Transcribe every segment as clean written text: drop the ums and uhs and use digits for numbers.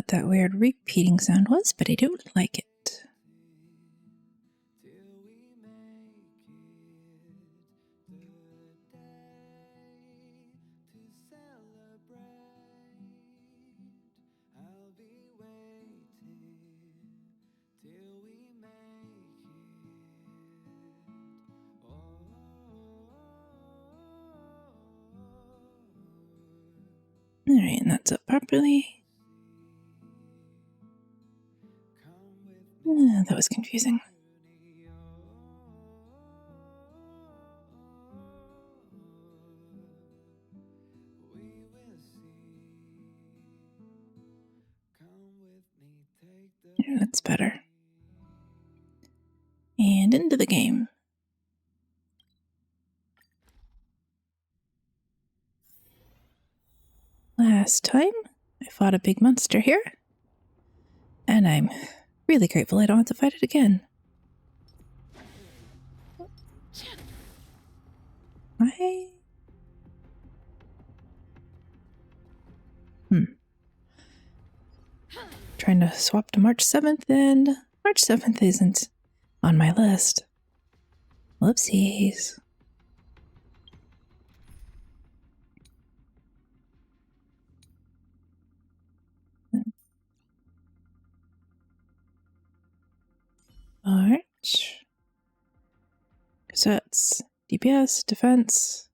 what that weird repeating sound was, but I don't like it. Alright, and that's up properly. That was confusing. Yeah, that's better. And into the game. Last time, I fought a big monster here. And I'm really grateful I don't have to fight it again. Trying to swap to March 7th, and March 7th isn't on my list. Whoopsies. Alright. Cassettes, DPS, defense.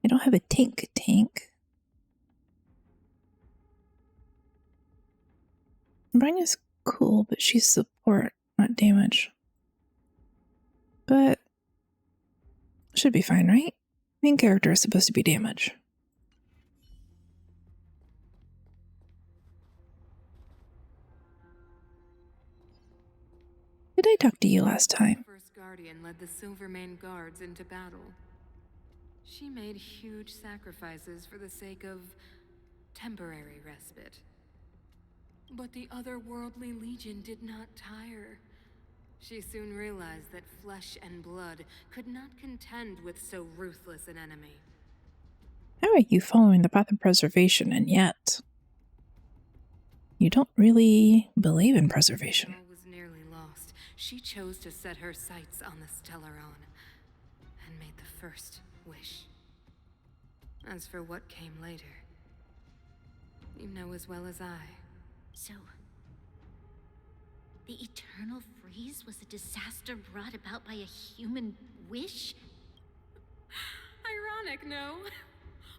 I don't have a tank. Bronya's cool, but she's support, not damage. But should be fine, right? Main character is supposed to be damage. Did I talk to you last time? First Guardian led the Silvermane Guards into battle. She made huge sacrifices for the sake of temporary respite. But the otherworldly Legion did not tire. She soon realized that flesh and blood could not contend with so ruthless an enemy. How are you following the path of preservation, and yet you don't really believe in preservation? All was nearly lost. She chose to set her sights on the Stelleron and made the first wish. As for what came later, you know as well as I. So, the eternal freeze was a disaster brought about by a human wish? Ironic, no?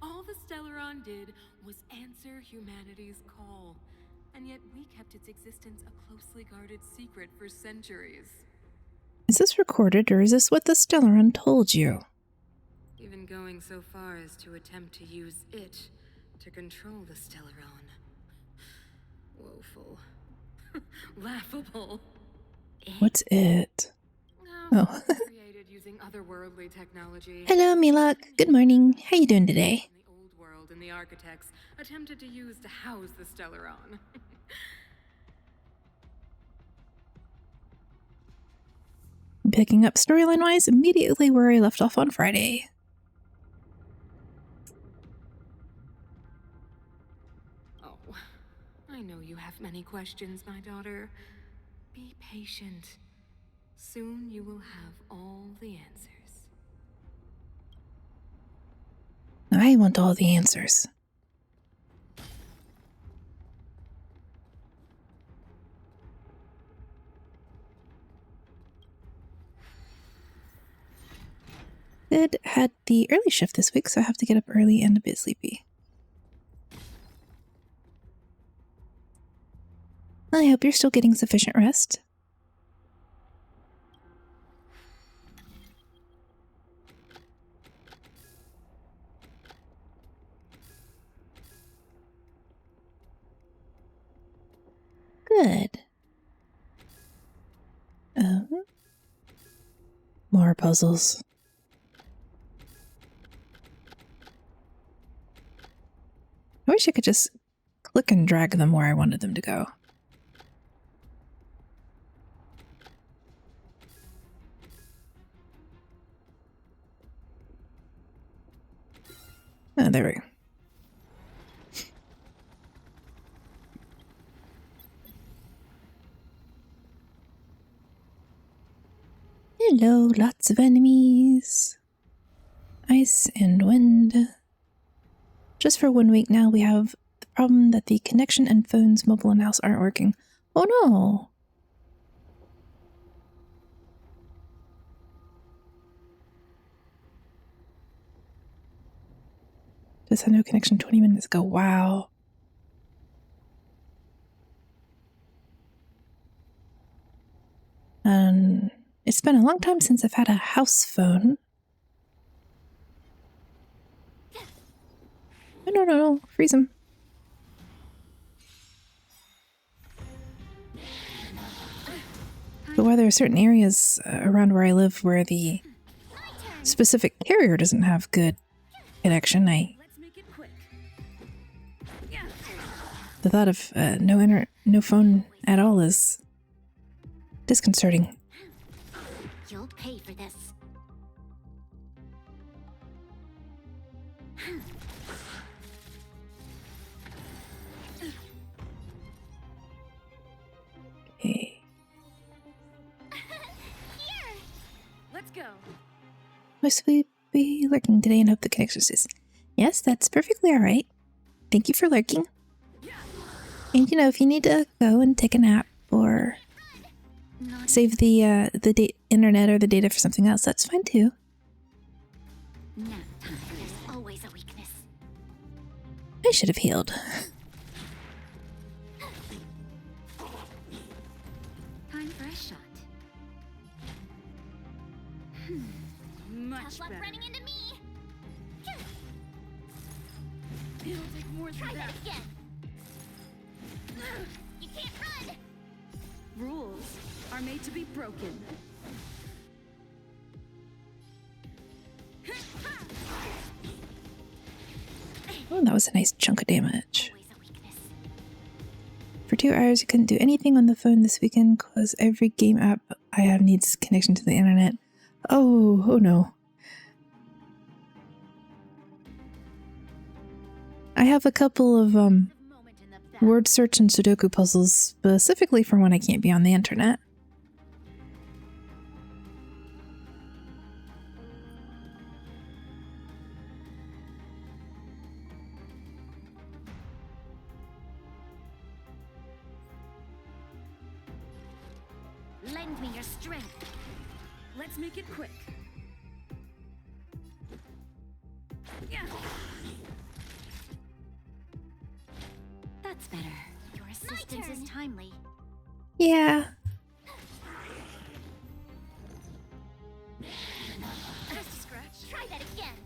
All the Stelleron did was answer humanity's call, and yet we kept its existence a closely guarded secret for centuries. Is this recorded, or is this what the Stelleron told you? Even going so far as to attempt to use it to control the Stelleron. Woeful. Laughable. What's it? No, created using otherworldly technology. Hello, Milok. Good morning. How you doing today? The old world and the architects attempted to use to house the Stelleron. Picking up storyline-wise immediately where I left off on Friday. I know you have many questions, my daughter. Be patient. Soon you will have all the answers. I want all the answers. Sid had the early shift this week, so I have to get up early and a bit sleepy. I hope you're still getting sufficient rest. Good. More puzzles. I wish I could just click and drag them where I wanted them to go. Oh, there we go. Hello, lots of enemies. Ice and wind. Just for 1 week now, we have the problem that the connection and phones, mobile and house aren't working. Oh no! Just had no connection 20 minutes ago. Wow. It's been a long time since I've had a house phone. Oh, no. Freeze him. But why there are certain areas around where I live where the specific carrier doesn't have good connection, the thought of no phone at all is disconcerting. You'll pay for this. Okay. Here. Let's go. Must we be lurking today and hope the connection stays? Yes, that's perfectly alright. Thank you for lurking. And if you need to go and take a nap or save the internet or the data for something else, that's fine too. Nap time. There's always a weakness. I should have healed. Time for a shot. Much better. Running into me. It'll take more than that again. You can't run. Rules are made to be broken. Oh, that was a nice chunk of damage. Always a weakness. For 2 hours, you couldn't do anything on the phone this weekend because every game app I have needs connection to the internet. Oh no. I have a couple of word search and Sudoku puzzles specifically for when I can't be on the internet. Lend me your strength. Let's make it quick. That's better. Your assistance is timely. Yeah. Just a scratch. Try that again.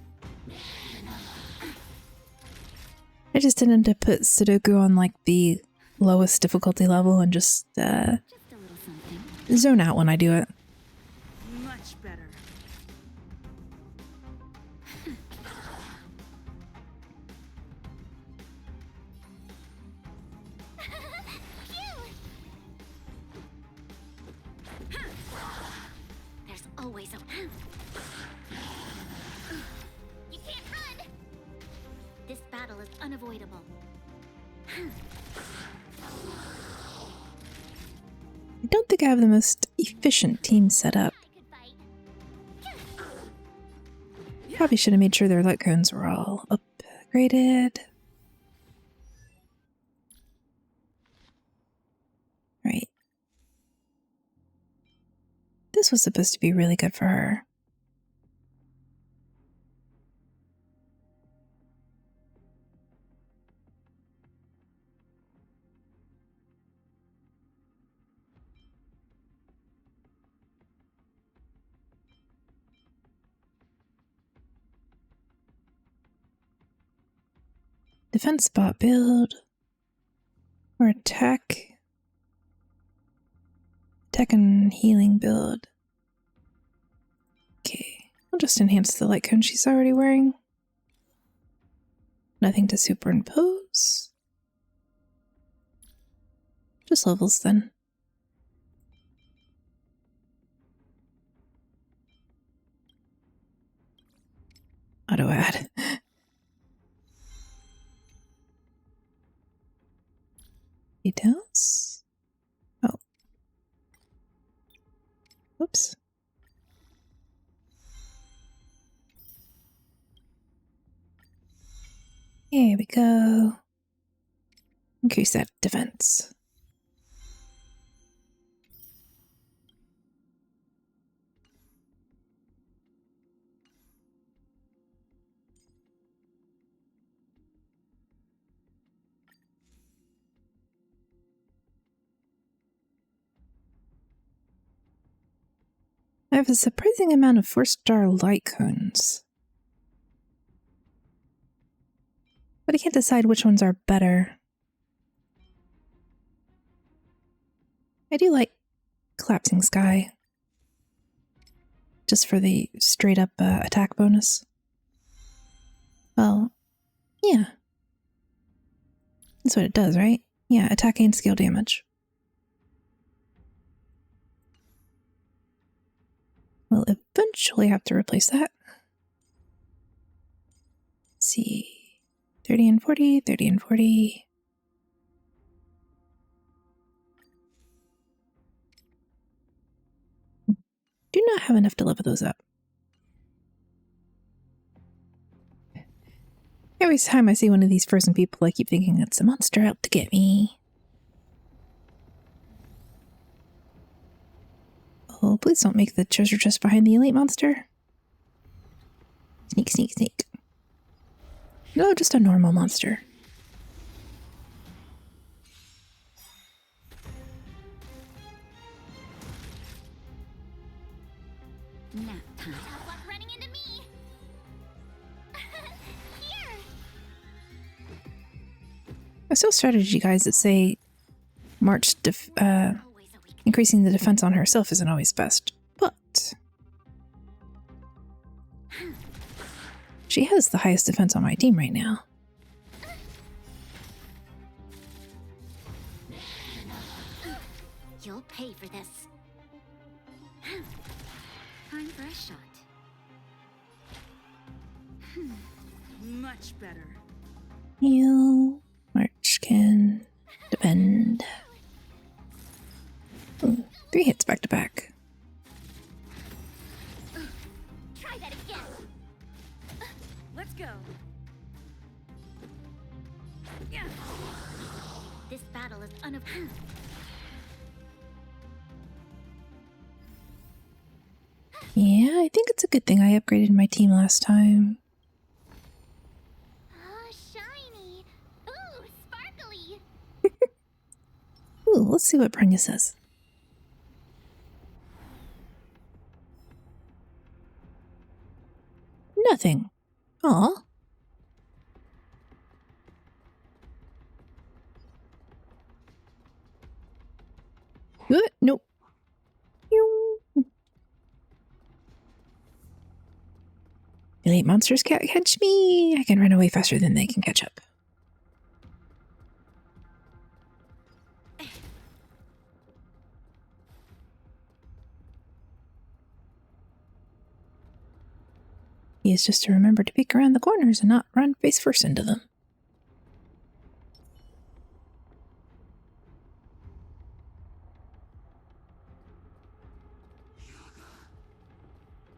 I just tended to put Sudoku on like the lowest difficulty level and just Just a little something. zone out when I do it. Much better. There's always a... You can't run! This battle is unavoidable. I don't think I have the most efficient team set up. I could fight. Probably should have made sure their light cones were all upgraded. Right. This was supposed to be really good for her. Defense spot build. Or attack. Attack and healing build. Okay. I'll just enhance the light cone she's already wearing. Nothing to superimpose. Just levels then. Auto add. details. Oh. Oops. Here we go. Increase that defense. I have a surprising amount of 4-star light cones. But I can't decide which ones are better. I do like Collapsing Sky. Just for the straight up attack bonus. Well, yeah. That's what it does, right? Yeah, attack and skill damage. We'll eventually have to replace that. Let's see. 30 and 40, 30 and 40. Do not have enough to level those up. Every time I see one of these frozen people, I keep thinking it's a monster out to get me. Oh, please don't make the treasure chest behind the elite monster. Sneak, sneak, sneak. No, just a normal monster. Nap time. Stop running into me. Here. I saw strategy guides that say March Always a weakness. increasing the defense on herself isn't always best, but she has the highest defense on my team right now. You'll pay for this. Time for a shot. Much better. Heal, March can defend. Ooh, 3 hits back to back. Try that again. Let's go. Yeah. This battle is unavoidable. Yeah, I think it's a good thing I upgraded my team last time. Oh, shiny. Ooh, sparkly. Ooh, let's see what Bronya says. Nothing. Aw. Nope. Pew. Elite monsters can't catch me. I can run away faster than they can catch up. He is just to remember to peek around the corners and not run face first into them.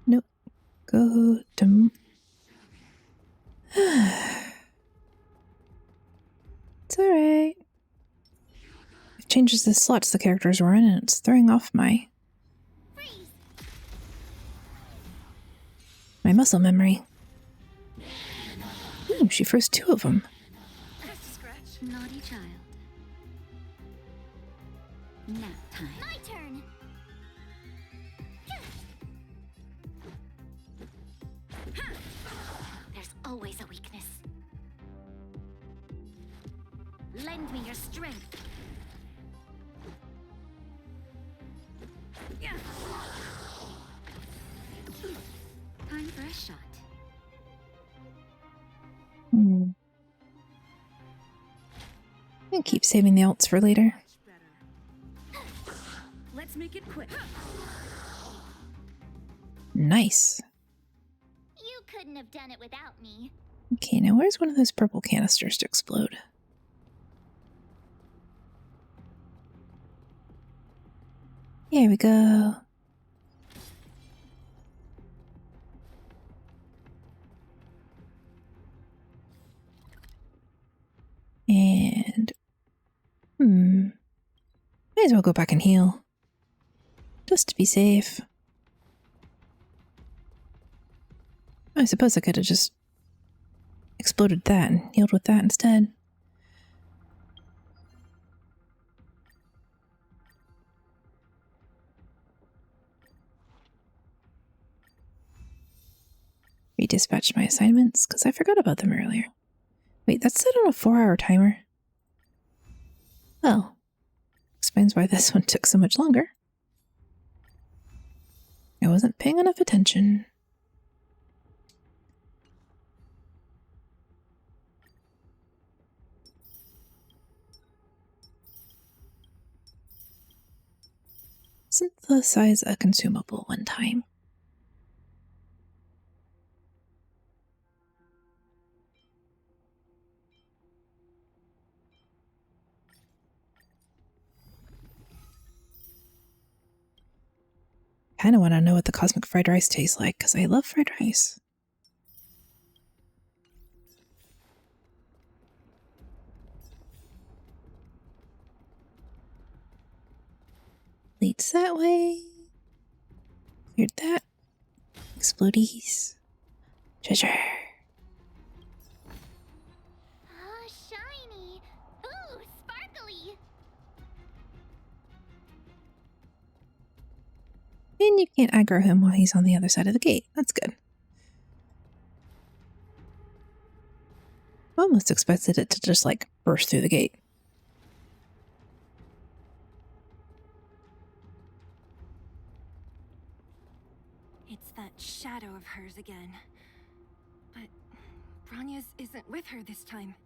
Nope. Go to... It's alright. It changes the slots the characters were in and it's throwing off my muscle memory. Ooh, she froze 2 of them. Naughty child. Nap time. My turn. There's always a weakness. Lend me your strength. Yeah. Time for a shot. I'll keep saving the alts for later. Better. Let's make it quick. Nice. You couldn't have done it without me. Okay, now where's one of those purple canisters to explode? Here we go. And... Might as well go back and heal. Just to be safe. I suppose I could have just exploded that and healed with that instead. Redispatch my assignments, because I forgot about them earlier. Wait, that's set on a 4-hour timer. Well, explains why this one took so much longer. I wasn't paying enough attention. Synthesize a consumable one time. Kinda want to know what the cosmic fried rice tastes like, because I love fried rice. Leads that way. Cleared that. Explodies. Treasure. Oh, shiny! Ooh, sparkly! And you can't aggro him while he's on the other side of the gate. That's good. Almost expected it to just like burst through the gate. It's that shadow of hers again. But Bronya's isn't with her this time.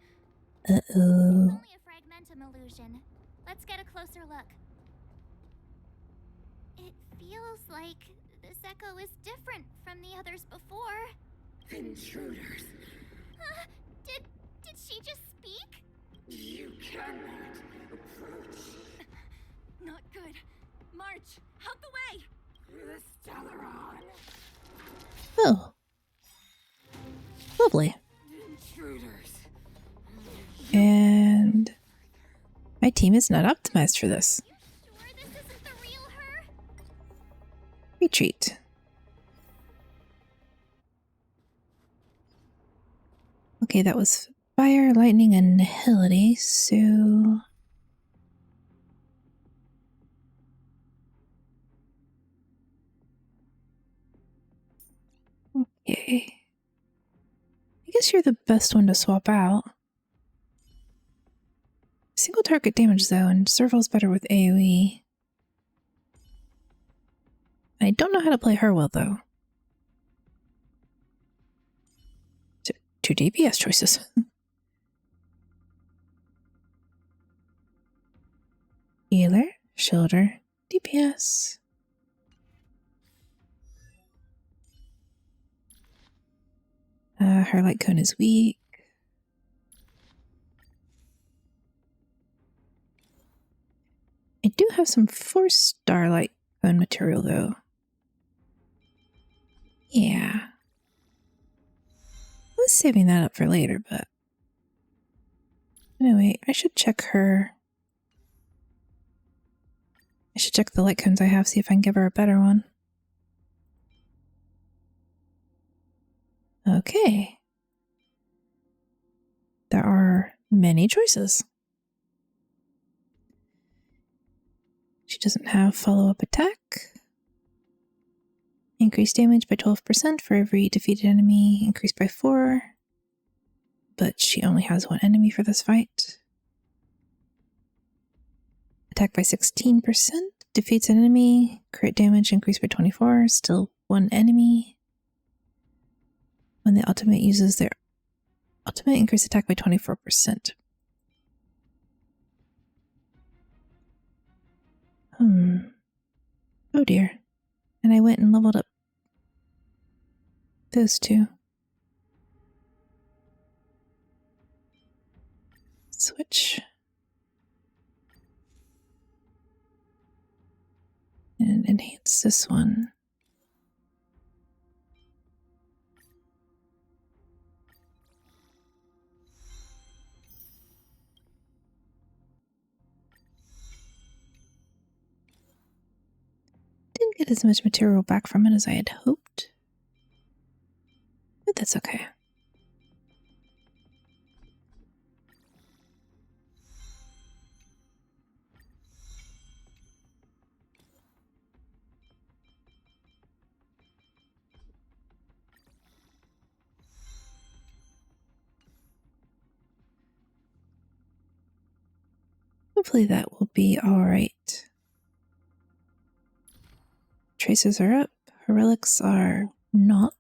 Uh-oh. It's only a fragmentum illusion. Let's get a closer look. It feels like this echo is different from the others before. Intruders. Did she just speak? You cannot approach Not good. March, out the way! the Stelleron. Oh. Lovely. Intruders. And my team is not optimized for this. You sure this isn't the real her? Retreat. Okay, that was fire, lightning, and nihility, so... Okay. I guess you're the best one to swap out. Single target damage zone. Serval's better with AoE. I don't know how to play her well, though. Two DPS choices. Healer, shoulder, DPS. Her light cone is weak. I do have some 4-star light cone material, though. Yeah. I was saving that up for later, but... Anyway, I should check her. I should check the light cones I have, see if I can give her a better one. Okay. There are many choices. She doesn't have follow-up attack. Increase damage by 12% for every defeated enemy, increased by 4. But she only has one enemy for this fight. Attack by 16%, defeats an enemy, crit damage increased by 24, still one enemy. When the ultimate uses their ultimate, increase attack by 24%. Oh dear. And I went and leveled up those two. Switch. And enhance this one. Didn't get as much material back from it as I had hoped. But that's okay. Hopefully that will be alright. Traces are up. Her relics are not.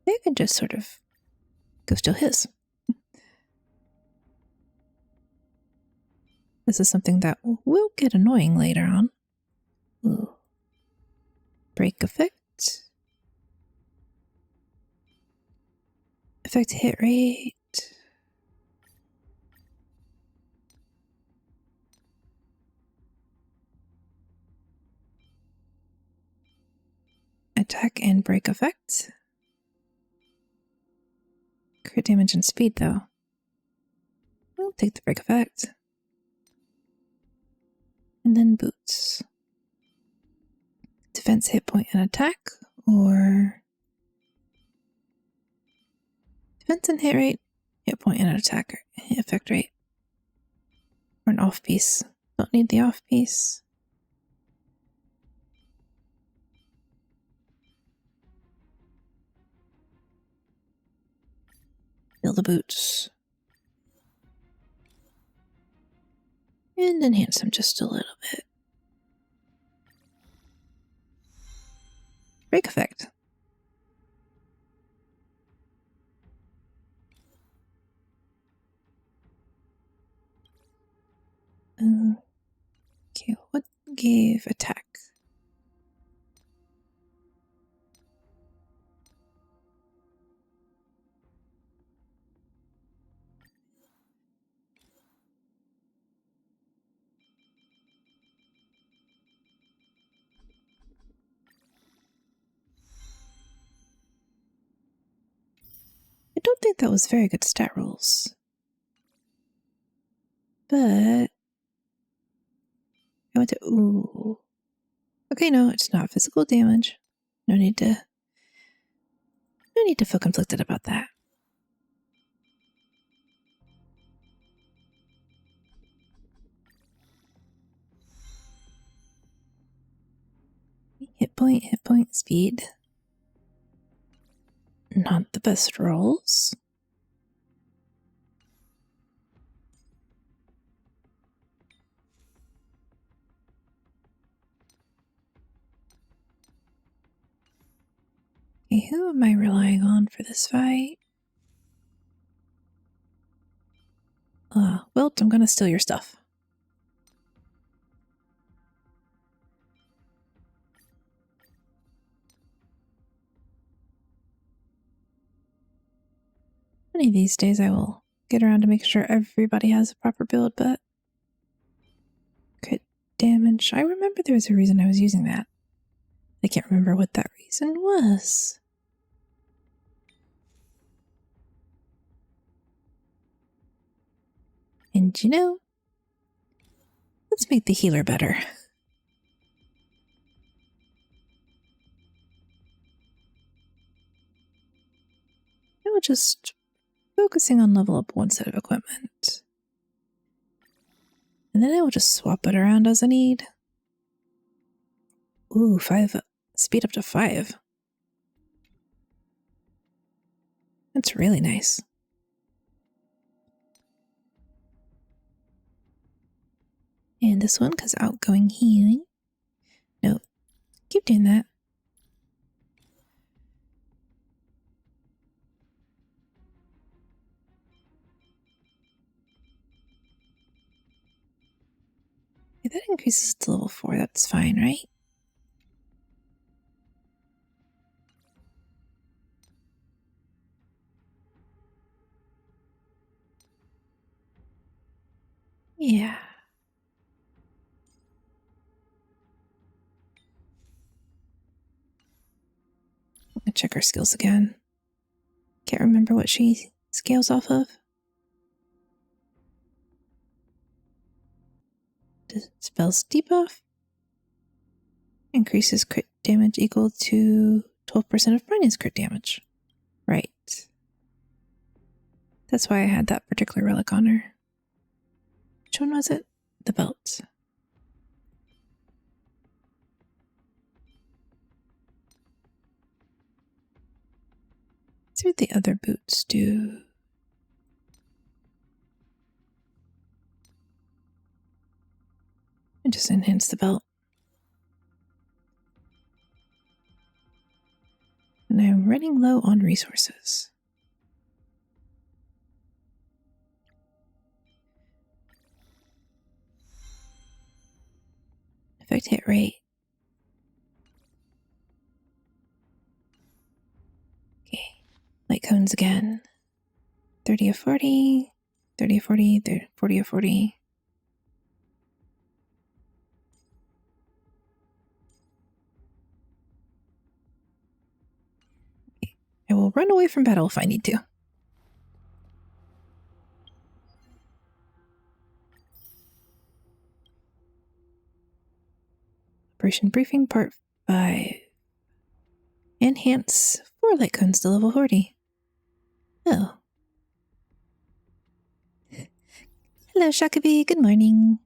They can just sort of go steal his. This is something that will get annoying later on. Ooh. Break effect. Affect hit rate. Attack and break effect. Crit damage and speed though. We'll take the break effect. And then boots. Defense, hit point, and attack, or defense and hit rate, hit point, and attack effect rate. Or an off piece. Don't need the off piece. Fill the boots. And enhance them just a little bit. Break effect. Okay, what gave attack? I don't think that was very good stat rolls. But I went to ooh. Okay, no, it's not physical damage. No need to feel conflicted about that. Hit point, speed. Not the best rolls. Okay, who am I relying on for this fight? Wilt, I'm gonna steal your stuff. One of these days I will get around to make sure everybody has a proper build, but crit damage. I remember there was a reason I was using that. I can't remember what that reason was. And you know, let's make the healer better. I will just focusing on level up one set of equipment. And then I will just swap it around as I need. Ooh, 5. Speed up to 5. That's really nice. And this one, because outgoing healing. No, keep doing that. Okay, that increases to level 4. That's fine, right? Yeah. I'll check her skills again. Can't remember what she scales off of. Spells debuff. Increases crit damage equal to 12% of Bronya's crit damage. Right. That's why I had that particular relic on her. Which one was it? The belt. Let's see what the other boots do. And just enhance the belt. And I'm running low on resources. Effect hit rate. Okay. Light cones again. 30 of 40. 30 of 40. 40 of 40. I will run away from battle if I need to. Operation Briefing Part 5. Enhance 4 light cones to level 40. Oh. Hello, Shakabi. Good morning.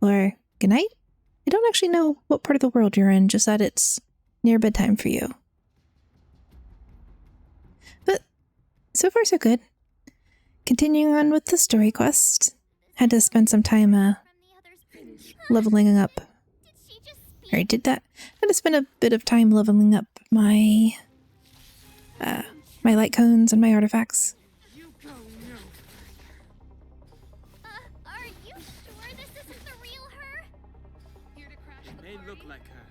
Or good night? I don't actually know what part of the world you're in, just that it's near bedtime for you. But so far so good. Continuing on with the story quest. Had to spend some time leveling up. I already did that. Had to spend a bit of time leveling up my my light cones and my artifacts. Are you sure this isn't the real her? Here to crash the May party? look like her,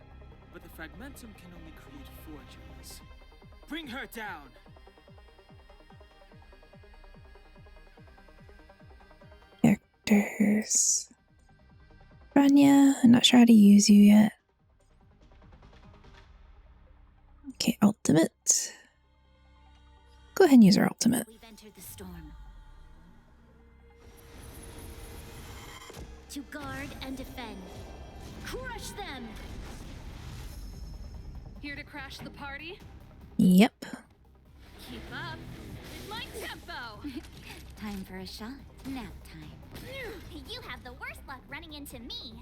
but the fragmentum can only create fortunes. Bring her down! Characters. Bronya, I'm not sure how to use you yet. Okay, ultimate. Go ahead and use our ultimate. We've entered the storm. To guard and defend. Crush them! Here to crash the party? Yep. Keep up with my tempo! Time for a shot. Nap time. You have the worst luck running into me.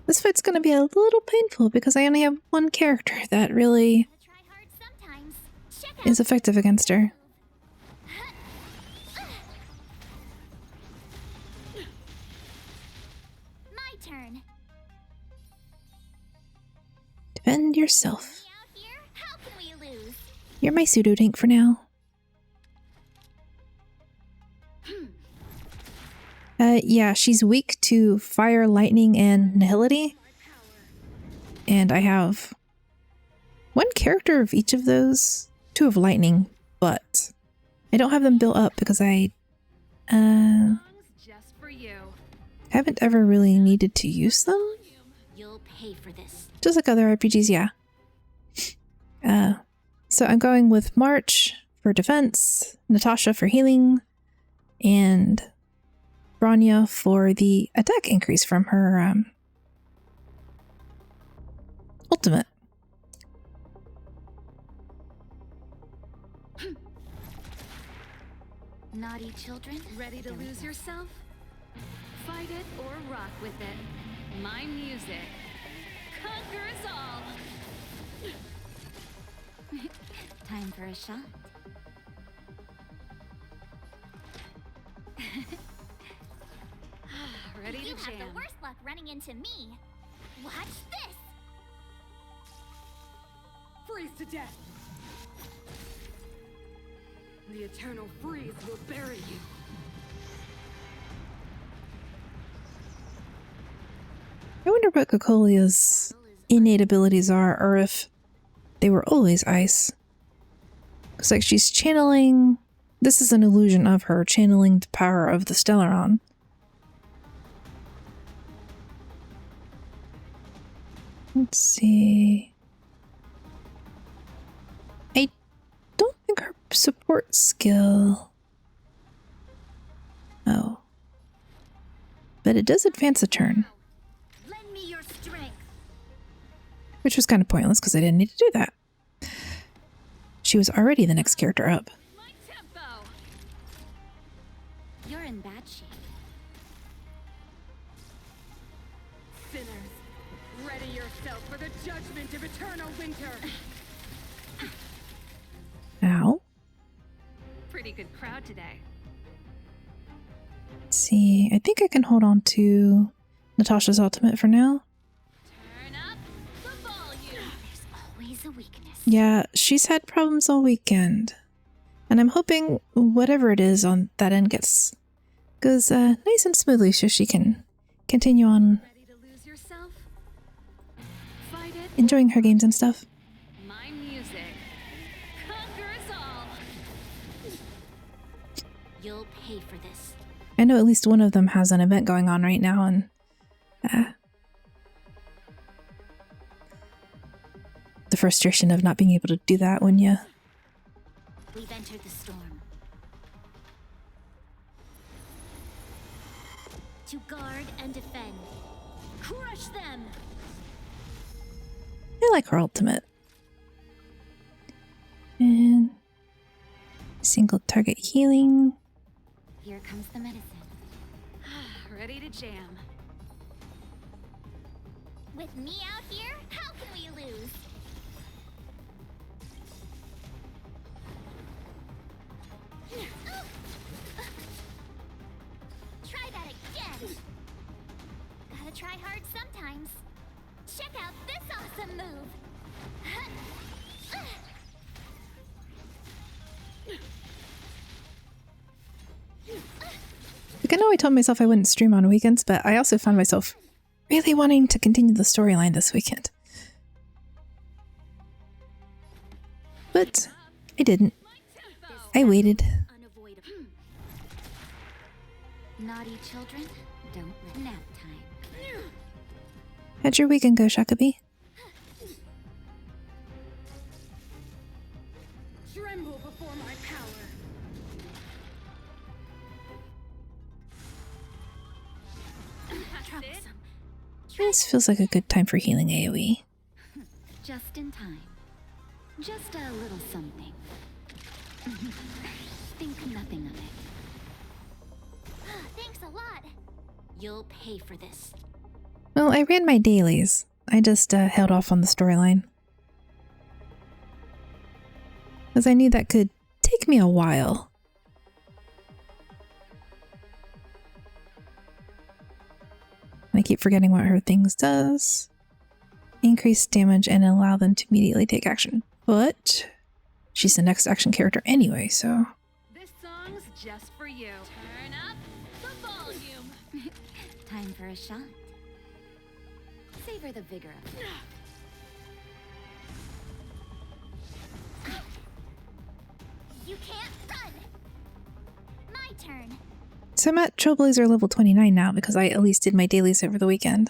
This fight's gonna be a little painful because I only have one character that really Try hard sometimes. Check out is effective against her. my turn. Defend yourself. Me out here? How can we lose? You're my pseudo tank for now. Yeah, she's weak to fire, lightning, and nihility. And I have one character of each of those. 2 of lightning, but I don't have them built up because I Just for you. haven't ever really needed to use them. You'll pay for this. Just like other RPGs, yeah. So I'm going with March for defense, Natasha for healing, and Bronya for the attack increase from her ultimate. Naughty children. Ready to There we lose go. yourself? Fight it or rock with it. My music conquers all. Time for a shot. Ready You to have jam. the worst luck running into me. Watch this. Freeze to death. The eternal freeze will bury you. I wonder what Cocolia's innate abilities are, or if they were always ice. Looks like she's channeling... This is an illusion of her channeling the power of the Stelleron. Let's see. I don't think her support skill. Oh. But it does advance a turn. Lend me your strength. Which was kind of pointless because I didn't need to do that. She was already the next character up. My tempo. You're in bad shape. Sinners, ready yourself for the judgment of eternal winter. Ow. Pretty good crowd today. Let's see. I think I can hold on to Natasha's ultimate for now. Turn up the volume. There's always a weakness. Yeah, she's had problems all weekend. And I'm hoping whatever it is on that end goes nice and smoothly so she can continue on Ready to lose yourself? Fight it. enjoying her games and stuff. My music conquers all. You'll pay for this. I know at least one of them has an event going on right now, and the frustration of not being able to do that when you... We've entered the storm. To guard and defend. Crush them! I like her ultimate. And single target healing. Here comes the medicine. Ready to jam. With me out here, how can we lose? Try that again. Gotta try hard sometimes. Check out this awesome move. Like, I know I told myself I wouldn't stream on weekends, but I also found myself really wanting to continue the storyline this weekend. But I didn't. I waited. Unavoidable. Naughty children, don't let nap time. How'd your weekend go, Shakabi? Tremble before my power. Troublesome. This feels like a good time for healing AoE. Just in time. Just a little something. Think nothing of it. Thanks a lot. You'll pay for this. Well, I ran my dailies. I just held off on the storyline. Because I knew that could take me a while. I keep forgetting what her things does. Increase damage and allow them to immediately take action. But she's the next action character anyway, so... This song's just for you. Turn up the volume. Time for a shot. Savor the vigor of it. You can't run. My turn. So I'm at Trailblazer level 29 now because I at least did my dailies over the weekend.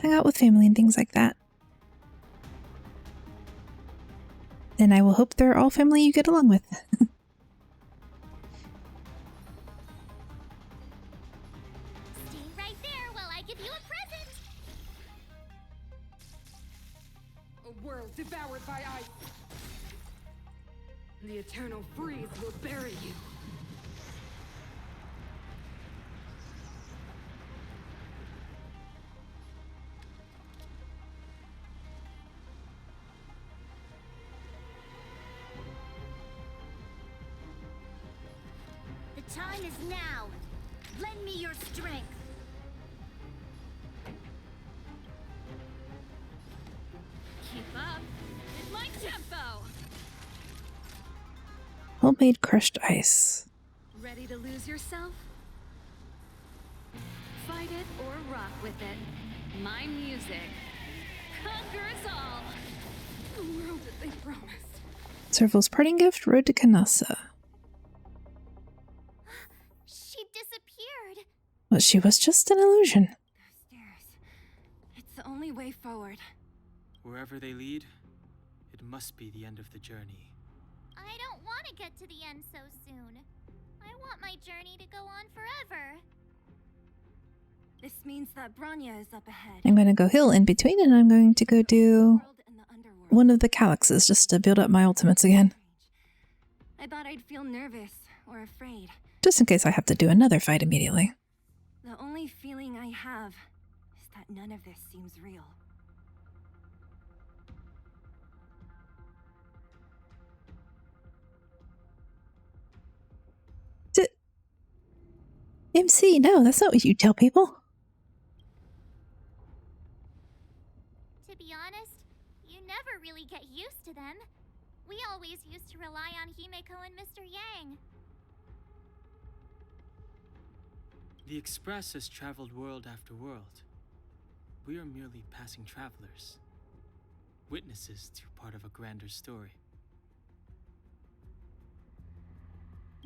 Hang out with family and things like that. And I will hope they're all family you get along with. Stay right there while I give you a present. A world devoured by ice. The eternal freeze will bury you. The time is now. Lend me your strength. Keep up with my tempo. Homemade crushed ice. Ready to lose yourself? Fight it or rock with it. My music conquers all. The world that they promised. Serval's parting gift, Road to Kanasa. She disappeared. But she was just an illusion. Those stairs. only way forward. Wherever they lead, it must be the end of the journey. I don't want to get to the end so soon. I want my journey to go on forever. This means that Bronya is up ahead. I'm going to go hill in between, and I'm going to go do World and the underworld. one of the calyxes just to build up my ultimates again. I thought I'd feel nervous or afraid. Just in case I have to do another fight immediately. The only feeling I have is that none of this seems real. MC, no, that's not what you tell people. To be honest, you never really get used to them. We always used to rely on Himeko and Mr. Yang. The Express has traveled world after world. We are merely passing travelers, witnesses to part of a grander story.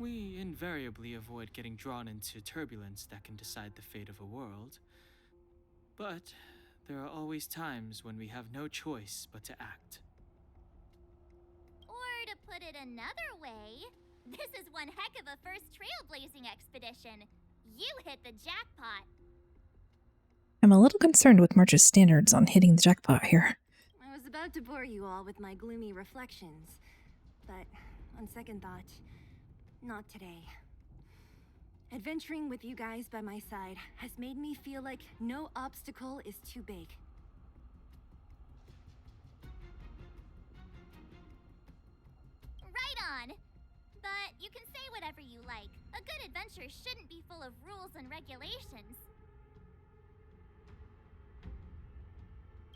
We invariably avoid getting drawn into turbulence that can decide the fate of a world. But there are always times when we have no choice but to act. Or to put it another way, this is one heck of a first trailblazing expedition. You hit the jackpot. I'm a little concerned with March's standards on hitting the jackpot here. I was about to bore you all with my gloomy reflections, but on second thought, not today. Adventuring with you guys by my side has made me feel like no obstacle is too big. Right on. But you can say whatever you like. A good adventure shouldn't be full of rules and regulations.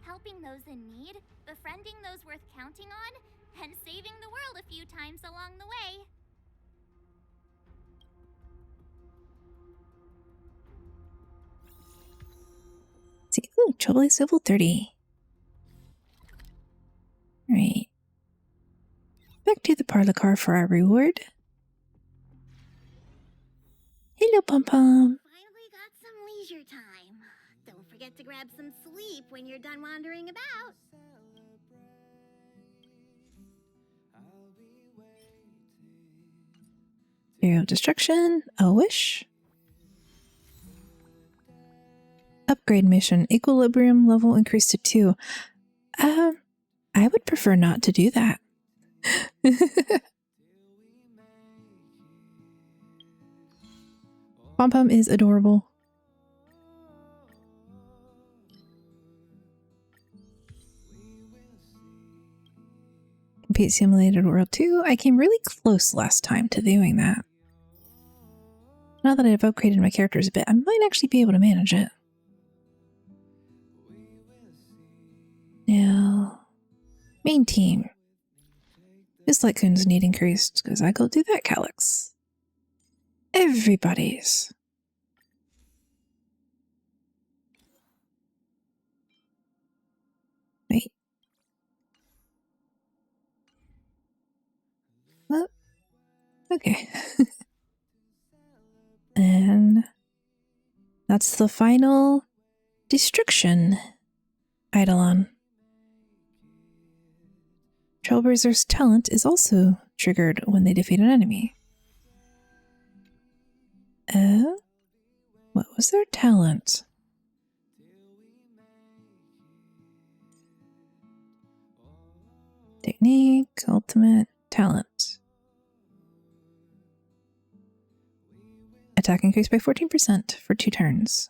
Helping those in need, befriending those worth counting on, and saving the world a few times along the way. See, ooh, Trailblaze level 30. Right. Back to the parlor car for our reward. Hello, Pom Pom. Finally got some leisure time. Don't forget to grab some sleep when you're done wandering about. Hero of Destruction, a wish. Upgrade mission, equilibrium level increased to 2. I would prefer not to do that. Pom Pom is adorable. Compete Simulated World 2. I came really close last time to doing that. Now that I've upgraded my characters a bit, I might actually be able to manage it. Now, main team. This Lycoon's need increased because I go do that calyx. Everybody's. Wait. Oh. Okay. And that's the final destruction Eidolon. Trailblazer's talent is also triggered when they defeat an enemy. What was their talent? Technique, ultimate, talent. Attack increased by 14% for 2 turns.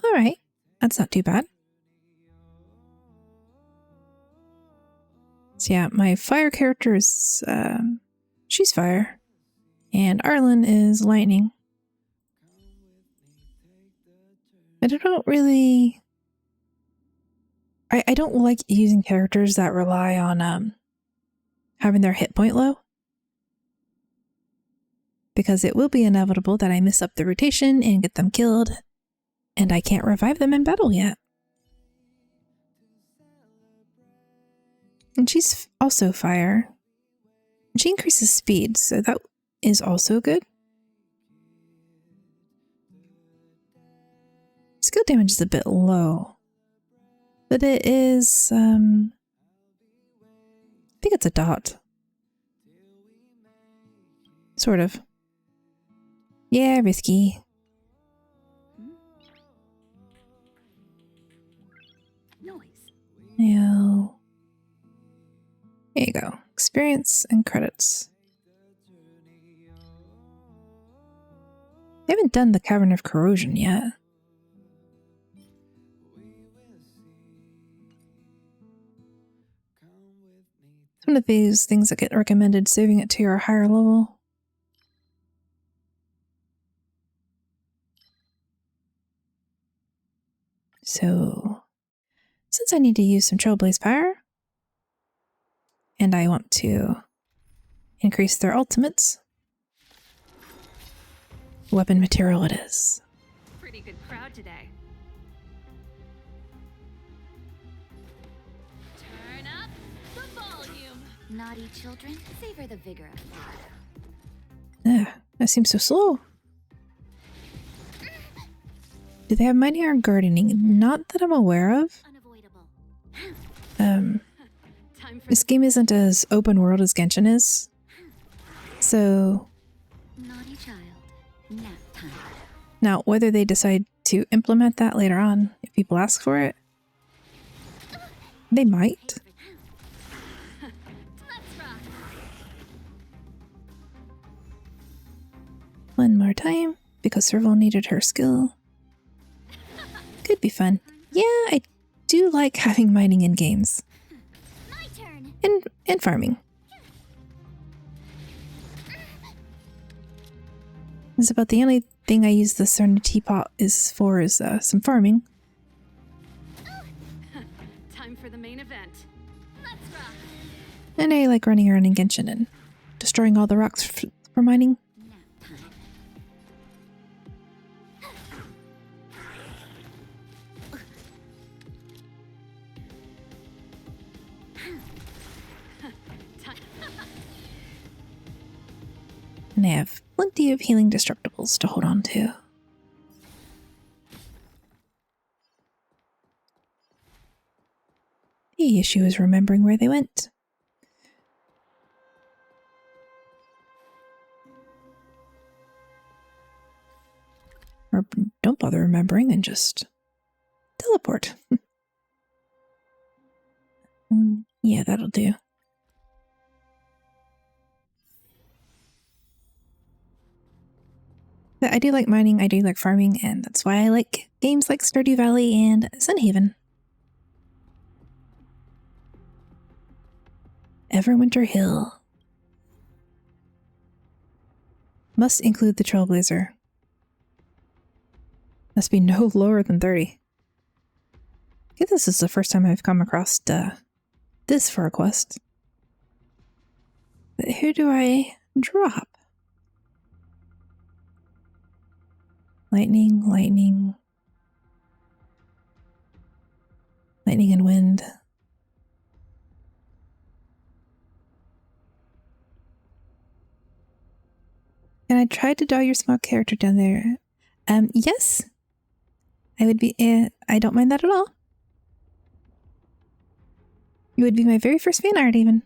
Alright, that's not too bad. So yeah, my fire character is, she's fire. And Arlen is lightning. I don't really... I don't like using characters that rely on having their hit point low. Because it will be inevitable that I miss up the rotation and get them killed. And I can't revive them in battle yet. And she's also fire. She increases speed, so that is also good. Skill damage is a bit low. But it is, I think it's a dot. Sort of. Yeah, risky. Noise. Now, here you go. Experience and credits. I haven't done the Cavern of Corrosion yet. It's one of these things that get recommended saving it to your higher level. So, since I need to use some Trailblaze Fire, and I want to increase their ultimates, weapon material it is. Pretty good crowd today. Turn up the volume. Naughty children, savor the vigor of fire. That seems so slow. Do they have mining or gardening? Not that I'm aware of. Unavoidable. Time for This game isn't as open world as Genshin is. So, Naughty child. Nap time. now whether they decide to implement that later on, if people ask for it, they might. Let's rock. One more time, because Serval needed her skill. Could be fun. Yeah, I do like having mining in games. My turn. And farming. It's about the only thing I use the Serenity Pot is some farming. Time for the main event. Let's rock. And I like running around in Genshin and destroying all the rocks for mining. Nap time. Time. And I have plenty of healing destructibles to hold on to. The issue is remembering where they went. Or don't bother remembering and just teleport. Yeah, that'll do. But I do like mining, I do like farming, and that's why I like games like Stardew Valley and Sunhaven. Everwinter Hill. Must include the Trailblazer. Must be no lower than 30. I think this is the first time I've come across this for a quest. But who do I drop? Lightning, lightning. Lightning and wind. Can I try to draw your small character down there? Yes. I would be, I don't mind that at all. You would be my very first fan art even.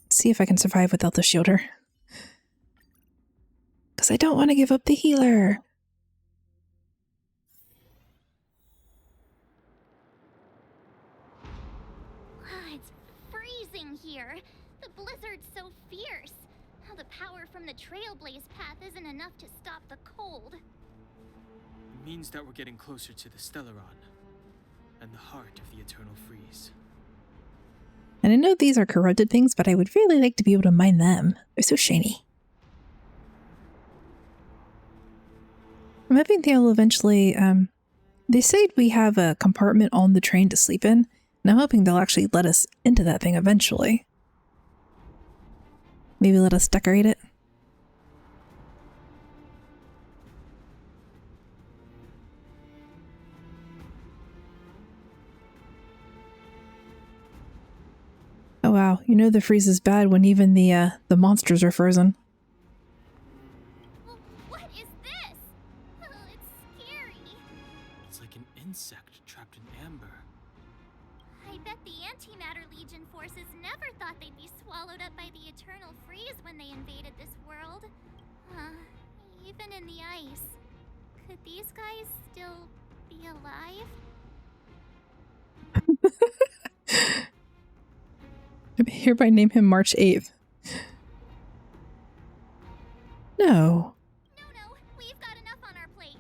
See if I can survive without the shielder. Because I don't want to give up the healer. It's freezing here. The blizzard's so fierce. The power from the Trailblaze path isn't enough to stop the cold. It means that we're getting closer to the Stelleron and the heart of the Eternal Freeze. And I know these are corrupted things, but I would really like to be able to mine them. They're so shiny. I'm hoping they'll eventually, they said we have a compartment on the train to sleep in, and I'm hoping they'll actually let us into that thing eventually. Maybe let us decorate it. Oh wow, you know the freeze is bad when even the monsters are frozen. The Antimatter Legion forces never thought they'd be swallowed up by the Eternal Freeze when they invaded this world. Even in the ice. Could these guys still be alive? I hereby name him March 8th. No. No, we've got enough on our plate.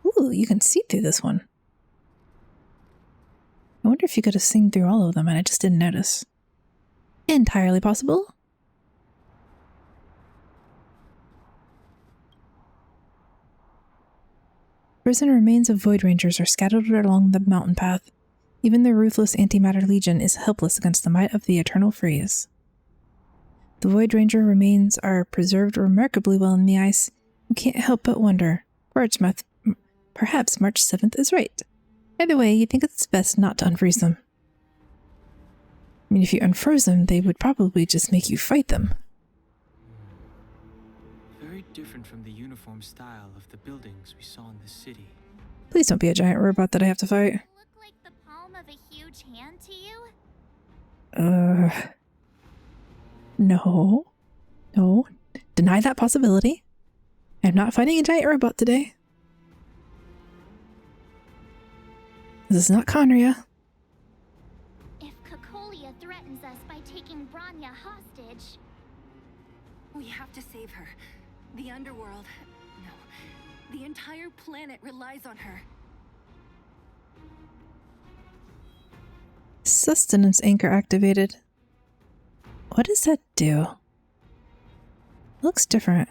Ooh, you can see through this one. I wonder if you could have seen through all of them and I just didn't notice. Entirely possible. Frozen remains of Void Rangers are scattered along the mountain path. Even the ruthless Antimatter Legion is helpless against the might of the Eternal Freeze. The Void Ranger remains are preserved remarkably well in the ice. You can't help but wonder. Perhaps March 7th is right. Either way, you think it's best not to unfreeze them. I mean, if you unfroze them, they would probably just make you fight them. Very different from the uniform style of the buildings we saw in the city. Please don't be a giant robot that I have to fight. Look like the palm of a huge hand to you? No. No. Deny that possibility. I'm not fighting a giant robot today. This is not Conria. If Cocolia threatens us by taking Bronya hostage... We have to save her. The underworld... No. The entire planet relies on her. Sustenance anchor activated. What does that do? Looks different.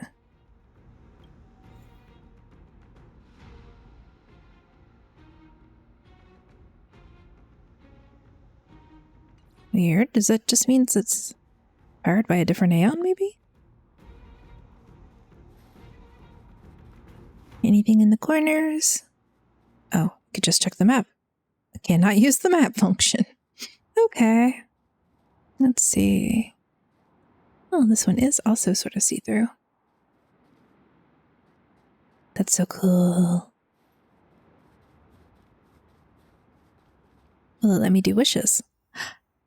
Weird. Does that just mean it's powered by a different Aeon, maybe? Anything in the corners? Oh, I could just check the map. I cannot use the map function. Okay. Let's see. Oh, this one is also sort of see-through. That's so cool. Will it let me do wishes?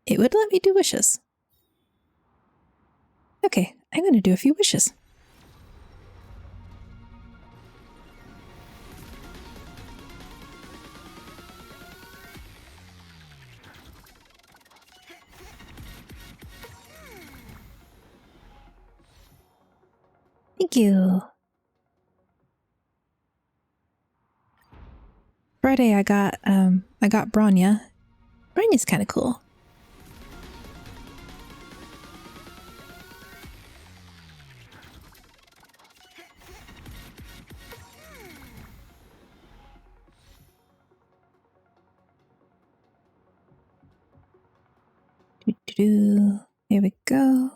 It would let me do wishes. Okay, I'm going to do a few wishes. Thank you. Friday I got Bronya. Bronya's kind of cool. There we go.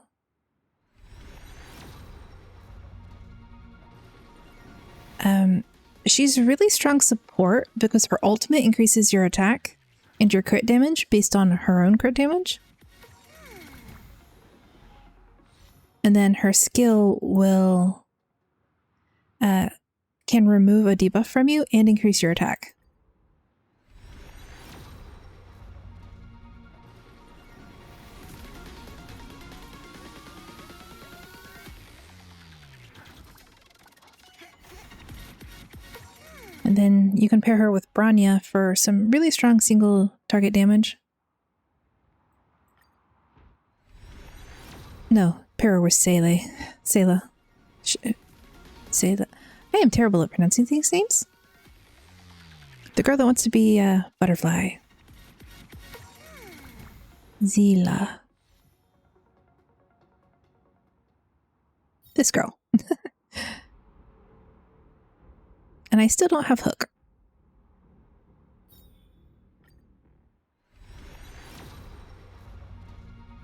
She's really strong support because her ultimate increases your attack and your crit damage based on her own crit damage. And then her skill will can remove a debuff from you and increase your attack. And then you can pair her with Bronya for some really strong single target damage. No, pair her with Selah. Selah. I am terrible at pronouncing these names. The girl that wants to be a butterfly. Zila. This girl. And I still don't have Hook.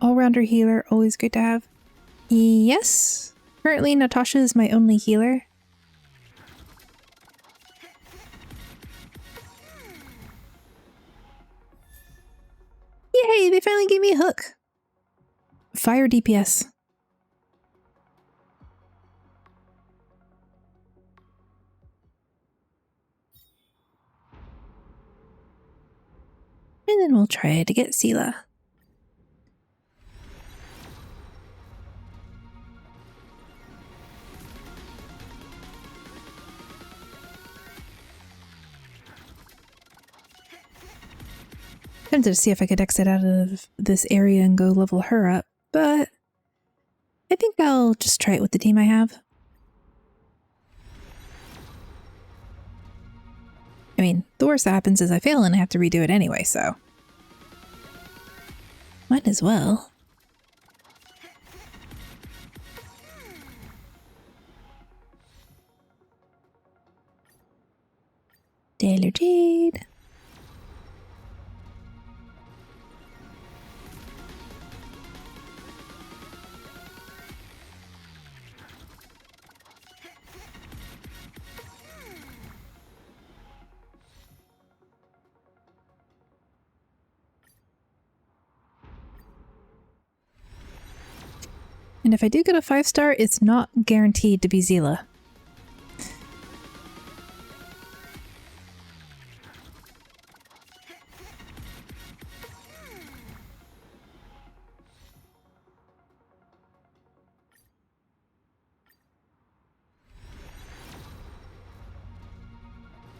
All-rounder healer, always great to have. Yes. Currently, Natasha is my only healer. Yay, they finally gave me a Hook. Fire DPS. then we'll try to get Sela. Tempted to see if I could exit out of this area and go level her up, but I think I'll just try it with the team I have. I mean, the worst that happens is I fail and I have to redo it anyway, so might as well. Taylor Jade. And if I do get a 5-star, it's not guaranteed to be Zila.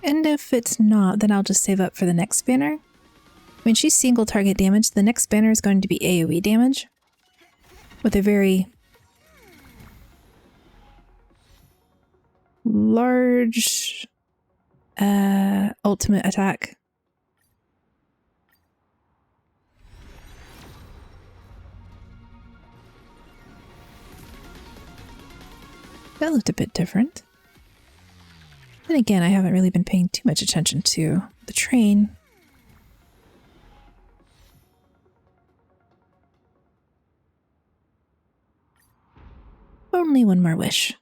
And if it's not, then I'll just save up for the next banner. When she's single target damage, the next banner is going to be AoE damage with a very large ultimate attack. That looked a bit different. Then again, I haven't really been paying too much attention to the train. Only one more wish.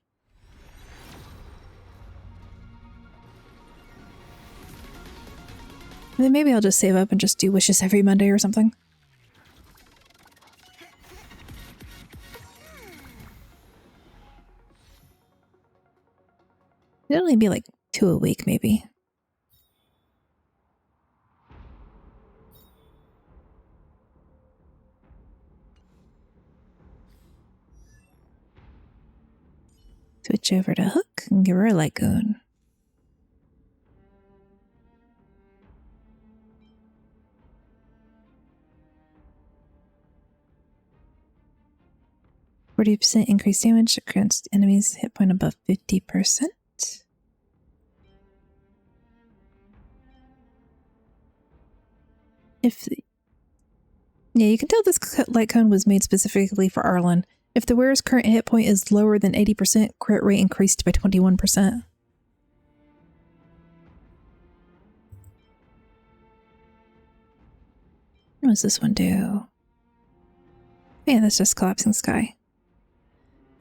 And then maybe I'll just save up and just do wishes every Monday or something. It'll only be like 2 a week, maybe. Switch over to Hook and give her a light cone. %, increased damage against enemies hit point above 50%. Yeah, you can tell this light cone was made specifically for Arlen. If the wearer's current hit point is lower than 80%, crit rate increased by 21%. What does this one do? Yeah, that's just collapsing sky.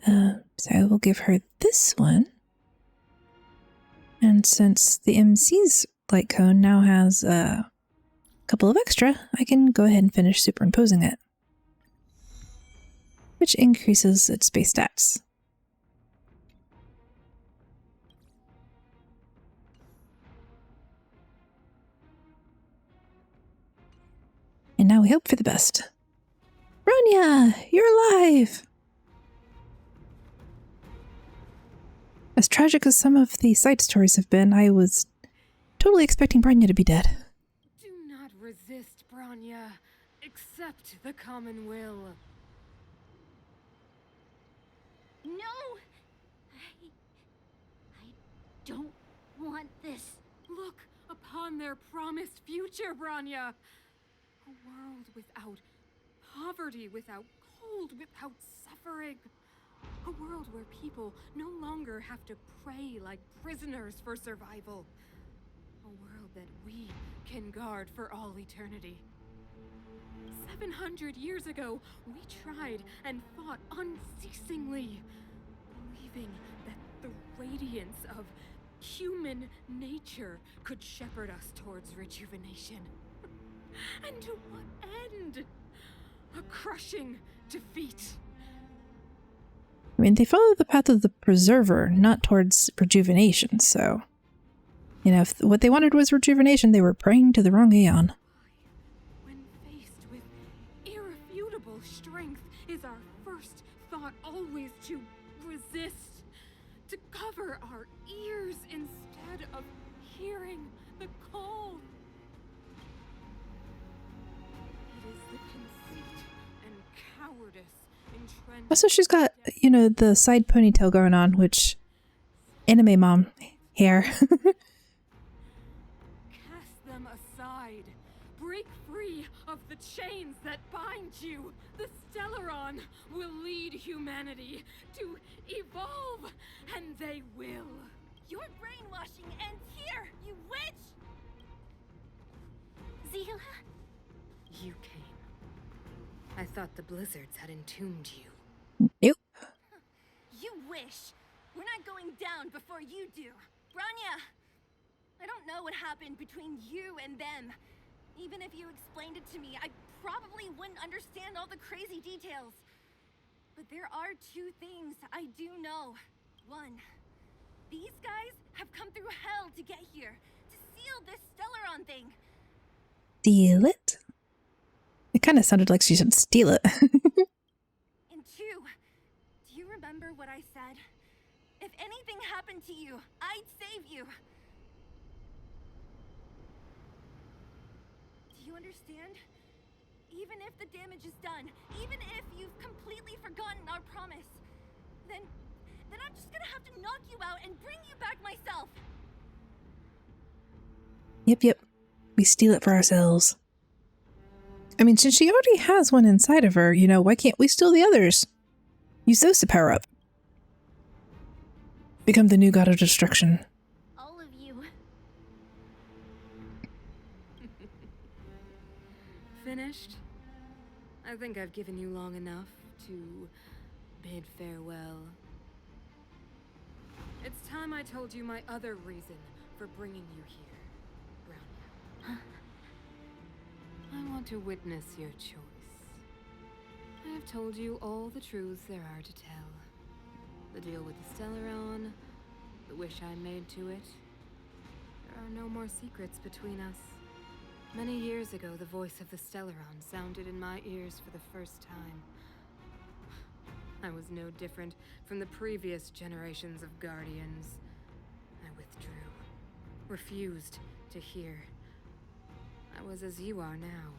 So I will give her this one. And since the MC's light cone now has a couple of extra, I can go ahead and finish superimposing it, which increases its base stats. And now we hope for the best. Bronya, you're alive! As tragic as some of the side stories have been, I was totally expecting Bronya to be dead. Do not resist, Bronya. Accept the common will. No! I don't want this. Look upon their promised future, Bronya. A world without poverty, without cold, without suffering. A world where people no longer have to pray like prisoners for survival. A world that we can guard for all eternity. 700 years ago, we tried and fought unceasingly, believing that the radiance of human nature could shepherd us towards rejuvenation. And to what end? A crushing defeat. I mean, they follow the path of the Preserver, not towards rejuvenation, so... You know, if what they wanted was rejuvenation, they were praying to the wrong Aeon. find Also, she's got, you know, the side ponytail going on, which anime mom hair. Cast them aside. Break free of the chains that bind you. The Stelleron will lead humanity to evolve, and they will. Your brainwashing ends here, you witch! Zila? You came. I thought the blizzards had entombed you. Nope. You wish. We're not going down before you do. Bronya! I don't know what happened between you and them. Even if you explained it to me, I probably wouldn't understand all the crazy details. But there are two things I do know. One, these guys have come through hell to get here, to seal this Stelleron thing. Steal it? It kind of sounded like she should steal it. And two, do you remember what I said? If anything happened to you, I'd save you. Do you understand? Even if the damage is done, even if you've completely forgotten our promise, then I'm just gonna have to knock you out and bring you back myself. Yep. We steal it for ourselves. I mean, since she already has one inside of her, you know, why can't we steal the others? Use those to power up. Become the new god of destruction. All of you. Finished? I think I've given you long enough to bid farewell. It's time I told you my other reason for bringing you here, Bronya. I want to witness your choice. I have told you all the truths there are to tell. The deal with the Stelleron, the wish I made to it. There are no more secrets between us. Many years ago, the voice of the Stelleron sounded in my ears for the first time. I was no different from the previous generations of Guardians. I withdrew, refused to hear. I was as you are now,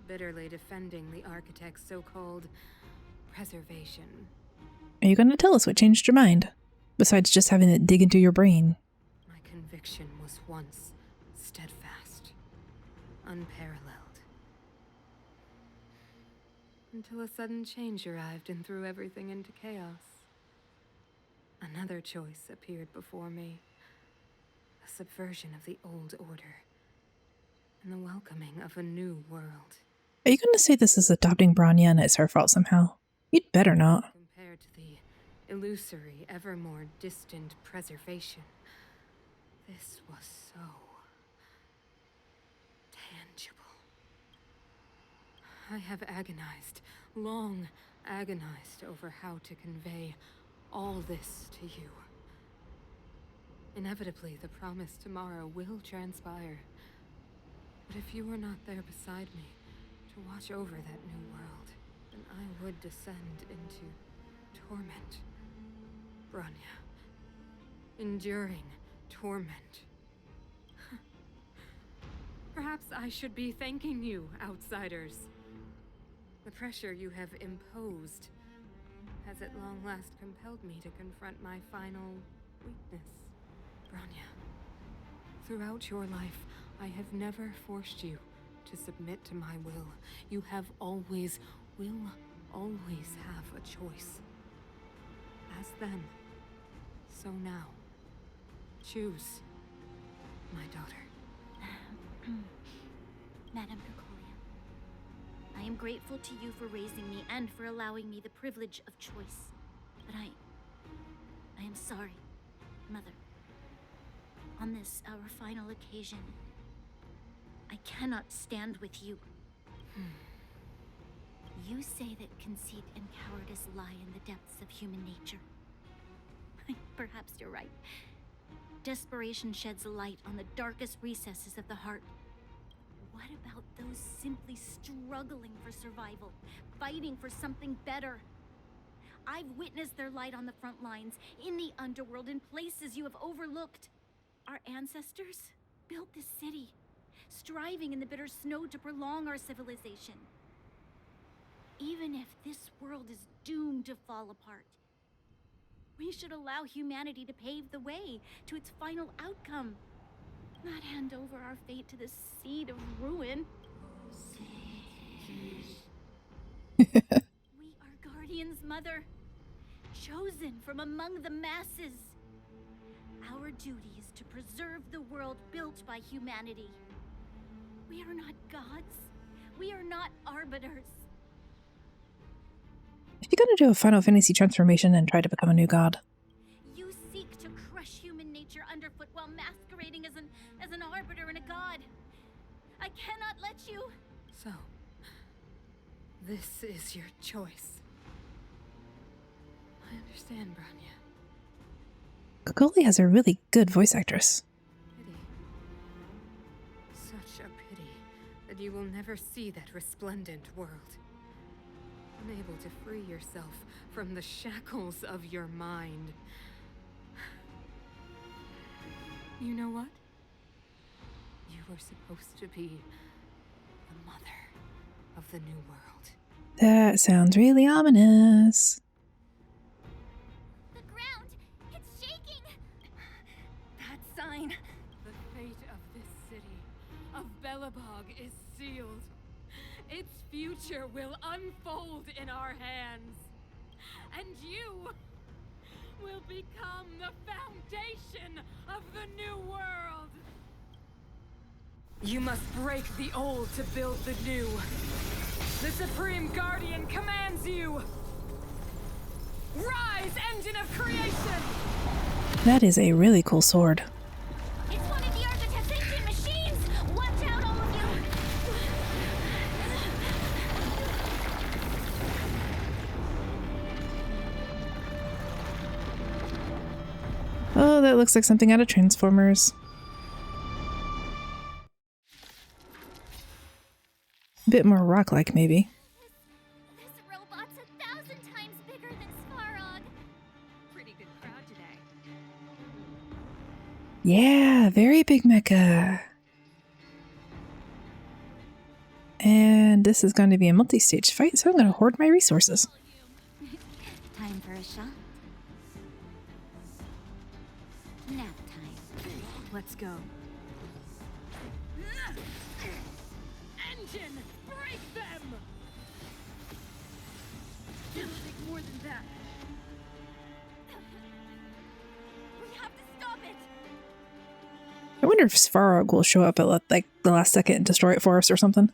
bitterly defending the Architect's so-called preservation. Are you going to tell us what changed your mind? Besides just having it dig into your brain. My conviction was once steadfast, unparalleled. Until a sudden change arrived and threw everything into chaos. Another choice appeared before me. A subversion of the old order. And the welcoming of a new world. Are you going to say this is adopting Bronya and it's her fault somehow? You'd better not. Compared to the illusory, ever more distant preservation, this was so tangible. I have agonized, long agonized over how to convey all this to you. Inevitably, the promised tomorrow will transpire. But if you were not there beside me to watch over that new world, then I would descend into torment. Bronya. Enduring torment. Perhaps I should be thanking you, outsiders. The pressure you have imposed has at long last compelled me to confront my final weakness. Bronya, throughout your life, I have never forced you to submit to my will. You have always, will always have a choice. As then, so now. Choose, my daughter. Madame Dracolia, I am grateful to you for raising me and for allowing me the privilege of choice. But I am sorry, Mother. On this, our final occasion, I cannot stand with you. You say that conceit and cowardice lie in the depths of human nature. Perhaps you're right. Desperation sheds a light on the darkest recesses of the heart. What about those simply struggling for survival, fighting for something better? I've witnessed their light on the front lines, in the underworld, in places you have overlooked. Our ancestors built this city, striving in the bitter snow to prolong our civilization. Even if this world is doomed to fall apart, we should allow humanity to pave the way to its final outcome. Not hand over our fate to the seed of ruin. We are Guardian's mother, chosen from among the masses. Our duty is to preserve the world built by humanity. We are not gods. We are not arbiters. If you're gonna do a Final Fantasy transformation and try to become a new god, You seek to crush human nature underfoot while masquerading as an arbiter and a god. I cannot let you. So, this is your choice. I understand, Bronya. Kokoli has a really good voice actress. Pity. Such a pity that you will never see that resplendent world. Unable to free yourself from the shackles of your mind. You know what? You were supposed to be the mother of the new world. That sounds really ominous. The ground, it's shaking! That sign. The fate of this city, of Belobog, is sealed. Its future will unfold in our hands. And you will become the foundation of the new world. You must break the old to build the new. The Supreme Guardian commands you. Rise, engine of creation! That is a really cool sword. It's one of the Architect's ancient machines! Watch out, all of you! Oh, that looks like something out of Transformers. A bit more rock-like, maybe. This robot's 1,000 times bigger than Svarog. Pretty good crowd today. Yeah, very big mecha. And this is going to be a multi-stage fight, so I'm going to hoard my resources. Time for a shot. Nap time. Let's go. Engine, break them! It'll take more than that. We have to stop it. I wonder if Svarog will show up at like the last second and destroy it for us or something.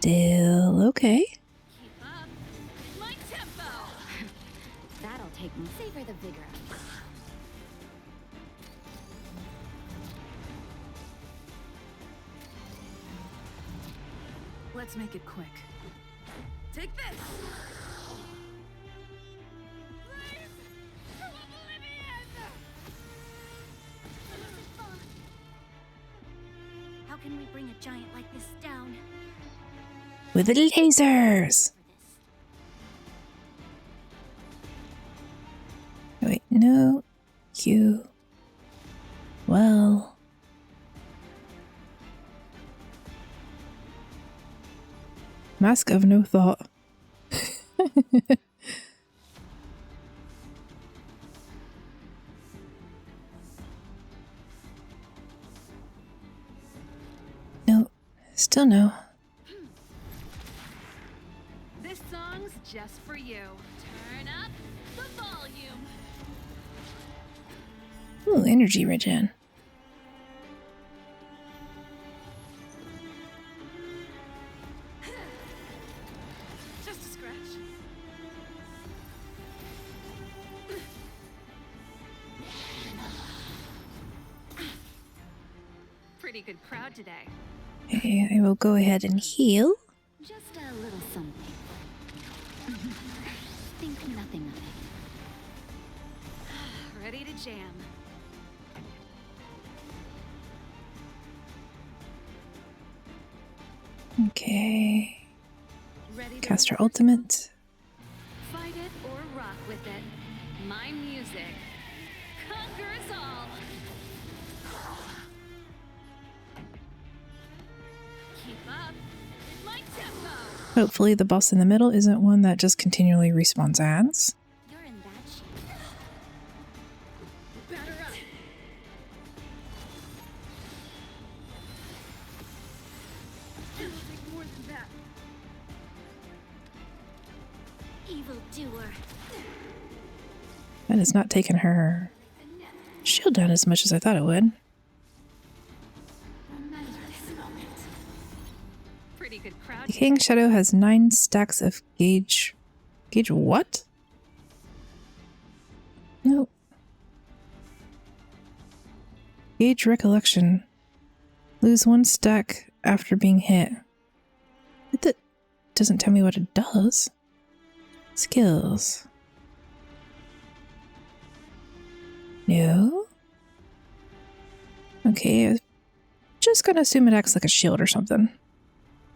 Still okay. Keep up. My tempo! That'll take me. Savor the vigor. Let's make it quick. Take this! Blaze to oblivion! How can we bring a giant like this down? With the lasers! Wait, no. You. Well. Mask of no thought. No. Still no. This song's just for you. Turn up the volume. Ooh, energy regen. Just a scratch. Pretty good crowd today. Okay, I will go ahead and heal. Just a little something. Think nothing of it. Ready to jam. Okay. Ready to Cast her ultimate. fight it or rock with it. My music conquers all. Keep up with my tempo. Hopefully the boss in the middle isn't one that just continually respawns ads. You're in bad shape. Batter up. It'll take more than that. Evildoer. That has not taken her shield down as much as I thought it would. Remember this moment. Pretty good crowd. The King Shadow has 9 stacks of gauge. Gauge what? No. Gauge recollection. Lose 1 stack after being hit. That doesn't tell me what it does. Skills. No. Okay, I was just gonna assume it acts like a shield or something.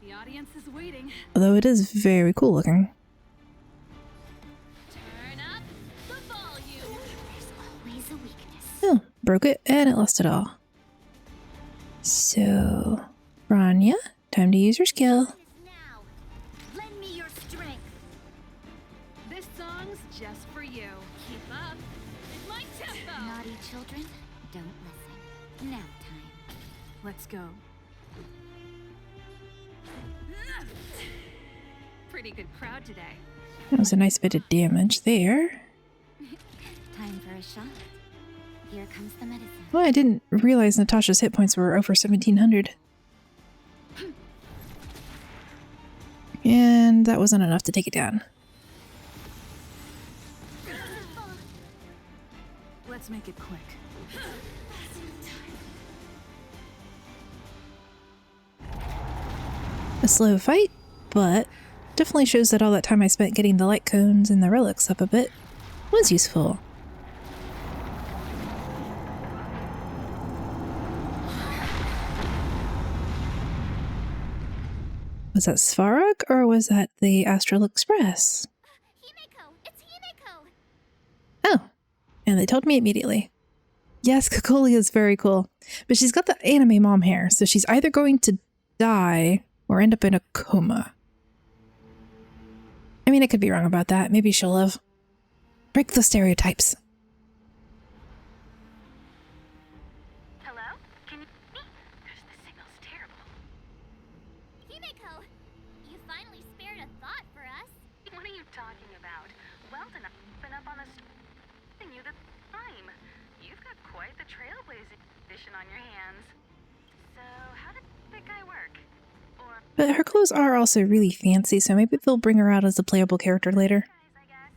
The audience is waiting. Although it is very cool looking. Turn up the volume. There's always a weakness. Oh, broke it and it lost it all. So, Bronya, time to use your skill. It is now. Lend me your strength. This song's just for you. Keep up with my tempo. Naughty children, don't listen. Nap time. Let's go. Pretty good crowd today. That was a nice bit of damage there. Time for a shot. Here comes the medicine. Well, I didn't realize Natasha's hit points were over 1700. And that wasn't enough to take it down. Let's make it quick. A slow fight, but definitely shows that all that time I spent getting the light cones and the relics up a bit was useful. Was that Svarog or was that the Astral Express? Himeko! It's Himeko! Oh, and they told me immediately. Yes, Kokoli is very cool, but she's got the anime mom hair, so she's either going to die or end up in a coma. I mean, I could be wrong about that. Maybe she'll live. Break the stereotypes. Hello? Can you hear me? The signal's terrible. Himeko! You finally spared a thought for us. What are you talking about? Weldon, I've been up on the you the time. You've got quite the trailblazing edition on your hands. So, how did that guy work? Or But her clothes are also really fancy, so maybe they'll bring her out as a playable character later. guys, I guess.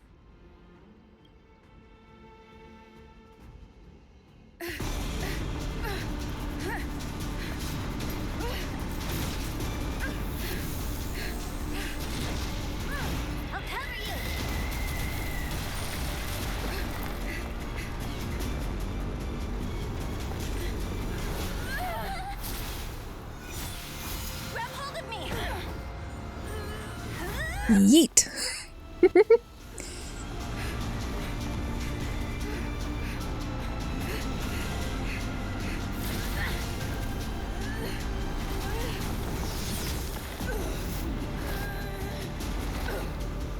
I'll cover you. Grab hold of me! Yeet!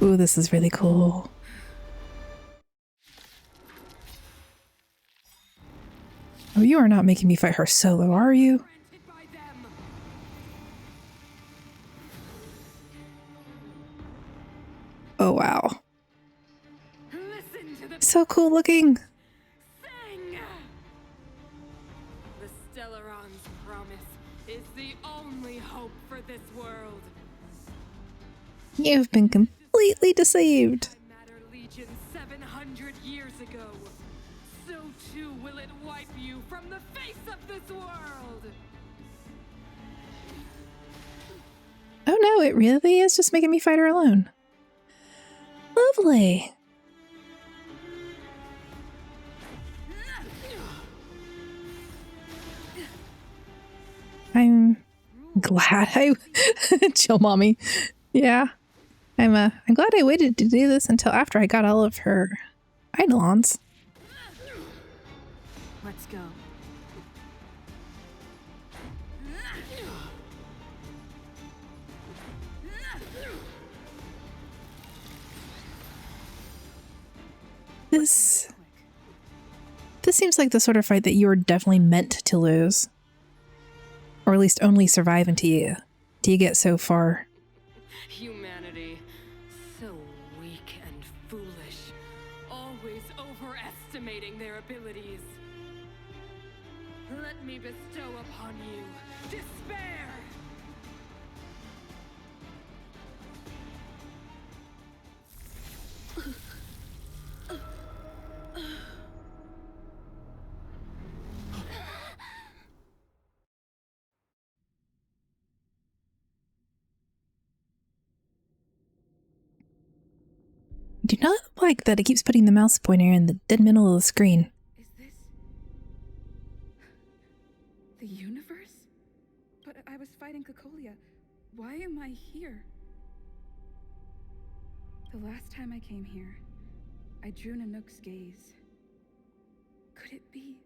Ooh, this is really cool. Oh, you are not making me fight her solo, are you? Oh, wow. Listen to the So cool looking. thing! The Stelleron's promise is the only hope for this world. You've been completely deceived. Matter Legion 700 years ago. So too will it wipe you from the face of this world. Oh no, it really is just making me fight her alone. Lovely. I'm glad glad I chill, mommy. Yeah, I'm glad I waited to do this until after I got all of her eidolons. Let's go. This seems like the sort of fight that you are definitely meant to lose. Or at least only survive until you get so far. Humanity, so weak and foolish, always overestimating their abilities. Let me bestow upon you despair! I do not like that it keeps putting the mouse pointer in the dead middle of the screen. Is this the universe? But I was fighting Cocolia. Why am I here? The last time I came here, I drew Nanook's gaze. Could it be?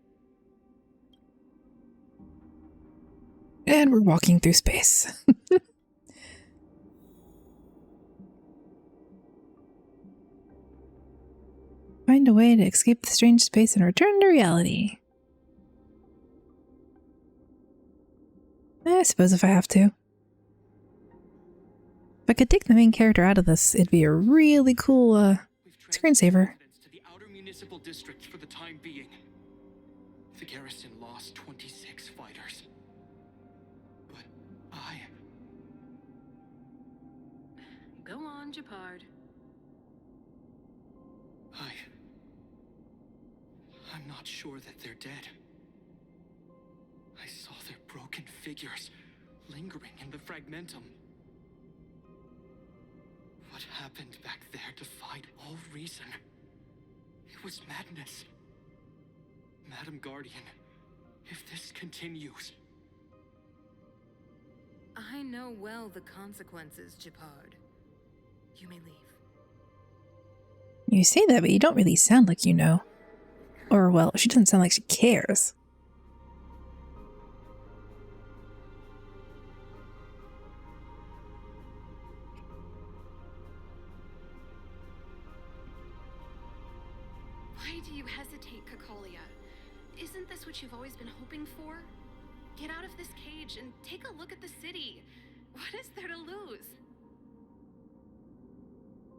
And we're walking through space. Find a way to escape the strange space and return to reality. I suppose if I have to. If I could take the main character out of this, it'd be a really cool screensaver. To the outer municipal districts for the time being. The garrison lost 26 fighters. But Go on, Japard. I'm not sure that they're dead. I saw their broken figures lingering in the fragmentum. What happened back there defied all reason. It was madness. Madam Guardian, if this continues... I know well the consequences, Japard. You may leave. You say that, but you don't really sound like you know. Or, well, she doesn't sound like she cares. Why do you hesitate, Cocolia? Isn't this what you've always been hoping for? Get out of this cage and take a look at the city. What is there to lose?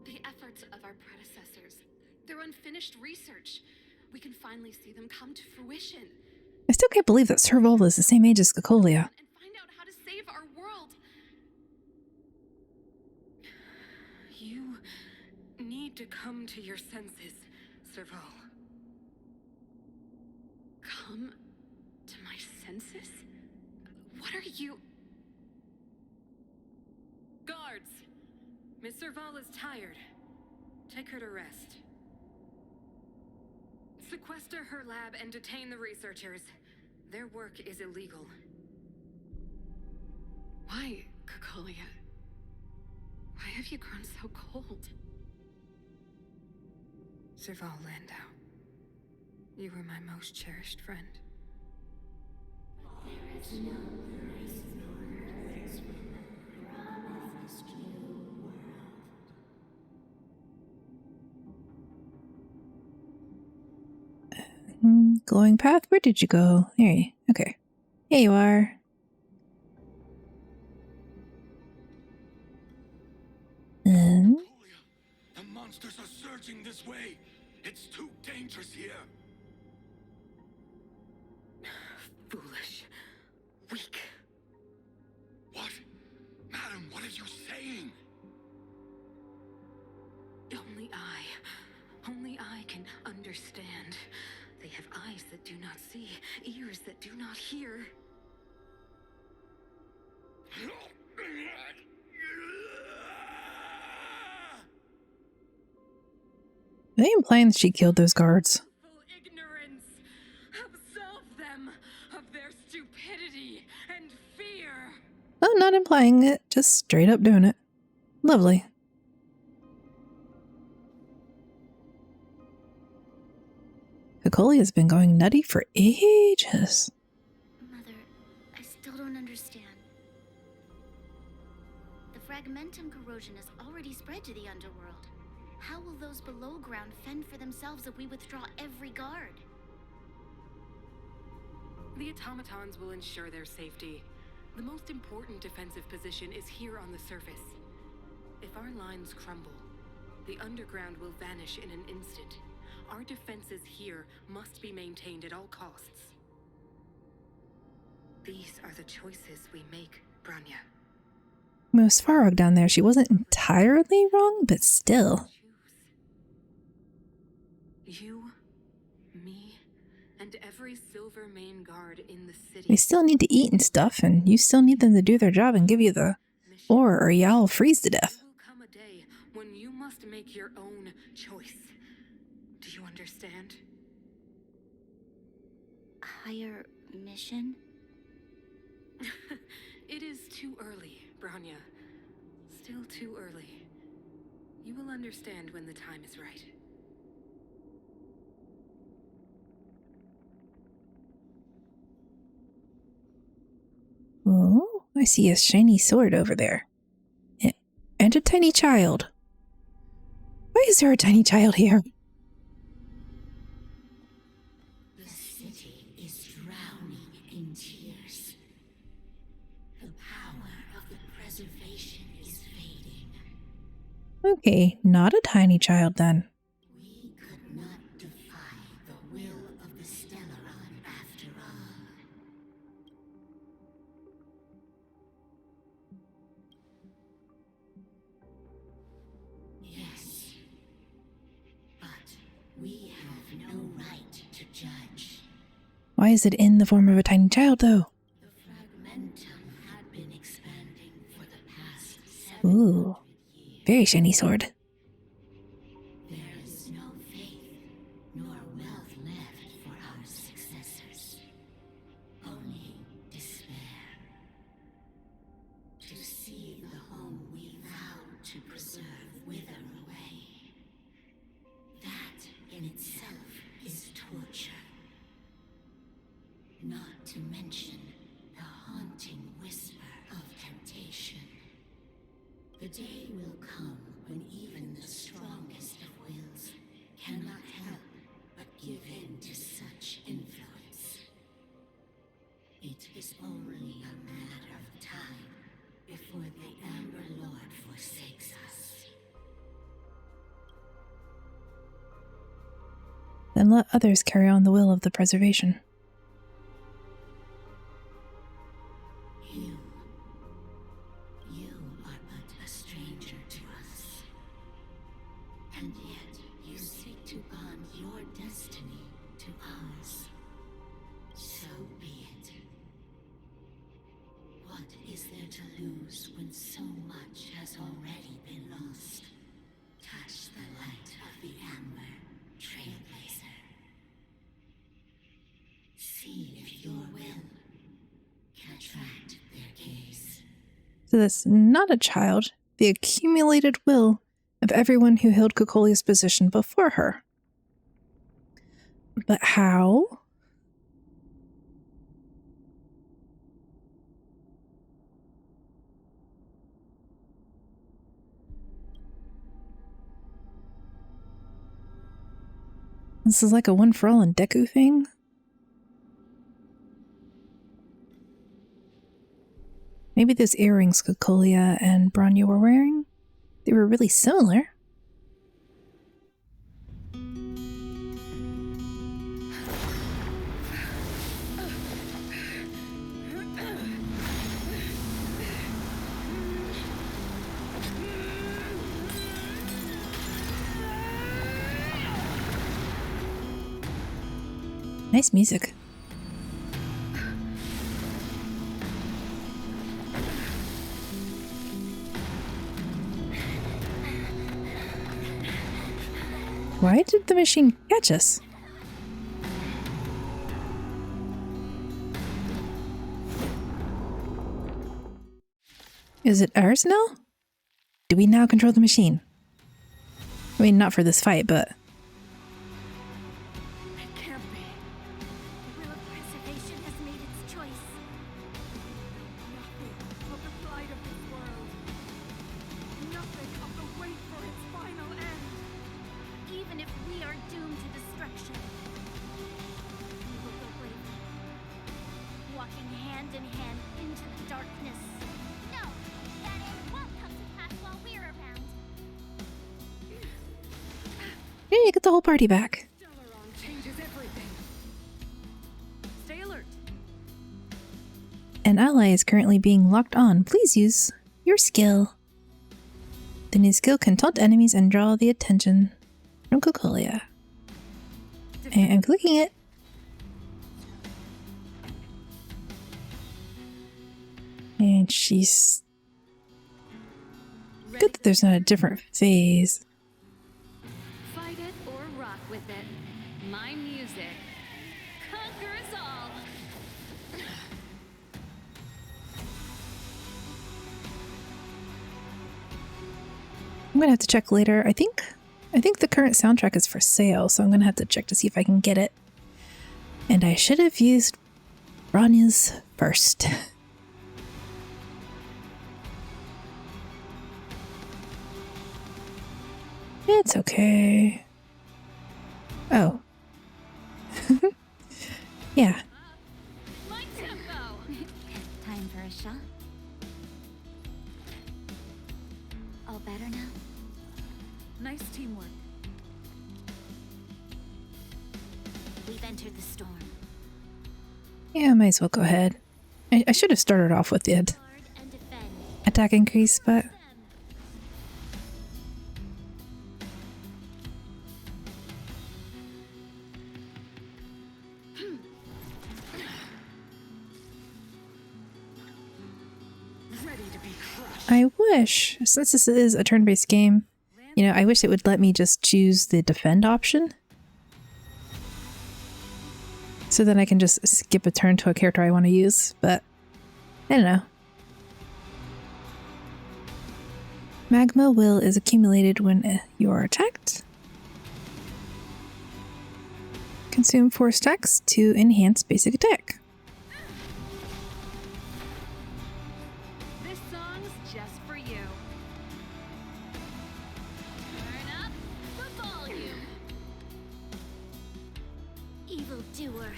The efforts of our predecessors, their unfinished research. We can finally see them come to fruition. I still can't believe that Serval is the same age as Cocolia. And find out how to save our world. You need to come to your senses, Serval. Come to my senses? What are you... Guards! Miss Serval is tired. Take her to rest. Sequester her lab and detain the researchers. Their work is illegal. Why, Cocolia? Why have you grown so cold? Serval Landau, you were my most cherished friend. Glowing path? Where did you go? There you... Okay. Here you are. Cocolia, the monsters are surging this way. It's too dangerous here. Foolish. Weak. What? Madam, what are you saying? Only I can understand. They have eyes that do not see, ears that do not hear. Are they implying that she killed those guards? Full ignorance. Absolve them of their stupidity and fear. Oh, not not implying it, just straight up doing it. Lovely. Cocolia's been going nutty for ages. Mother, I still don't understand. The fragmentum corrosion has already spread to the underworld. How will those below ground fend for themselves if we withdraw every guard? The automatons will ensure their safety. The most important defensive position is here on the surface. If our lines crumble, the underground will vanish in an instant. Our defenses here must be maintained at all costs. These are the choices we make, Bronya. Most Farog down there, she wasn't entirely wrong, but still. You, me, and every Silver Main guard in the city. They still need to eat and stuff, and you still need them to do their job and give you the ore, or y'all freeze to death. There will come a day when you must make your own choice. Do you understand? Higher mission? It is too early, Bronya. Still too early. You will understand when the time is right. Oh, I see a shiny sword over there. And a tiny child. Why is there a tiny child here? The city is drowning in tears. The power of the preservation is fading. Okay, not a tiny child then. We could not defy the will of the Stelleron after all. Yes, but we have no right to judge. Why is it in the form of a tiny child, though? The fragmentum had been expanding for the past 700 Ooh, years. very shiny sword. There is no faith nor wealth left for our successors. Only despair. To see the home we vowed to preserve wither away. That in itself is torture. Not to mention the haunting whisper of temptation. The day will come when even the strongest of wills cannot help but give in to such influence. It is only a matter of time before the Amber Lord forsakes us. Then let others carry on the will of the preservation. You are but a stranger to us. And yet you seek to bond your destiny to ours. So be it. What is there to lose when so much has already been lost? Touch the light of the Amber, Trailblazer. See if your will can attract their gaze. So that's not a child, the accumulated will of everyone who held Cocolia's position before her. But how? This is like a one for all and Deku thing? Maybe those earrings Cocolia and Bronya were wearing? They were really similar. Nice music. Why did the machine catch us? Is it ours now? Do we now control the machine? I mean, not for this fight, but... It can't be. The will of preservation has made its choice. Nothing of the plight of this world. Nothing of the wait for its final end. Even if we are doomed to destruction, we will go bravely, walking hand in hand into the darkness. No, that end won't come to pass while we're around. Yeah, you get the whole party back. Stelleron changes everything. Stay alert. An ally is currently being locked on. Please use your skill. The new skill can taunt enemies and draw the attention from Cocolia. And I'm clicking it. And she's... Good that there's not a different phase. Fight it or rock with it. My music conquers all. I'm gonna have to check later. I think the current soundtrack is for sale, so I'm gonna have to check to see if I can get it. And I should have used Bronya's first. It's okay. Oh. Yeah. My tempo. Time for a shot. All better now? Nice teamwork. We've entered the storm. Yeah, I might as well go ahead. I should have started off with the Guard and defend. attack increase, but... Ready to be crushed. I wish, since this is a turn-based game, you know, I wish it would let me just choose the defend option. So then I can just skip a turn to a character I want to use, but I don't know. Magma will is accumulated when you are attacked. Consume 4 stacks to enhance basic attack. This song's just for you. Turn up the volume. Evildoer.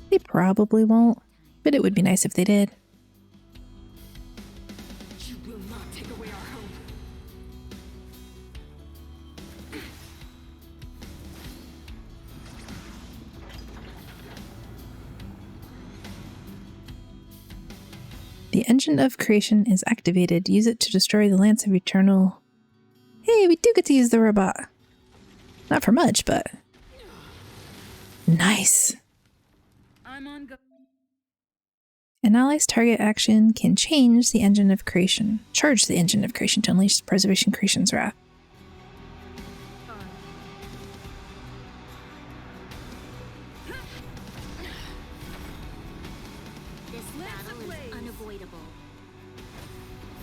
They probably won't, but it would be nice if they did. You will not take away our hope. The engine of creation is activated. Use it to destroy the Lance of Eternal. Hey, we do get to use the robot. Not for much, but... Nice. I'm on go. An ally's target action can change the engine of creation. Charge the engine of creation to unleash Preservation Creation's wrath. This battle is unavoidable.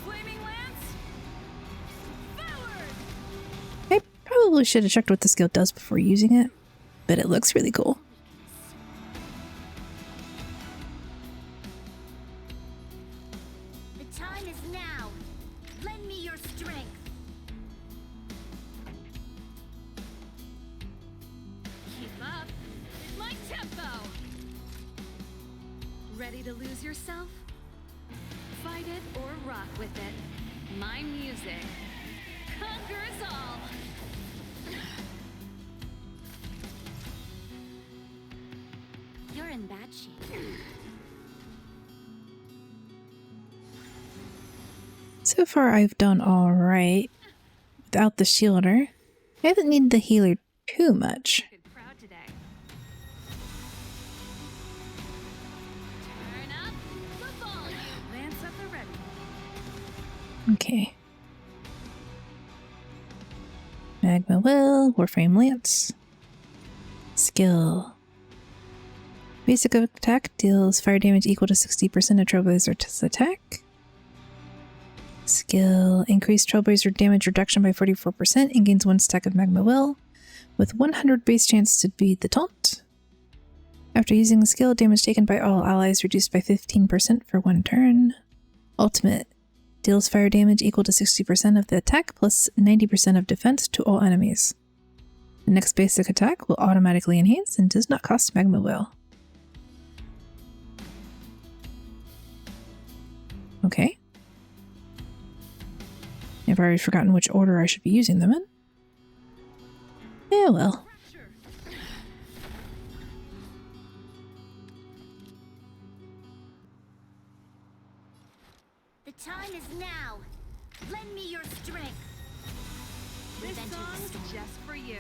Flaming lance. Forward. I probably should have checked what the skill does before using it, but it looks really cool. The time is now. Lend me your strength. Keep up. It's my tempo. Ready to lose yourself? Fight it or rock with it. My music conquers all. You're in bad shape. So far I've done alright without the shielder. I haven't needed the healer too much. Good crowd today. Turn up the volume. Lance at the ready. Okay. Magma Will, Warframe Lance. Skill. Basic attack deals fire damage equal to 60% of Trailblazer's attack. Skill increase Trailblazer damage reduction by 44% and gains 1 stack of Magma Will, with 100 base chance to beat the taunt. After using the skill, damage taken by all allies reduced by 15% for 1 turn. Ultimate deals fire damage equal to 60% of the attack plus 90% of defense to all enemies. The next basic attack will automatically enhance and does not cost Magma Will. Okay. I've already forgotten which order I should be using them in. Yeah, well. The time is now. Lend me your strength. This song's just for you.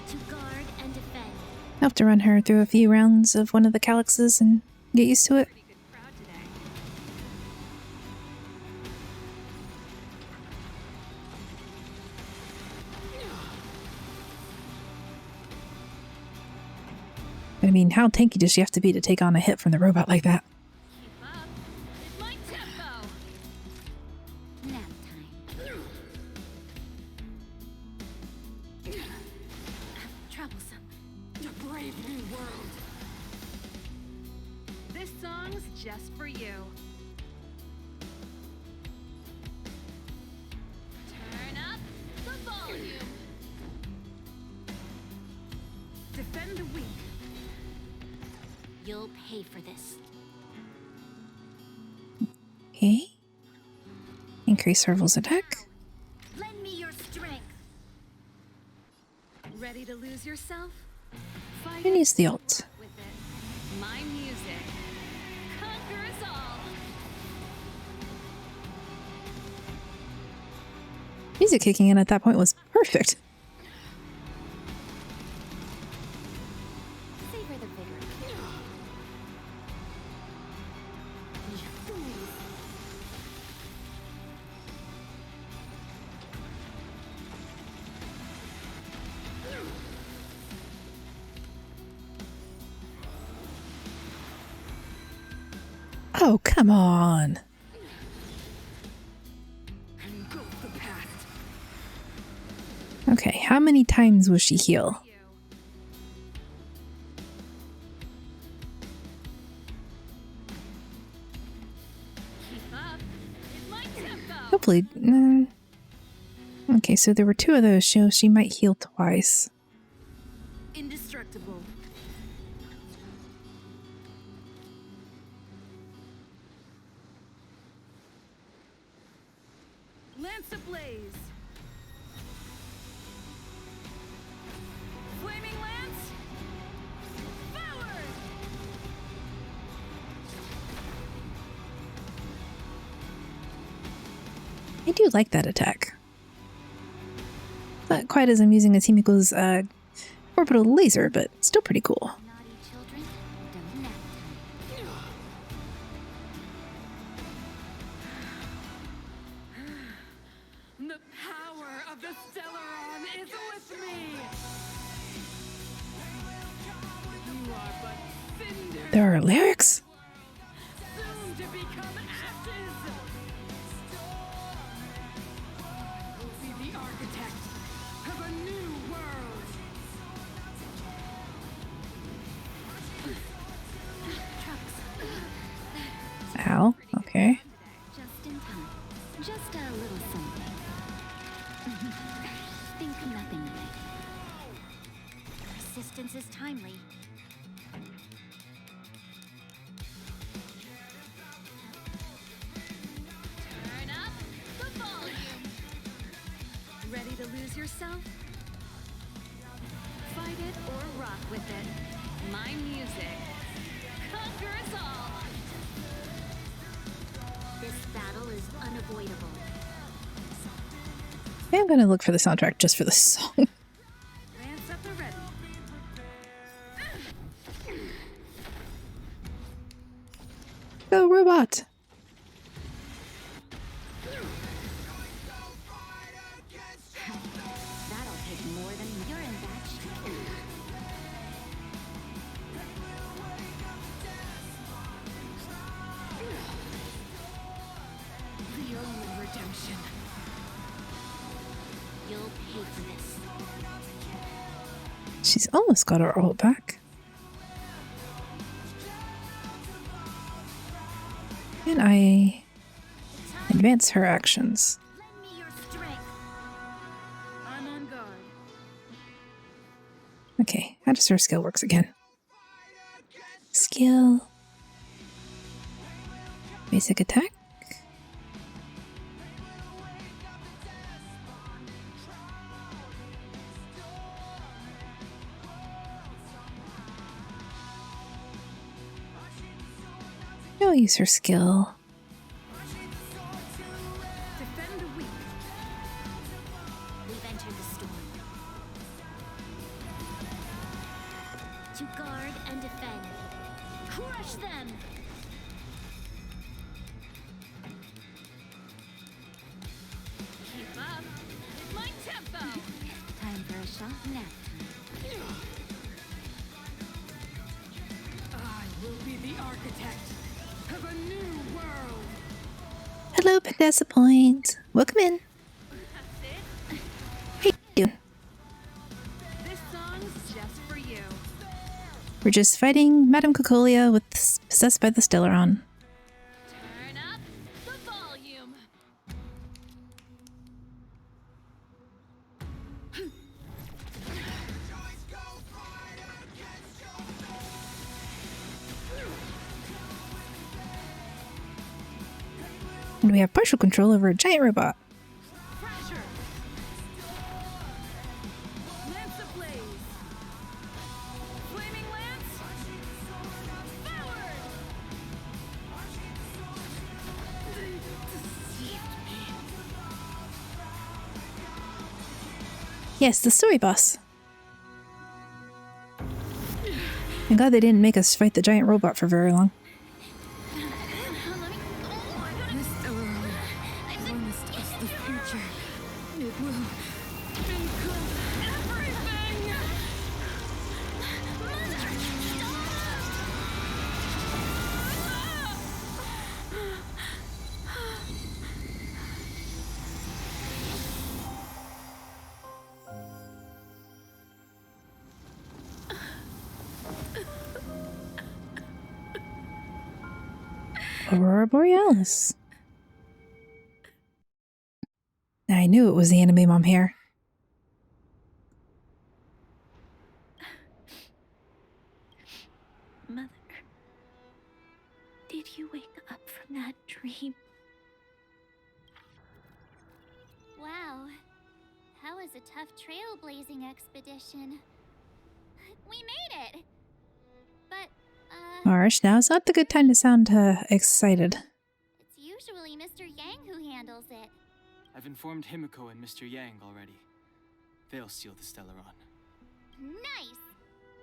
To guard and defend. I'll have to run her through a few rounds of one of the calyxes and get used to it. Pretty good crowd today. I mean, how tanky does she have to be to take on a hit from the robot like that? Keep up. It's my tempo. Nap time. Troublesome. A brave new world. This song's just for you. Turn up the volume. Defend the weak. You'll pay for this. Okay. Increase Serval's attack. Lend me your strength. Ready to lose yourself? Fight And use the ult. with it. My music conquers all. Music kicking in at that point was perfect. Savor the vigor. You fools. Oh, come on. Engulf the past. Okay, how many times will she heal? You. Keep up. It's my tempo. Hopefully. Okay, so there were 2 of those, so she might heal twice. Indestructible. Lance ablaze. Flaming lance. Forward. I do like that attack. Not quite as amusing as Himiko's orbital laser, but still pretty cool. Naughty children, don't nap time. The power of the Stelleron is with me. You are but cinder, There are lyrics? soon to become ashes. Be the architect of a new world. Ow, okay. Just in time. Just a little something. Think nothing of it. Persistence is timely. Turn up the volume. Ready to lose yourself? Fight it or rock with it. My music conquers all. This battle is unavoidable. Yeah, I'm gonna look for the soundtrack just for this song. Lance up the ready. Go, robot! That'll take more than you're in bad shape. You'll pay for this. She's almost got her ult back. Can I advance her actions? Lend me your strength. I'm on guard. Okay, how does her skill works again? Skill. Basic attack. I'll use her skill. Defend the weak. We've entered the storm. To guard and defend. Crush them! Keep up with my tempo. Time for a shot nap. I will be the architect of a new world. Hello, Pandessa Point. Welcome in. That's it. How you doing? This song's just for you. We're just fighting Madame Cocolia with possessed by the Stelleron. Turn up the volume. And we have partial control over a giant robot. Pressure. Lance ablaze. Flaming lance. Forward. Deceived me. Yes, the story boss. I'm glad they didn't make us fight the giant robot for very long. This Stelleron promised us the future. It will include everything. Aurora Borealis. I knew it was the anime mom hair. Mother, did you wake up from that dream? Wow. That was a tough trailblazing expedition. We made it! But, Marsh, now is not the good time to sound excited. it's usually Mr. Yang who handles it. I've informed Himiko and Mr. Yang already. They'll seal the Stelleron. Nice!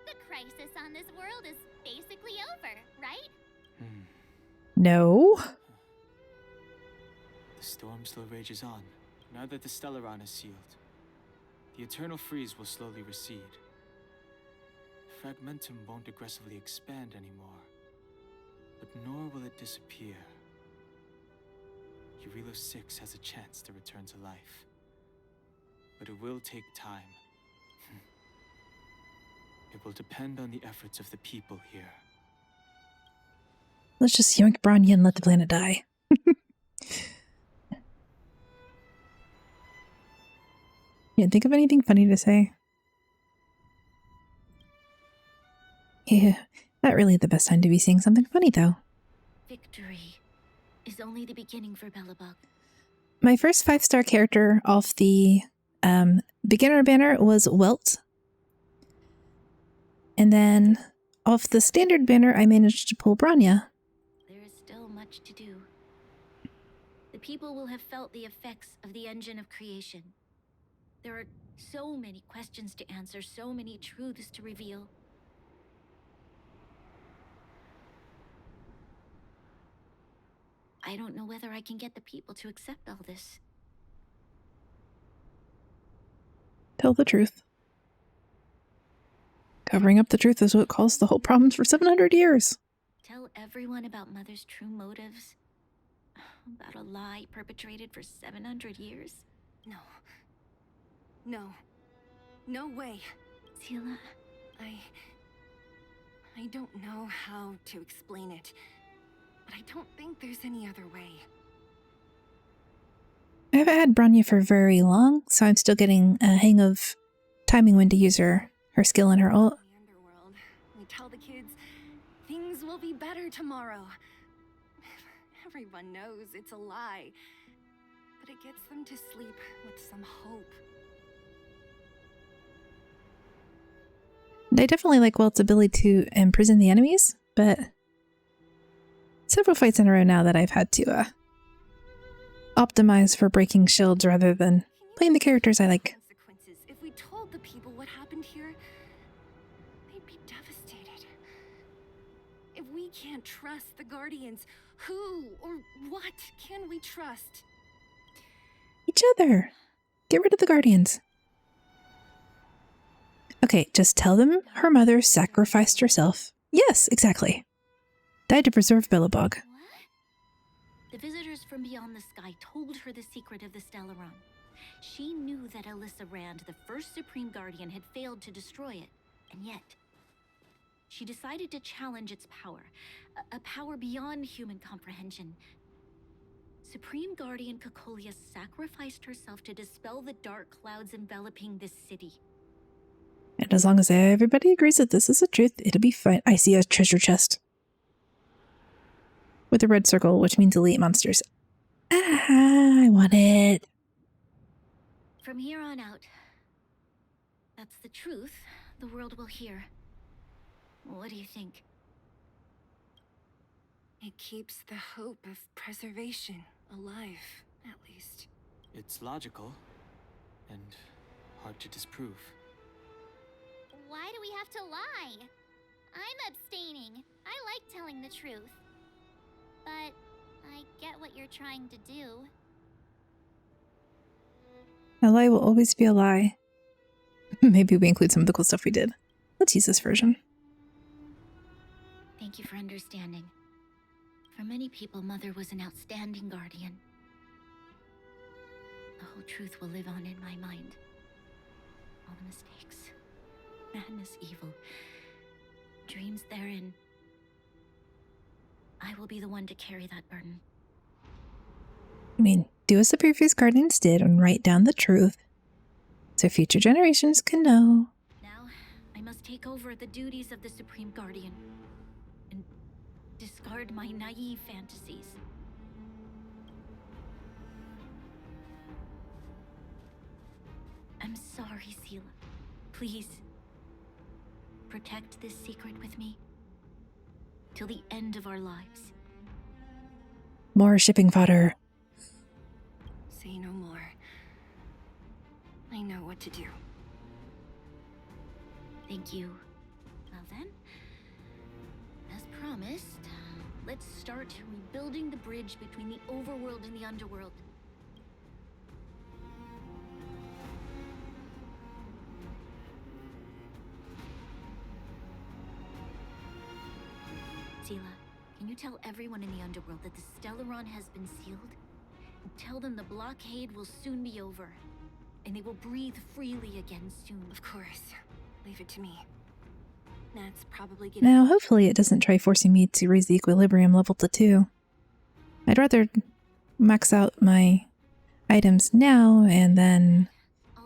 The crisis on this world is basically over, right? No. The storm still rages on. Now that the Stelleron is sealed, the eternal freeze will slowly recede. Fragmentum won't aggressively expand anymore, but nor will it disappear. Eurilo 6 has a chance to return to life, but it will take time. It will depend on the efforts of the people here. Let's just yoink Bronya and let the planet die. Can't think of anything funny to say. Yeah, not really the best time to be saying something funny, though. Victory is only the beginning for Belobog. My first 5-star character off the beginner banner was Welt. And then off the standard banner, I managed to pull Bronya. There is still much to do. The people will have felt the effects of the engine of creation. There are so many questions to answer, so many truths to reveal. I don't know whether I can get the people to accept all this. Tell the truth. Covering up the truth is what caused the whole problems for 700 years. Tell everyone about Mother's true motives. About a lie perpetrated for 700 years. No. No. No way. Seela, I don't know how to explain it, but I don't think there's any other way. I haven't had Bronya for very long, so I'm still getting a hang of timing when to use her skill and her ult. In the underworld, we tell the kids things will be better tomorrow. Everyone knows it's a lie, but it gets them to sleep with some hope. I definitely like Welt's ability to imprison the enemies, but several fights in a row now that I've had to optimize for breaking shields rather than playing the characters I like. Consequences. If we told the people what happened here, they'd be devastated. If we can't trust the Guardians, who or what can we trust? Each other. Get rid of the Guardians. Okay, just tell them her mother sacrificed herself. Yes, exactly. Died to preserve Billabog. what? The visitors from beyond the sky told her the secret of the Stelleron. She knew that Alyssa Rand, the first Supreme Guardian, had failed to destroy it, and yet she decided to challenge its power, a power beyond human comprehension. Supreme Guardian Cocolia sacrificed herself to dispel the dark clouds enveloping this city. And as long as everybody agrees that this is the truth, it'll be fine. I see a treasure chest. With a red circle, which means elite monsters. Ah, I want it. From here on out, that's the truth the world will hear. What do you think? It keeps the hope of preservation alive, at least. It's logical and hard to disprove. Why do we have to lie? I'm abstaining. I like telling the truth. But I get what you're trying to do. A lie will always be a lie. Maybe we include some of the cool stuff we did. Let's use this version. Thank you for understanding. For many people, Mother was an outstanding guardian. The whole truth will live on in my mind. All the mistakes, madness, evil, dreams therein. I will be the one to carry that burden. I mean, do as the previous guardians did and write down the truth so future generations can know. Now, I must take over the duties of the Supreme Guardian and discard my naive fantasies. I'm sorry, Seela. Please, protect this secret with me till the end of our lives. More shipping fodder. Say no more. I know what to do. Thank you. Well then, as promised, let's start rebuilding the bridge between the overworld and the underworld. Seela, can you tell everyone in the underworld that the Stelleron has been sealed? And tell them the blockade will soon be over, and they will breathe freely again soon. Of course. Leave it to me. Nat's probably getting... Now, hopefully it doesn't try forcing me to raise the equilibrium level to 2. I'd rather max out my items now and then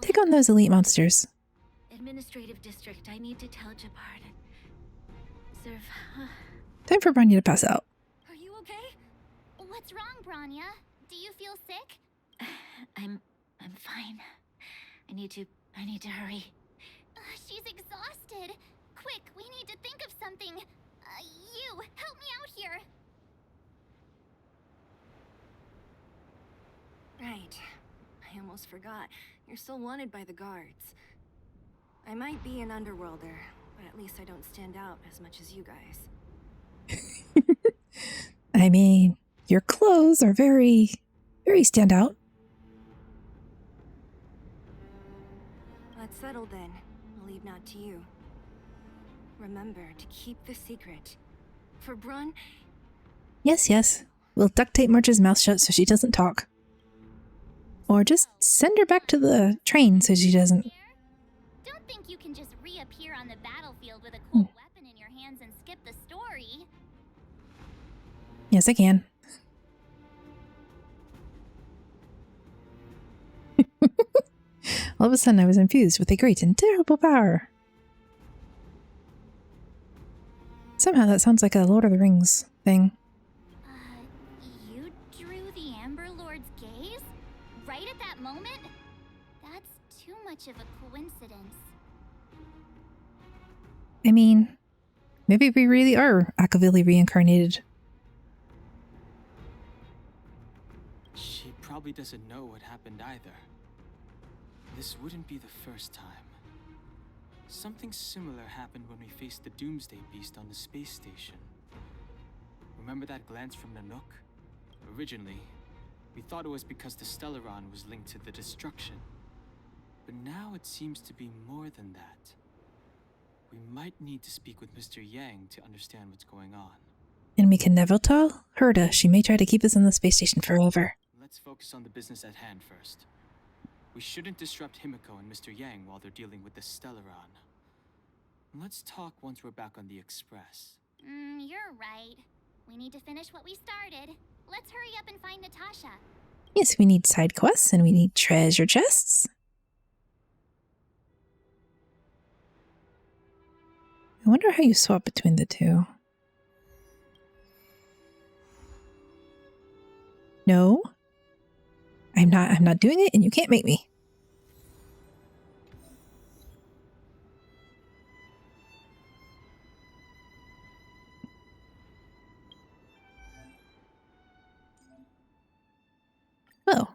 take on those elite monsters. Administrative district, I need to tell Jabard. Serve. Time for Bronya to pass out. Are you okay? What's wrong, Bronya? Do you feel sick? I'm fine. I need to hurry. She's exhausted. Quick, we need to think of something. You, help me out here. Right. I almost forgot. You're still wanted by the guards. I might be an underworlder, but at least I don't stand out as much as you guys. I mean, your clothes are very, very standout. Let's settle then. I'll leave Nat to you. Remember to keep the secret. For Brun... Yes, yes. We'll duct tape Marge's mouth shut so she doesn't talk. Or just send her back to the train so she doesn't. Don't think you can just reappear on the battlefield with a cool weapon in your hands and skip the story. Yes, I can. All of a sudden I was infused with a great and terrible power. Somehow that sounds like a Lord of the Rings thing. You drew the Amber Lord's gaze? Right at that moment? That's too much of a coincidence. I mean, maybe we really are Akavili reincarnated. She probably doesn't know what happened either. This wouldn't be the first time. Something similar happened when we faced the Doomsday Beast on the space station. Remember that glance from Nanook? Originally, we thought it was because the Stelleron was linked to the destruction. But now it seems to be more than that. We might need to speak with Mr. Yang to understand what's going on. And we can never tell. Herda, she may try to keep us in the space station forever. Let's focus on the business at hand first. We shouldn't disrupt Himiko and Mr. Yang while they're dealing with the Stelleron. Let's talk once we're back on the Express. You're right. We need to finish what we started. Let's hurry up and find Natasha. Yes, we need side quests and we need treasure chests. I wonder how you swap between the two. No. I'm not doing it and you can't make me. Oh.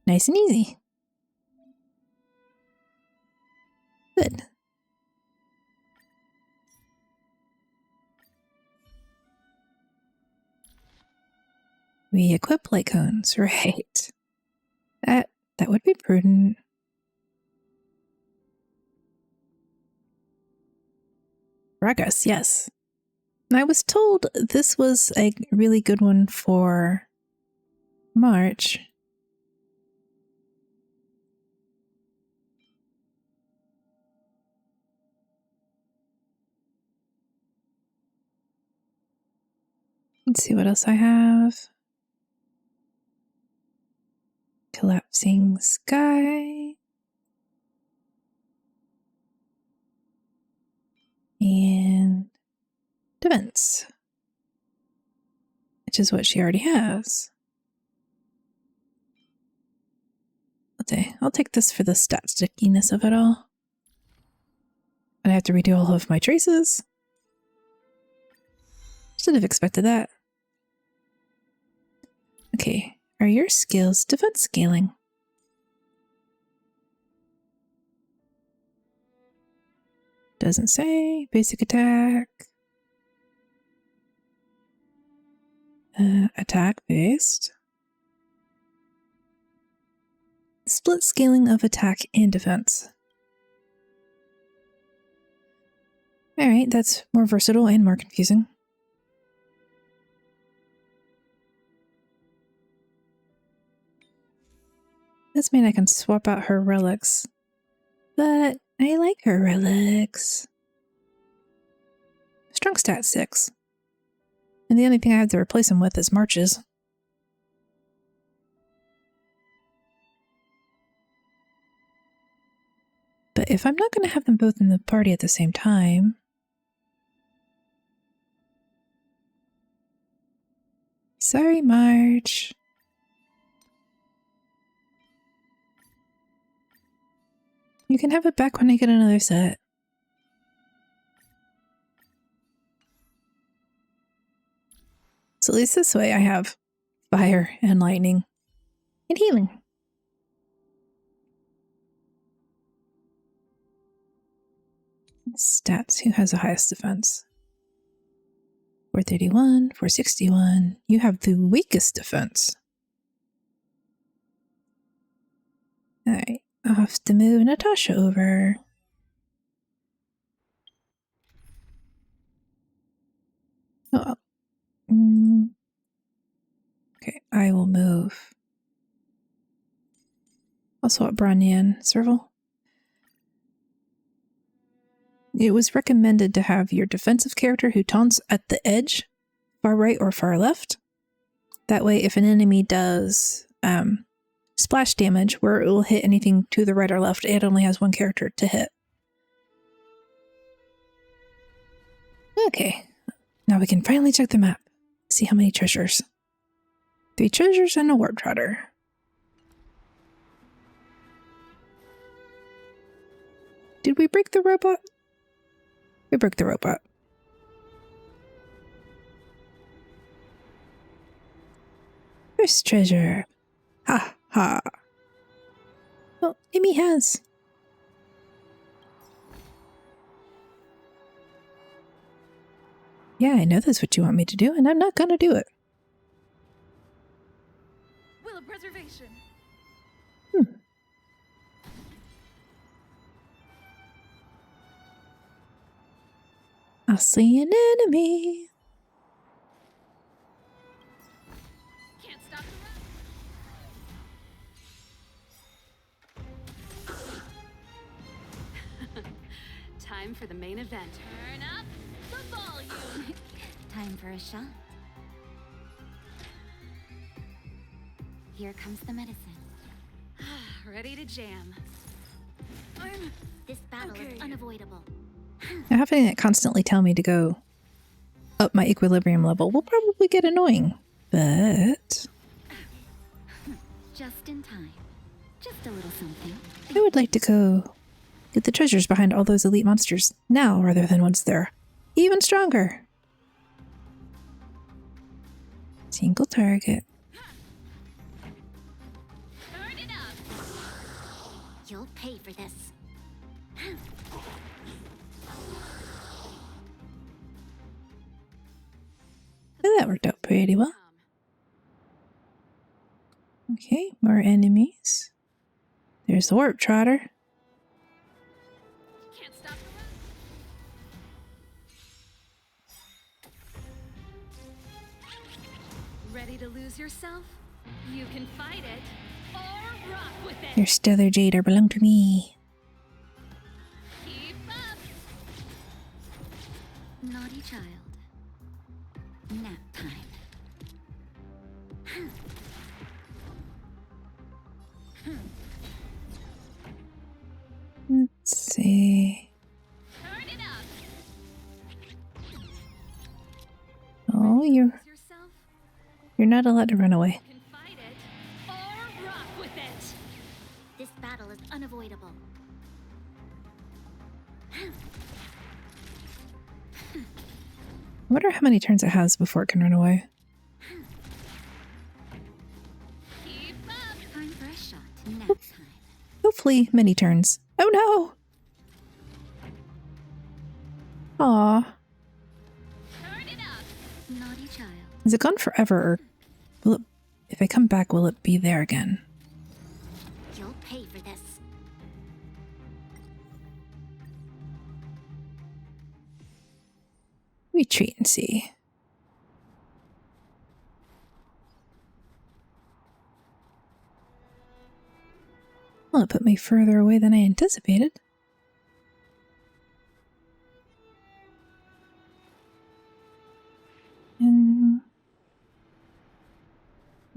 Nice and easy. Good. We equip light cones, right. That would be prudent. Progress, yes. I was told this was a really good one for March. Let's see what else I have. Collapsing sky. And defense. Which is what she already has. Okay, I'll take this for the stat stickiness of it all. And I have to redo all of my traces. Should have expected that. Okay, are your skills defense scaling? Doesn't say. Basic attack. Attack based. Split scaling of attack and defense. Alright, that's more versatile and more confusing. This means I can swap out her relics. But I like her relics. Strong stat 6. And the only thing I have to replace them with is marches. But if I'm not going to have them both in the party at the same time... Sorry, March. You can have it back when I get another set. So at least this way I have fire and lightning and healing. Stats, who has the highest defense? 431, 461. You have the weakest defense. Alright, I'll have to move Natasha over. Oh, okay, I will move Also at Bronya and Serval. It was recommended to have your defensive character who taunts at the edge, far right or far left. That way, if an enemy does splash damage where it will hit anything to the right or left, it only has one character to hit. Okay, now we can finally check the map. See how many treasures. 3 treasures and a warp trotter. Did we break the robot? We broke the robot. First treasure. Ha ha. Well, Amy has. Yeah, I know that's what you want me to do, and I'm not gonna do it. Will of preservation. I'll see an enemy. Can't stop the run. Time for the main event. Turn up the volume. Time for a shot. Here comes the medicine. Ready to jam. This battle is unavoidable. Now, having it constantly tell me to go up my equilibrium level will probably get annoying, but Just in time. Just a little something. I would like to go get the treasures behind all those elite monsters now rather than once they're even stronger. Single target. Turn it up. You'll pay for this. And that worked out pretty well. Okay, more enemies. There's the warp trotter. Can't stop the run. Ready to lose yourself? You can fight it or rock with it. Your stellar jader belong to me. Keep up. Naughty child. Nap time. Let's see. Turn it up. Oh, you're Yourself? not allowed to run away. You can fight it or rock with it. This battle is unavoidable. I wonder how many turns it has before it can run away. Keep up. Time for a shot. Nap time. Hopefully, many turns. Oh no! Aw. Turn it up. Naughty child. Is it gone forever, or will it, if I come back, will it be there again? You'll pay for this. Retreat and see. Well, it put me further away than I anticipated. And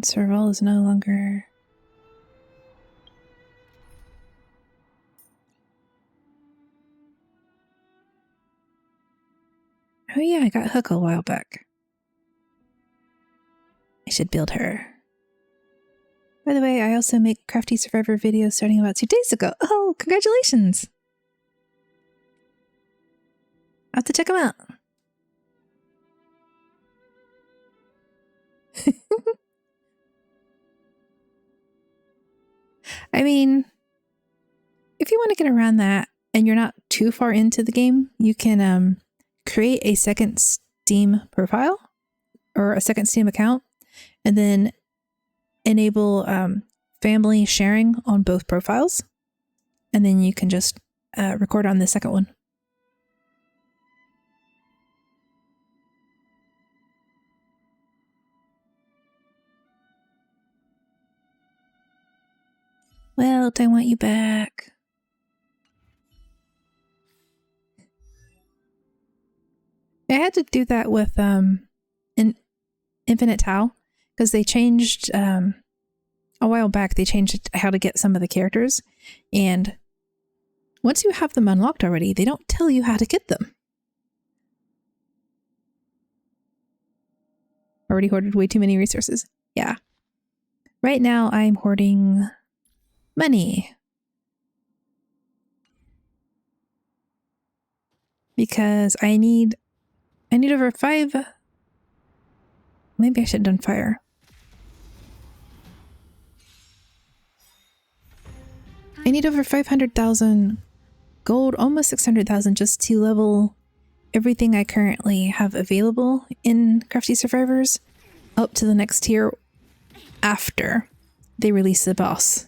Serval is no longer... Oh yeah, I got Hook a while back. I should build her. By the way, I also make Crafty Survivor videos starting about 2 days ago. Oh, congratulations! I'll have to check them out. I mean, if you want to get around that and you're not too far into the game, you can create a second Steam profile or a second Steam account and then enable family sharing on both profiles. And then you can just record on the second one. Welt, I want you back. I had to do that with in Infinite Tau because they changed a while back. They changed how to get some of the characters, and once you have them unlocked already, they don't tell you how to get them. Already hoarded way too many resources. Yeah. Right now I'm hoarding money. Because I need over 5. Maybe I should have done fire. I need over 500,000 gold, almost 600,000 just to level everything I currently have available in Crafty Survivors up to the next tier after they release the boss.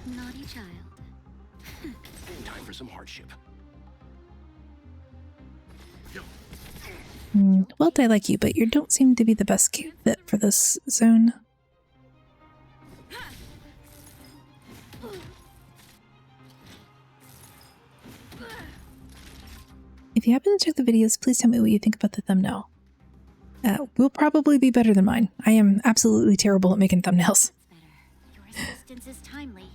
Naughty child. Time for some hardship. Well, I like you, but you don't seem to be the best fit for this zone. If you happen to check the videos, please tell me what you think about the thumbnail. Will probably be better than mine. I am absolutely terrible at making thumbnails. Your assistance is timely.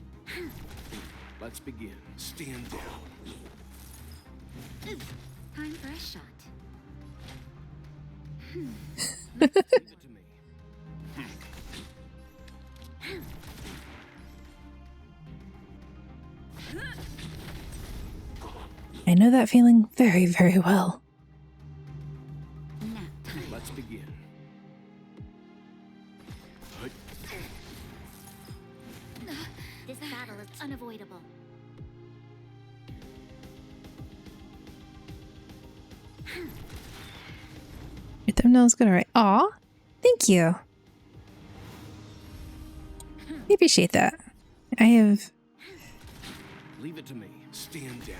Let's begin. Stand down. Time for a shot. Leave it to me. I know that feeling very, very well. Let's begin. This battle is unavoidable. Your thumbnail's good, alright. Aw, thank you. I appreciate that. I have... Leave it to me. Stand down.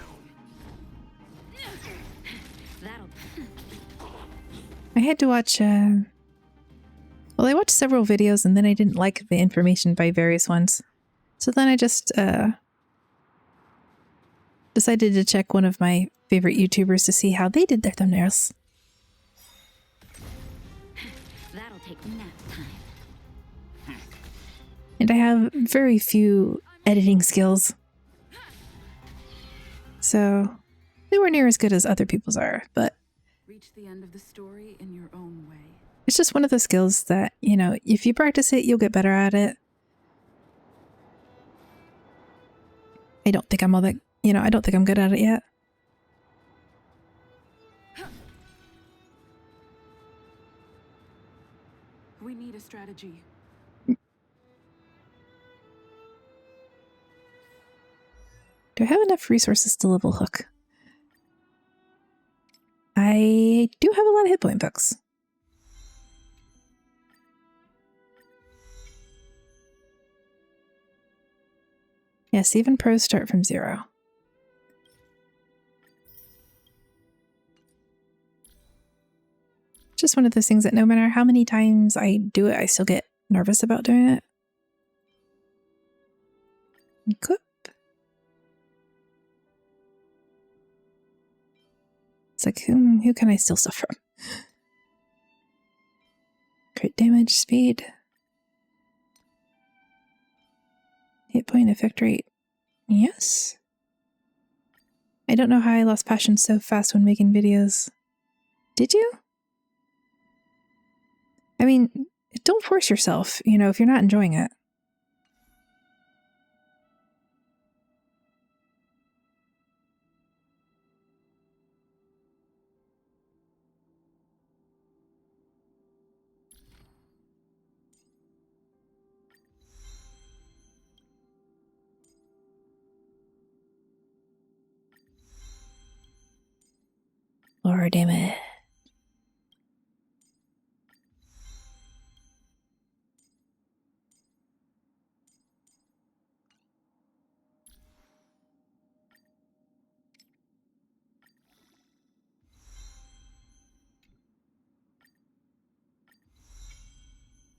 I had to watch, well, I watched several videos and then I didn't like the information by various ones. So then I just, decided to check one of my favorite YouTubers to see how they did their thumbnails. That'll take nap time. And I have very few editing skills. So they weren't near as good as other people's are, but Reach the end of the story in your own way. it's just one of those skills that, you know, if you practice it, you'll get better at it. I don't think I'm all that, you know, I don't think I'm good at it yet. We need a strategy. Do I have enough resources to level Hook? I do have a lot of hit point books. Yes, even pros start from 0. Just one of those things that no matter how many times I do it, I still get nervous about doing it. Equip. It's like, who can I steal stuff from? Crit damage, speed. Hit point, effect rate. Yes. I don't know how I lost passion so fast when making videos. Did you? I mean, don't force yourself, you know, if you're not enjoying it. Lord damn it.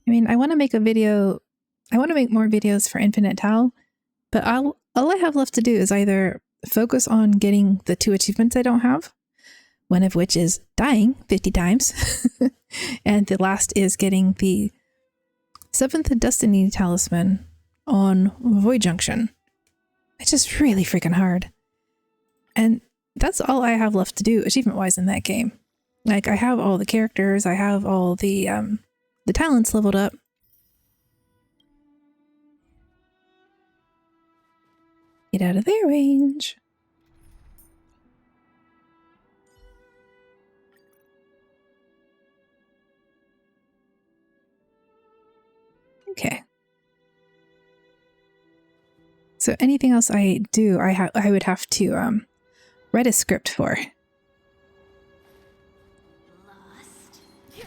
I mean, I want to make a video. I want to make more videos for Infinite Tau, but all I have left to do is either focus on getting the 2 achievements I don't have, one of which is dying 50 times, and the last is getting the 7th Destiny Talisman on Void Junction, which is really freaking hard. And that's all I have left to do achievement-wise in that game. Like, I have all the characters, I have all the talents leveled up. Get out of their range. Okay. So anything else I do, I would have to write a script for.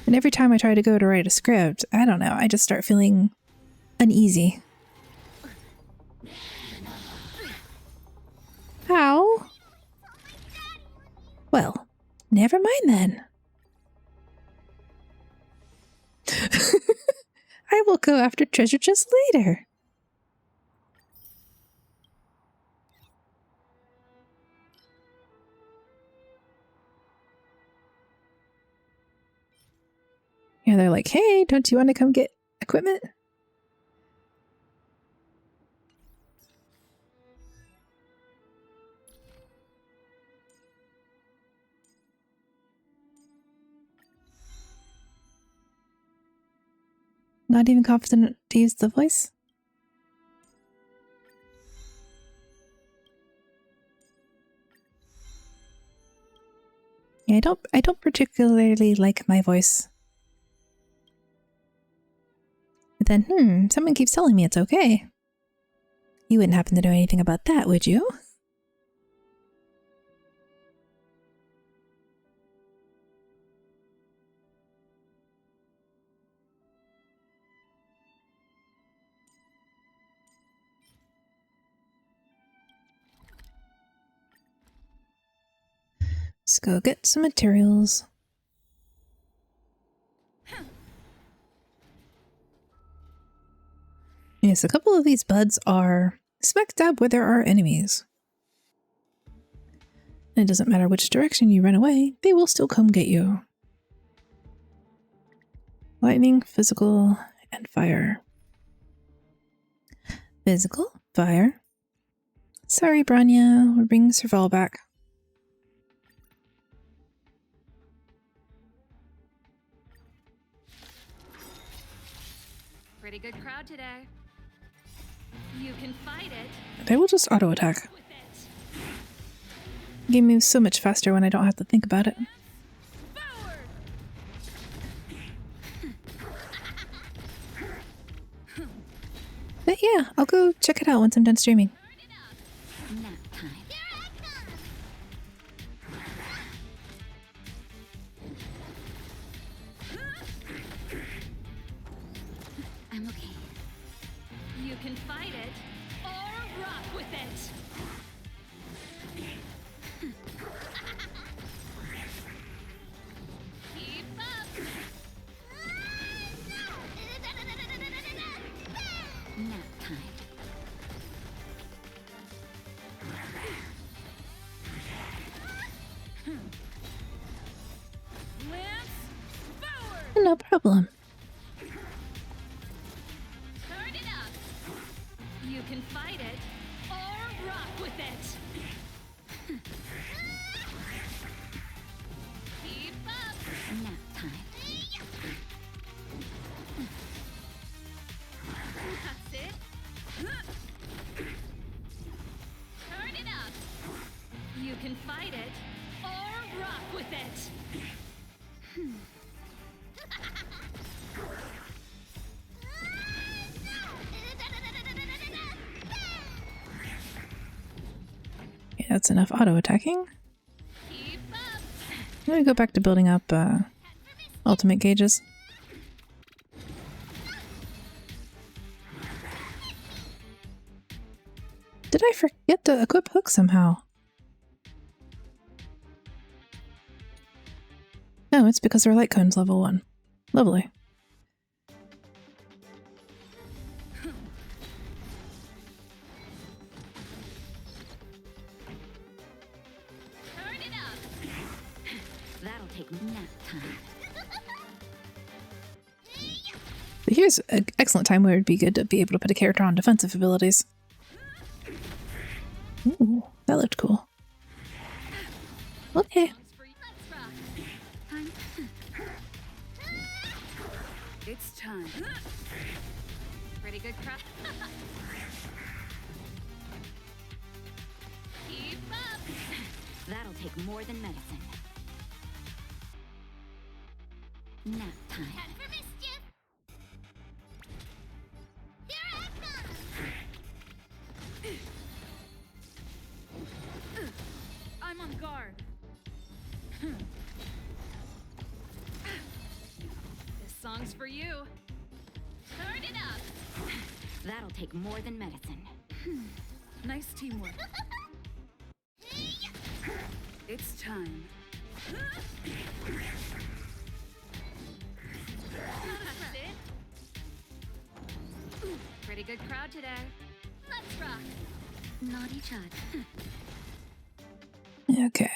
And every time I try to go to write a script, I don't know, I just start feeling uneasy. How? Well, never mind then. I will go after treasure chests later. Yeah, they're like, hey, don't you want to come get equipment? Not even confident to use the voice? Yeah, I don't particularly like my voice. But then, someone keeps telling me it's okay. You wouldn't happen to know anything about that, would you? Let's go get some materials. Yes, a couple of these buds are smack dab where there are enemies. And it doesn't matter which direction you run away, they will still come get you. Lightning, physical, and fire. Physical, fire. Sorry, Bronya, we're bringing Serval back. Pretty good crowd today. You can fight it. They will just auto attack. The game moves so much faster when I don't have to think about it. But yeah, I'll go check it out once I'm done streaming. I'm okay. You can fight it or rock with it. Keep up. Nap time. Lance forward. No problem. Turn it up. You can fight it or rock with it. Keep up. Nap time. That's it. Turn it up. You can fight it or rock with it. Yeah, that's enough auto attacking. Keep up. I'm gonna go back to building up ultimate gauges. Did I forget to equip Hook somehow? No, it's because our light cone's level 1. Lovely. nap time. But here's an excellent time where it'd be good to be able to put a character on defensive abilities. Ooh, that looked cool. Okay. It's time. Pretty good crap. Keep up. That'll take more than medicine. Nap time. Time for mischief! Here I come! I'm on guard. This song's for you. Turn it up. That'll take more than medicine. Nice teamwork. It's time. That's it. Pretty good crowd today. Let's rock. Naughty Chud. Okay.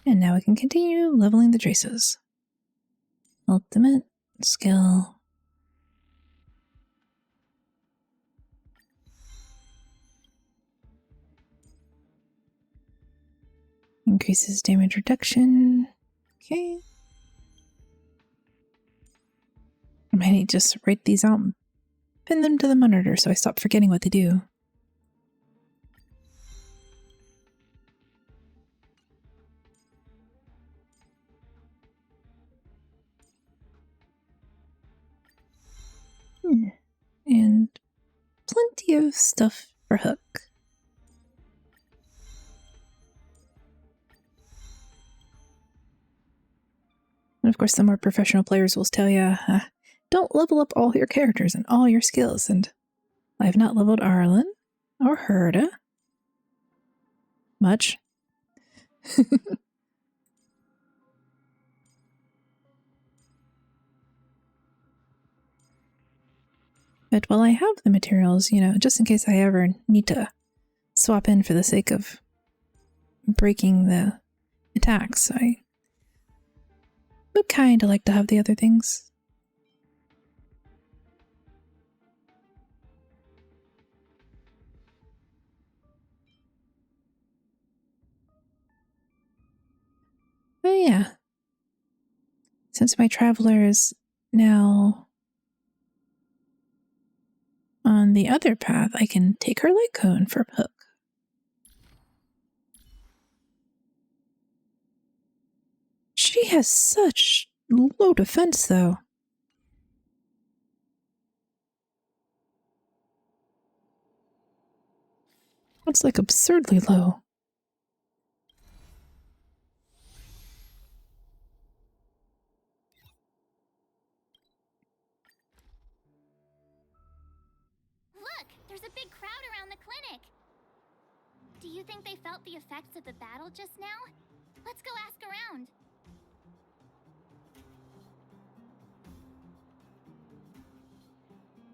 And now we can continue leveling the traces. Ultimate skill. Increases damage reduction. Okay. I might need to just write these out and pin them to the monitor so I stop forgetting what they do. And plenty of stuff for Hook. And of course, the more professional players will tell you, don't level up all your characters and all your skills. And I have not leveled Arlen or Herda much. But while I have the materials, just in case I ever need to swap in for the sake of breaking the attacks, I would kind of like to have the other things. But yeah, since my traveler is now on the other path, I can take her light cone for Hook. She has such low defense, though. It's like absurdly low. Look! There's a big crowd around the clinic! Do you think they felt the effects of the battle just now? Let's go ask around.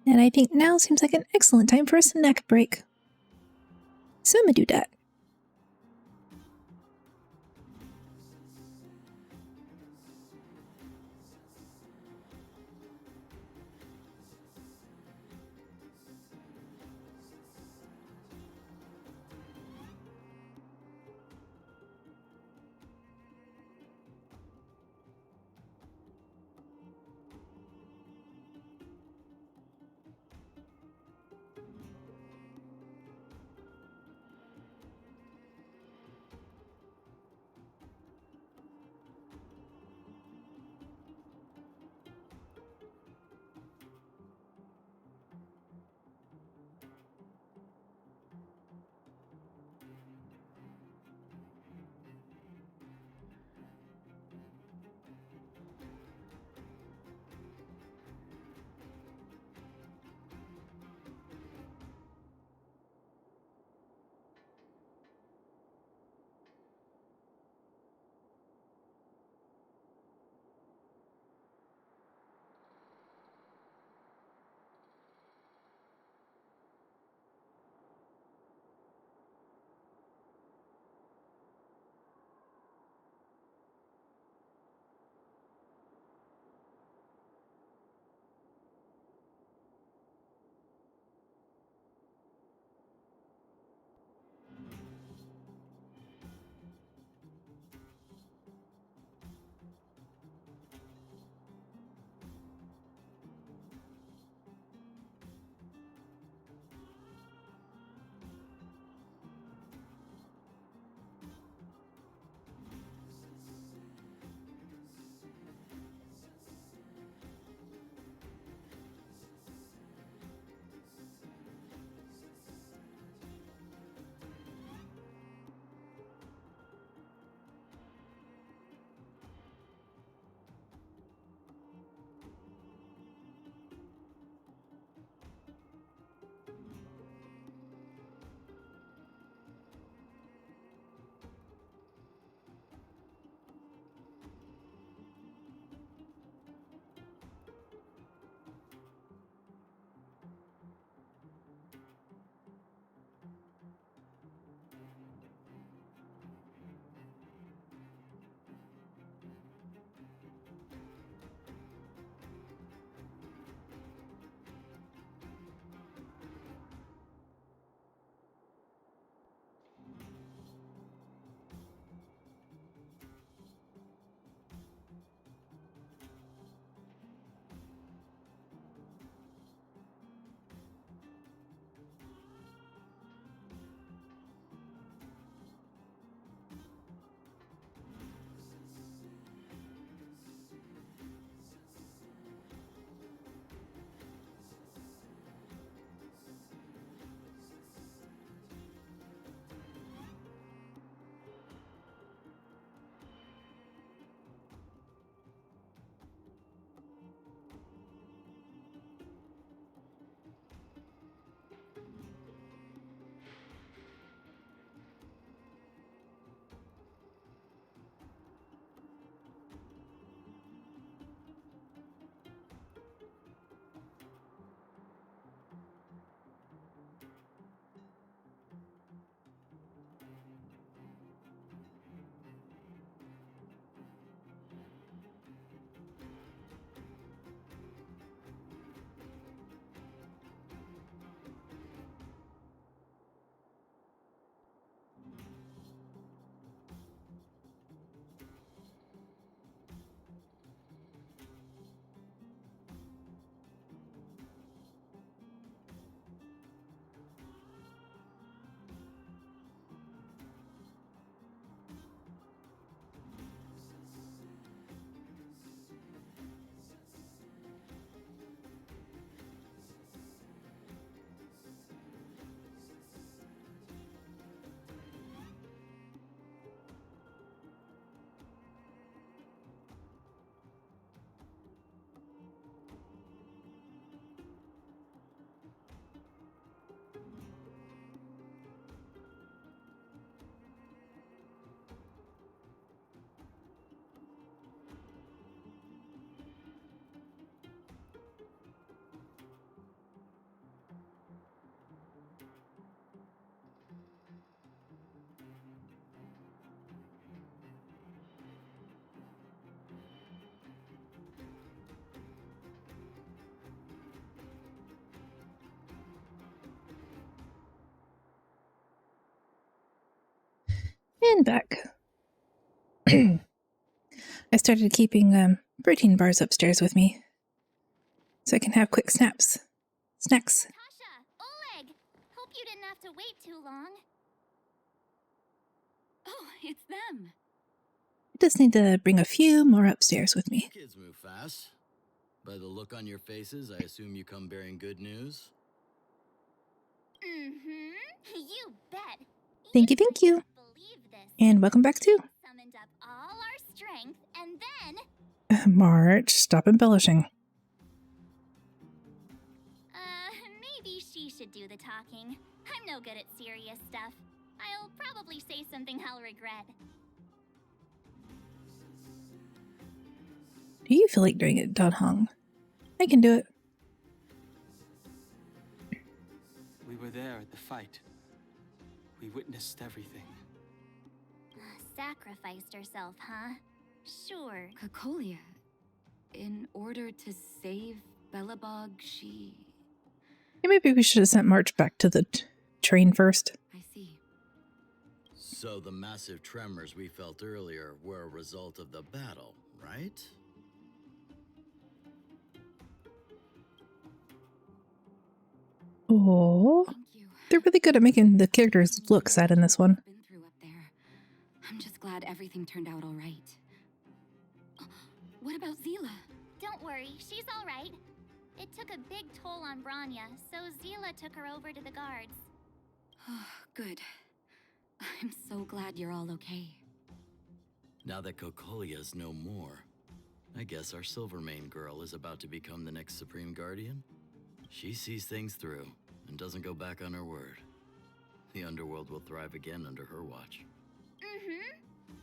And I think now seems like an excellent time for a snack break. So I'm gonna do that. I'm back. I started keeping protein bars upstairs with me, so I can have quick snacks. Tasha, Oleg! Hope you didn't have to wait too long. Oh, it's them. I just need to bring a few more upstairs with me. Kids move fast. By the look on your faces, I assume you come bearing good news. You bet. Thank you, thank you. Believe this. And welcome back too. Summoned up all our strength, and then March, stop embellishing. maybe she should do the talking. I'm no good at serious stuff. I'll probably say something I'll regret. Do you feel like doing it, Dan Hong? I can do it. We were there at the fight. We witnessed everything. Sacrificed herself, huh? Sure. Kakolia, in order to save Belobog, she... Yeah, maybe we should have sent March back to the train first. I see. So the massive tremors we felt earlier were a result of the battle, right? Oh, Thank you. they're really good at making the characters look sad in this one. Been through up there. I'm just glad everything turned out all right. What about Zila? Don't worry, she's all right. It took a big toll on Bronya, so Zila took her over to the guards. Good. I'm so glad you're all okay. Now that Kokolia's no more, I guess our Silvermane girl is about to become the next Supreme Guardian? She sees things through and doesn't go back on her word. The underworld will thrive again under her watch.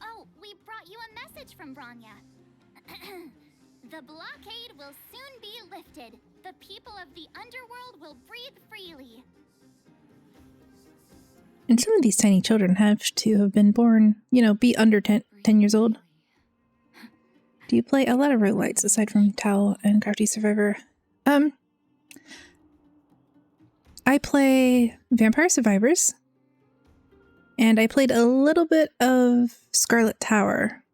Oh, we brought you a message from Bronya. The blockade will soon be lifted. The people of the underworld will breathe freely. And some of these tiny children have to have been born, be under 10 years old. Do you play a lot of roguelites aside from Tau and Crafty Survivor? I play Vampire Survivors, and I played a little bit of Scarlet Tower.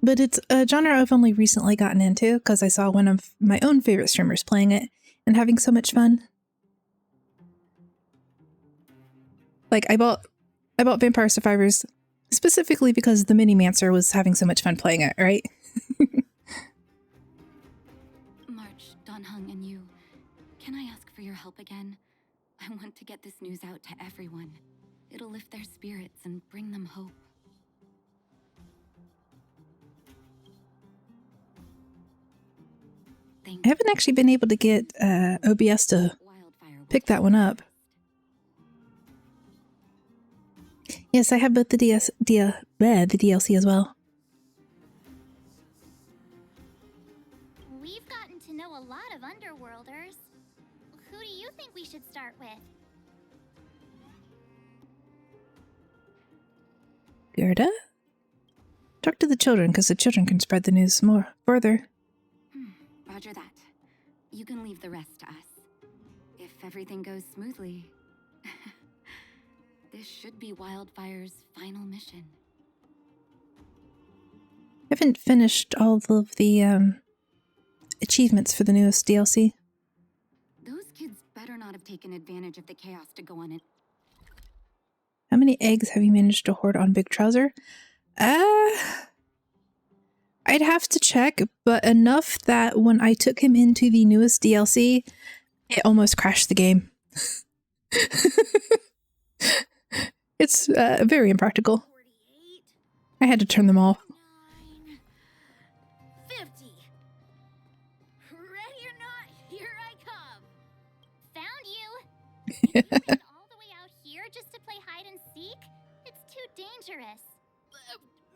But it's a genre I've only recently gotten into because I saw one of my own favorite streamers playing it and having so much fun. Like, I bought Vampire Survivors specifically because the Minimancer was having so much fun playing it, right? March, Donhung, and you, can I ask for your help again? I want to get this news out to everyone. It'll lift their spirits and bring them hope. I haven't actually been able to get OBS to pick that one up. Yes, I have both the DLC as well. We've gotten to know a lot of Underworlders. Who do you think we should start with? Gerda? Talk to the children, because the children can spread the news more further. Roger that. You can leave the rest to us. If everything goes smoothly, this should be Wildfire's final mission. I haven't finished all of the achievements for the newest DLC. Those kids better not have taken advantage of the chaos to go on it. How many eggs have you managed to hoard on Big Trouser? I'd have to check, but enough that when I took him into the newest DLC, it almost crashed the game. It's very impractical. I had to turn them off. 50. Ready or not, here I come. Found you! You ran all the way out here just to play hide and seek? It's too dangerous.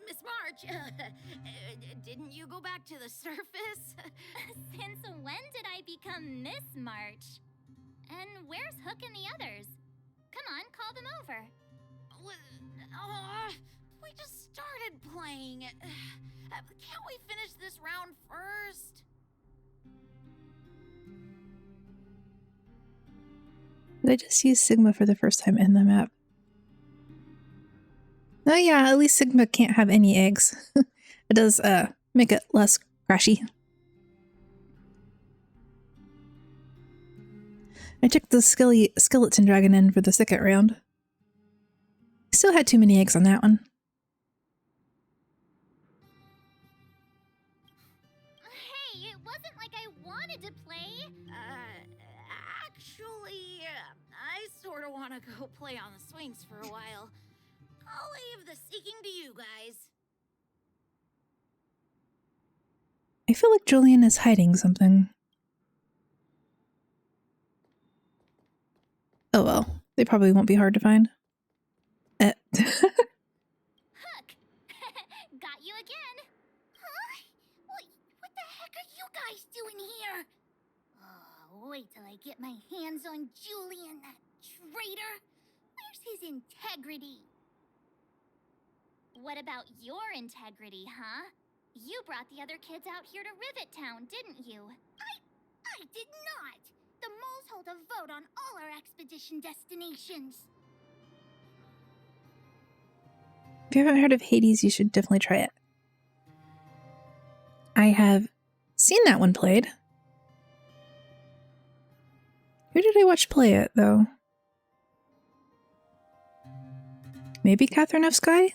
Miss March, didn't you go back to the surface? Since when did I become Miss March? And where's Hook and the others? Come on, call them over. We just started playing. Can't we finish this round first? Did I just use Sigma for the first time in the map? Oh yeah, at least Sigma can't have any eggs. It does make it less crashy. I took the skeleton dragon in for the second round. Still had too many eggs on that one. Hey, it wasn't like I wanted to play. Actually, I sort of want to go play on the swings for a while. I'll leave the seeking to you guys. I feel like Julian is hiding something. Oh well, they probably won't be hard to find. Hook! Got you again. Huh? What the heck are you guys doing here? Oh, wait till I get my hands on Julian, that traitor. Where's his integrity? What about your integrity, huh? You brought the other kids out here to Rivet Town, didn't you? I did not. The moles hold a vote on all our expedition destinations. If you haven't heard of Hades, you should definitely try it. I have seen that one played. Who did I watch play it, though? Maybe Catherine F. Sky?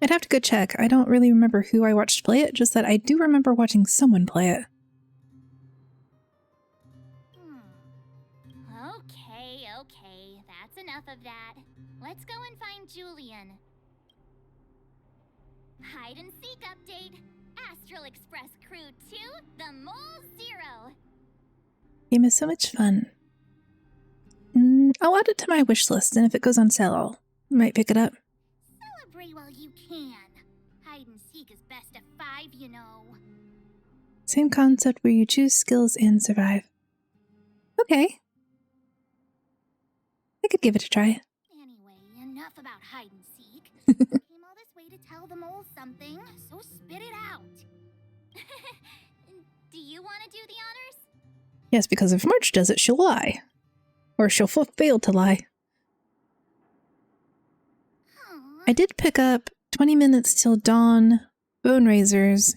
I'd have to go check. I don't really remember who I watched play it, just that I do remember watching someone play it. Okay, that's enough of that. Let's go and find Julian. Hide and seek update. Astral Express Crew 2, the Mole 0. Game is so much fun. I'll add it to my wish list, and if it goes on sale, I might pick it up. Celebrate while you can. Hide and seek is best of 5, you know. Same concept where you choose skills and survive. Okay. I could give it a try. Anyway, enough about hide and seek. Came all this way to tell the moles something, so spit it out. Do you want to do the honors? Yes, because if March does it, she'll lie. Or she'll fail to lie. I did pick up 20 Minutes Till Dawn, Bone Raisers,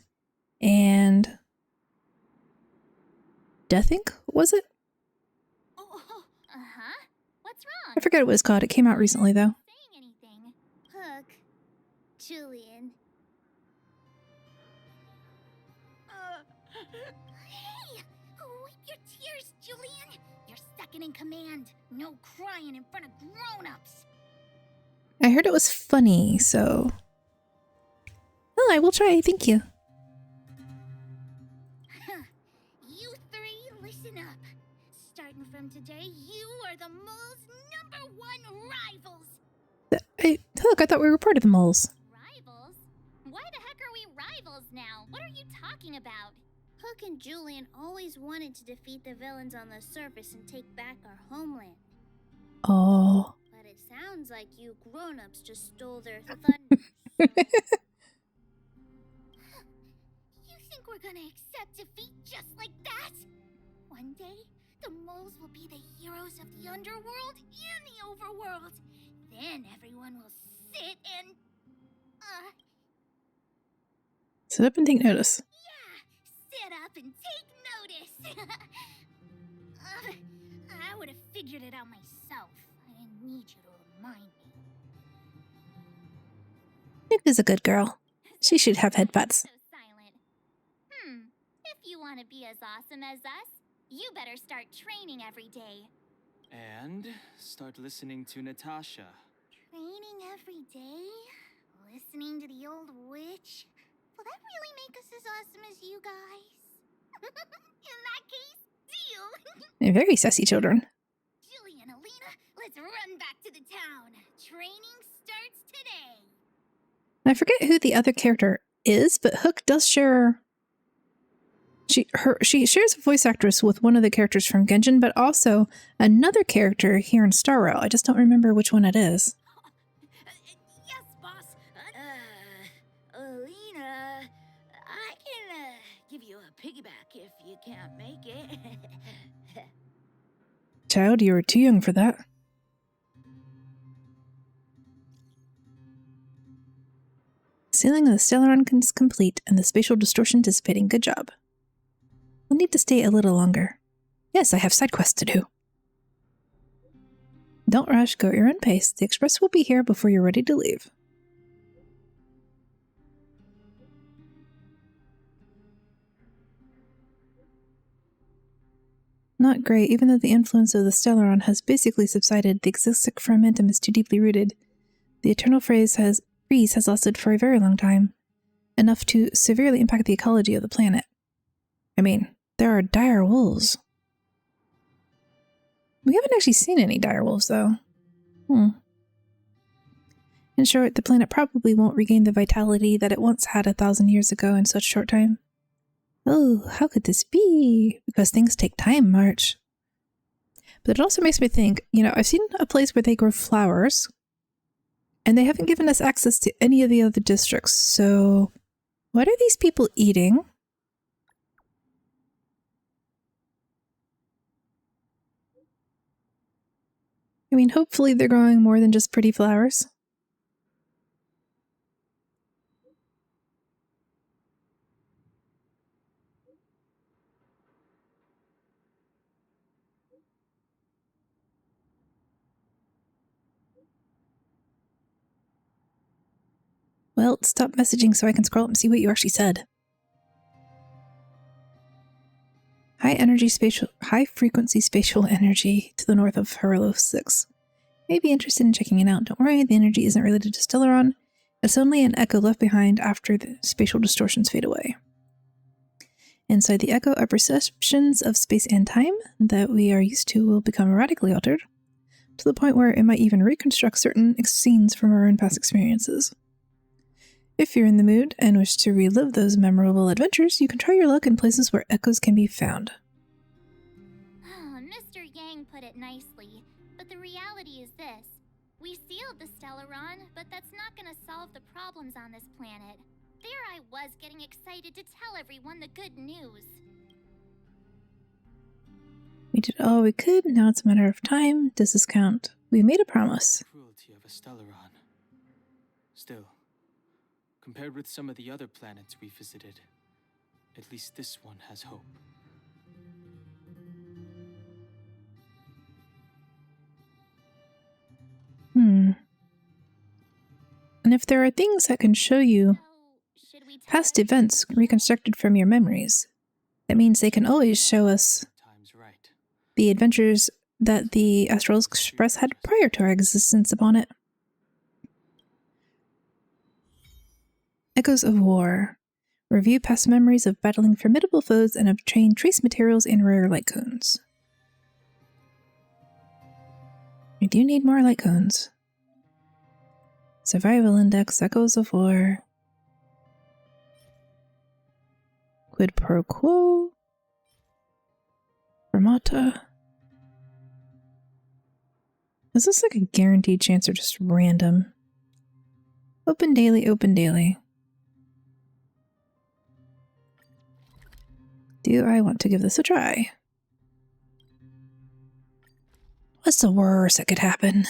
and Death Inc., was it? Uh-huh. What's wrong? I forget what it was called. It came out recently, though. Saying anything. Hook. Julian. Hey! Wipe your tears, Julian! You're second in command. No crying in front of grown-ups. I heard it was funny, so... Oh, I will try. Thank you. You three, listen up. Starting from today, you are the mole's #1 rivals. Hook, I thought we were part of the moles. Rivals? Why the heck are we rivals now? What are you talking about? Hook and Julian always wanted to defeat the villains on the surface and take back our homeland. Oh. But it sounds like you grown-ups just stole their thunder. You think we're gonna accept defeat just like that? One day, the moles will be the heroes of the underworld and the overworld. Then everyone will sit and... Sit up and take notice. Yeah, sit up and take notice. I would have figured it out myself. I didn't need you to remind me. Nick is a good girl. She should have headbutts. So silent. If you want to be as awesome as us, you better start training every day. And start listening to Natasha. Training every day? Listening to the old witch? Will that really make us as awesome as you guys? In that case, deal! They're very sassy children. Julie and Alina, let's run back to the town. Training starts today. I forget who the other character is, but Hook does share... She shares a voice actress with one of the characters from Genshin, but also another character here in Star Rail. I just don't remember which one it is. Yes, boss. Alina, I can give you a piggyback if you can't make it. Child, you are too young for that. Sealing of the Stelleron is complete, and the spatial distortion dissipating. Good job. We'll need to stay a little longer. Yes, I have side quests to do. Don't rush, go at your own pace. The express will be here before you're ready to leave. Not great. Even though the influence of the Stelleron has basically subsided, the exotic fermentum is too deeply rooted. The eternal freeze has lasted for a very long time, enough to severely impact the ecology of the planet. I mean, there are dire wolves. We haven't actually seen any dire wolves, though. In short, the planet probably won't regain the vitality that it once had 1,000 years ago in such short time. Oh, how could this be? Because things take time, March. But it also makes me think, I've seen a place where they grow flowers, and they haven't given us access to any of the other districts, so what are these people eating? I mean, hopefully they're growing more than just pretty flowers. Well, stop messaging so I can scroll up and see what you actually said. High frequency spatial energy to the north of Harlow 6. May be interested in checking it out. Don't worry, the energy isn't related to Stelleron. It's only an echo left behind after the spatial distortions fade away. Inside the echo, our perceptions of space and time that we are used to will become radically altered, to the point where it might even reconstruct certain scenes from our own past experiences. If you're in the mood and wish to relive those memorable adventures, you can try your luck in places where echoes can be found. Mr. Yang put it nicely, but the reality is this. We sealed the Stelleron, but that's not gonna solve the problems on this planet. There I was getting excited to tell everyone the good news. We did all we could, now it's a matter of time. Does this count? We made a promise. Cruelty of a Stelleron. Still, compared with some of the other planets we visited, at least this one has hope. And if there are things that can show you past events reconstructed from your memories, that means they can always show us the adventures that the Astral Express had prior to our existence upon it. Echoes of War. Review past memories of battling formidable foes and obtain trace materials and rare light cones. We do need more light cones. Survival Index, Echoes of War. Quid pro quo. Fermata. Is this like a guaranteed chance or just random? Open daily, open daily. Do I want to give this a try? What's the worst that could happen?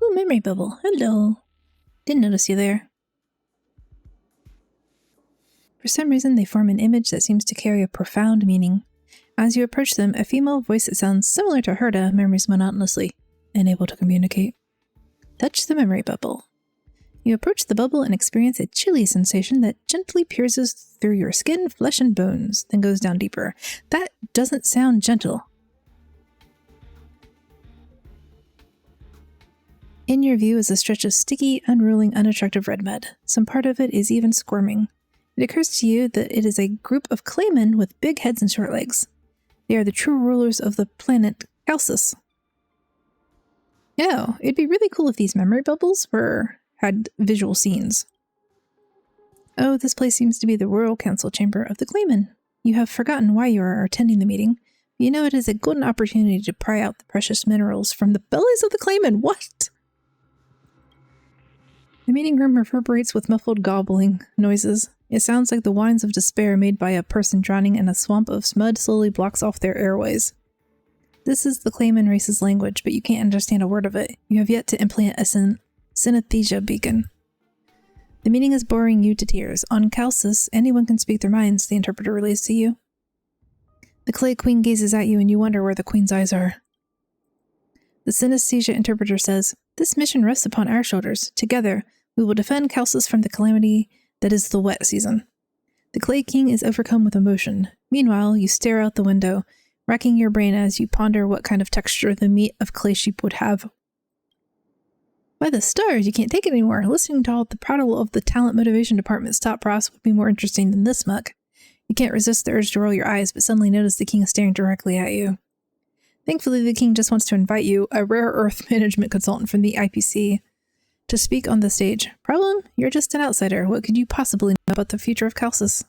Ooh, memory bubble. Hello. Didn't notice you there. For some reason, they form an image that seems to carry a profound meaning. As you approach them, a female voice that sounds similar to Herta murmurs monotonously, unable to communicate. Touch the memory bubble. You approach the bubble and experience a chilly sensation that gently pierces through your skin, flesh, and bones, then goes down deeper. That doesn't sound gentle. In your view is a stretch of sticky, unrolling, unattractive red mud. Some part of it is even squirming. It occurs to you that it is a group of claymen with big heads and short legs. They are the true rulers of the planet Calcis. Oh, it'd be really cool if these memory bubbles had visual scenes. Oh, this place seems to be the Royal Council Chamber of the Claymen. You have forgotten why you are attending the meeting. You know it is a golden opportunity to pry out the precious minerals from the bellies of the Claymen. What? The meeting room reverberates with muffled gobbling noises. It sounds like the whines of despair made by a person drowning in a swamp of mud slowly blocks off their airways. This is the Clayman race's language, but you can't understand a word of it. You have yet to implant a synesthesia beacon. The meaning is boring you to tears. On Calcis, anyone can speak their minds, the interpreter relays to you. The Clay Queen gazes at you and you wonder where the Queen's eyes are. The synesthesia interpreter says, "This mission rests upon our shoulders. Together, we will defend Calcis from the calamity that is the wet season." The Clay King is overcome with emotion. Meanwhile, you stare out the window, racking your brain as you ponder what kind of texture the meat of clay sheep would have. By the stars, you can't take it anymore. Listening to all the prattle of the talent motivation department's top brass would be more interesting than this muck. You can't resist the urge to roll your eyes, but suddenly notice the king is staring directly at you. Thankfully, the king just wants to invite you, a rare earth management consultant from the IPC, to speak on the stage. Problem? You're just an outsider. What could you possibly know about the future of Calcis?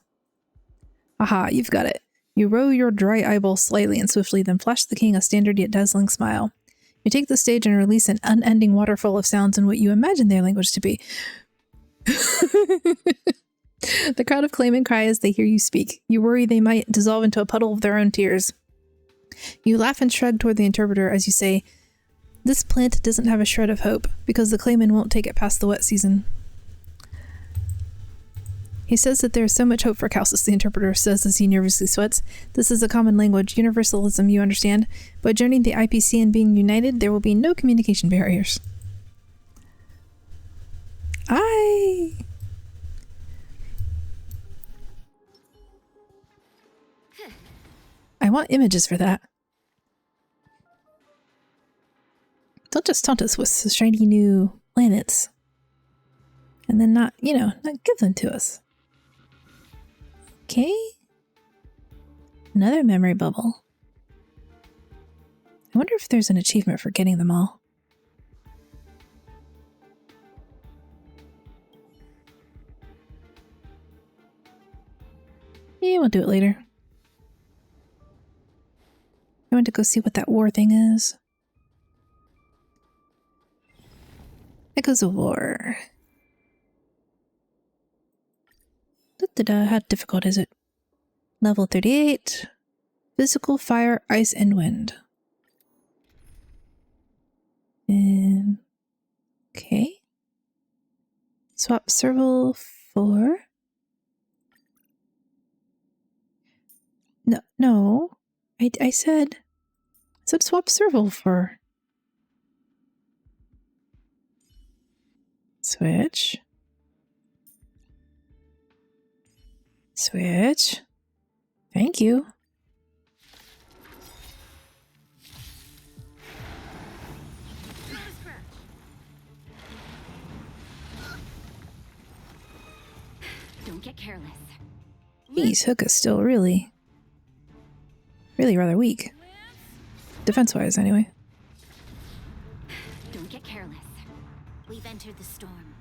Aha, you've got it. You roll your dry eyeball slightly and swiftly, then flash the king a standard yet dazzling smile. You take the stage and release an unending waterfall of sounds in what you imagine their language to be. The crowd of Claymen cry as they hear you speak. You worry they might dissolve into a puddle of their own tears. You laugh and shrug toward the interpreter as you say, "This plant doesn't have a shred of hope, because the Claymen won't take it past the wet season." He says that there is so much hope for Calcis, the interpreter says as he nervously sweats. This is a common language, universalism, you understand. By joining the IPC and being united, there will be no communication barriers. I want images for that. Don't just taunt us with shiny new planets. And then not give them to us. Okay. Another memory bubble. I wonder if there's an achievement for getting them all. Yeah, we'll do it later. I want to go see what that war thing is. Echoes of War. How difficult is it? Level 38. Physical, fire, ice, and wind. Okay. Swap serval for... No. I said swap serval for... Switch. Switch. Thank you. Don't get careless. Geez, Hook is still really rather weak. Defense-wise, anyway. Don't get careless. We've entered the storm.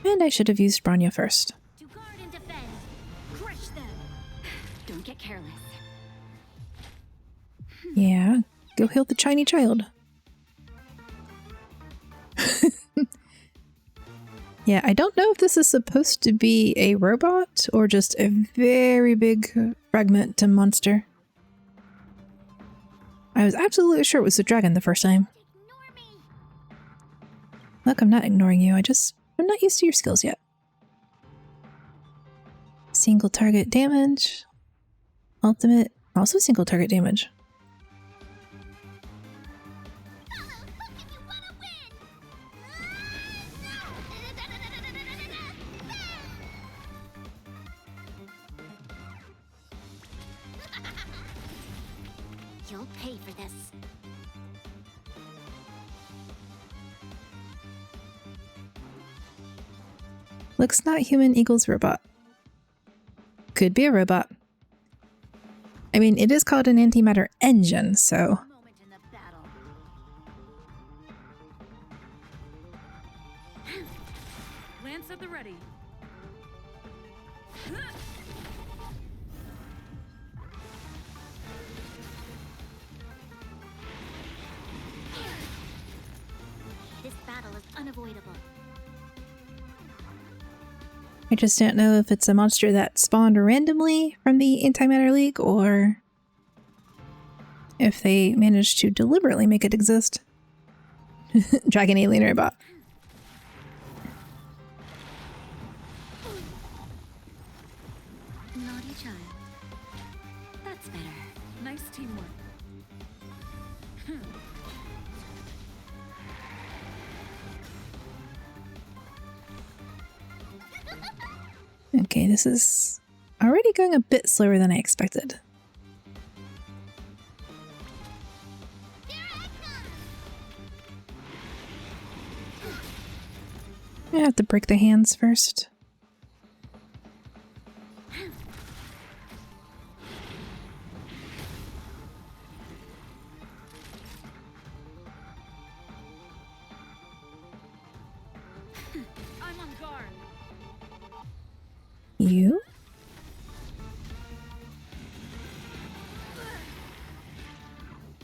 And I should have used Bronya first. To guard and defend. Crush them. Don't get careless. Yeah, go heal the tiny child. Yeah, I don't know if this is supposed to be a robot or just a very big fragment to monster. I was absolutely sure it was a dragon the first time. Ignore me. Look, I'm not ignoring you. I'm not used to your skills yet. Single target damage. Ultimate, also single target damage. You'll pay for this. Looks not human equals robot. Could be a robot. I mean, it is called an antimatter engine, so... Moment in the battle. Lance at the ready. This battle is unavoidable. I just don't know if it's a monster that spawned randomly from the Antimatter League, or if they manage to deliberately make it exist. Dragon alien robot. Naughty child. That's better. Nice teamwork. Okay, this is already going a bit slower than I expected. I have to break the hands first. I'm on guard. You?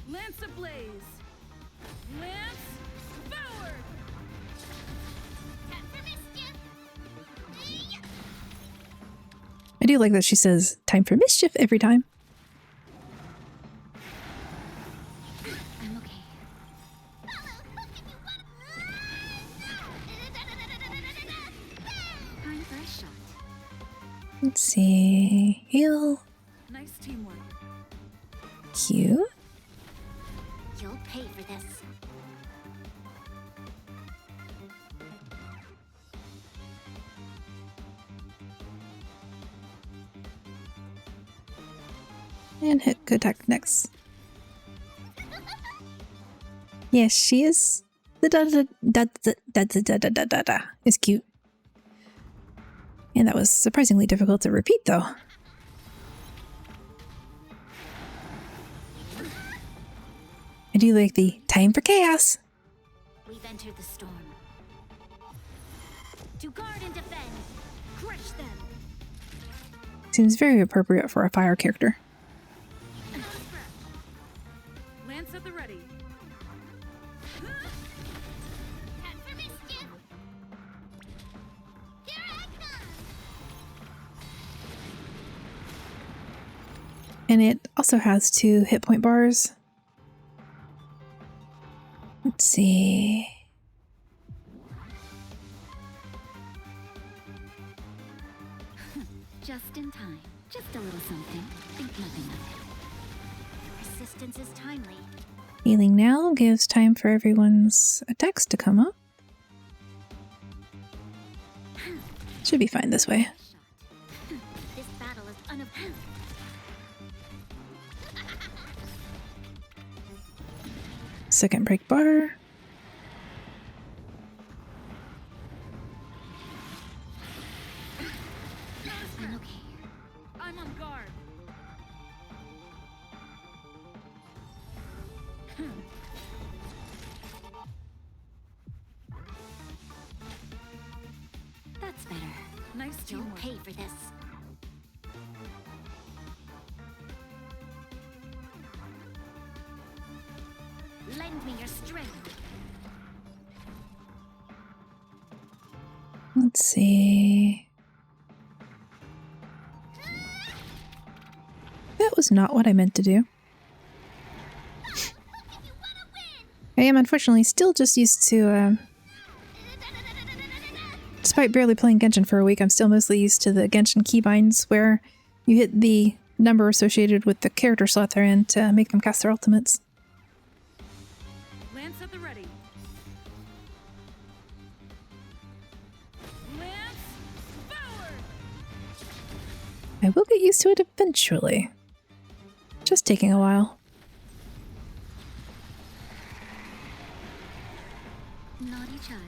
Lance ablaze. Lance forward. I do like that she says, time for mischief every time. I'm okay. Time for a shot. Let's see. Heal. Nice teamwork. Q. You'll pay for this. And hit good attack next. Yes, she is. The da da da da da da da da da da is cute. And that was surprisingly difficult to repeat, though. I do like the time for chaos. We've entered the storm. To guard and defend. Crush them. Seems very appropriate for a fire character. Lance at the ready. And it also has 2 hit point bars. Let's see. Just in time. Just a little something. Think nothing of it. Resistance is timely. Healing now gives time for everyone's attacks to come up. Should be fine this way. This battle is unavoidable. Second break bar. I'm okay. I'm on guard. That's better. Nice You'll teamwork. pay for this. Lend me your strength. Let's see. That was not what I meant to do. I am unfortunately still just used to, despite barely playing Genshin for a week, I'm still mostly used to the Genshin keybinds where you hit the number associated with the character slot they're in to make them cast their ultimates. Lance at the ready. Lance forward. I will get used to it eventually. Just taking a while. Naughty child.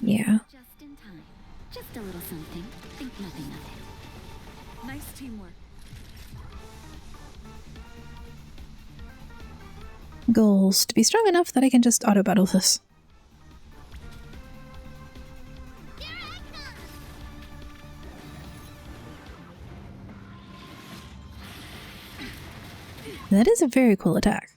Yeah. Just in time. Just a little something. Think nothing of it. Nice teamwork. Goals. To be strong enough that I can just auto-battle this. That is a very cool attack.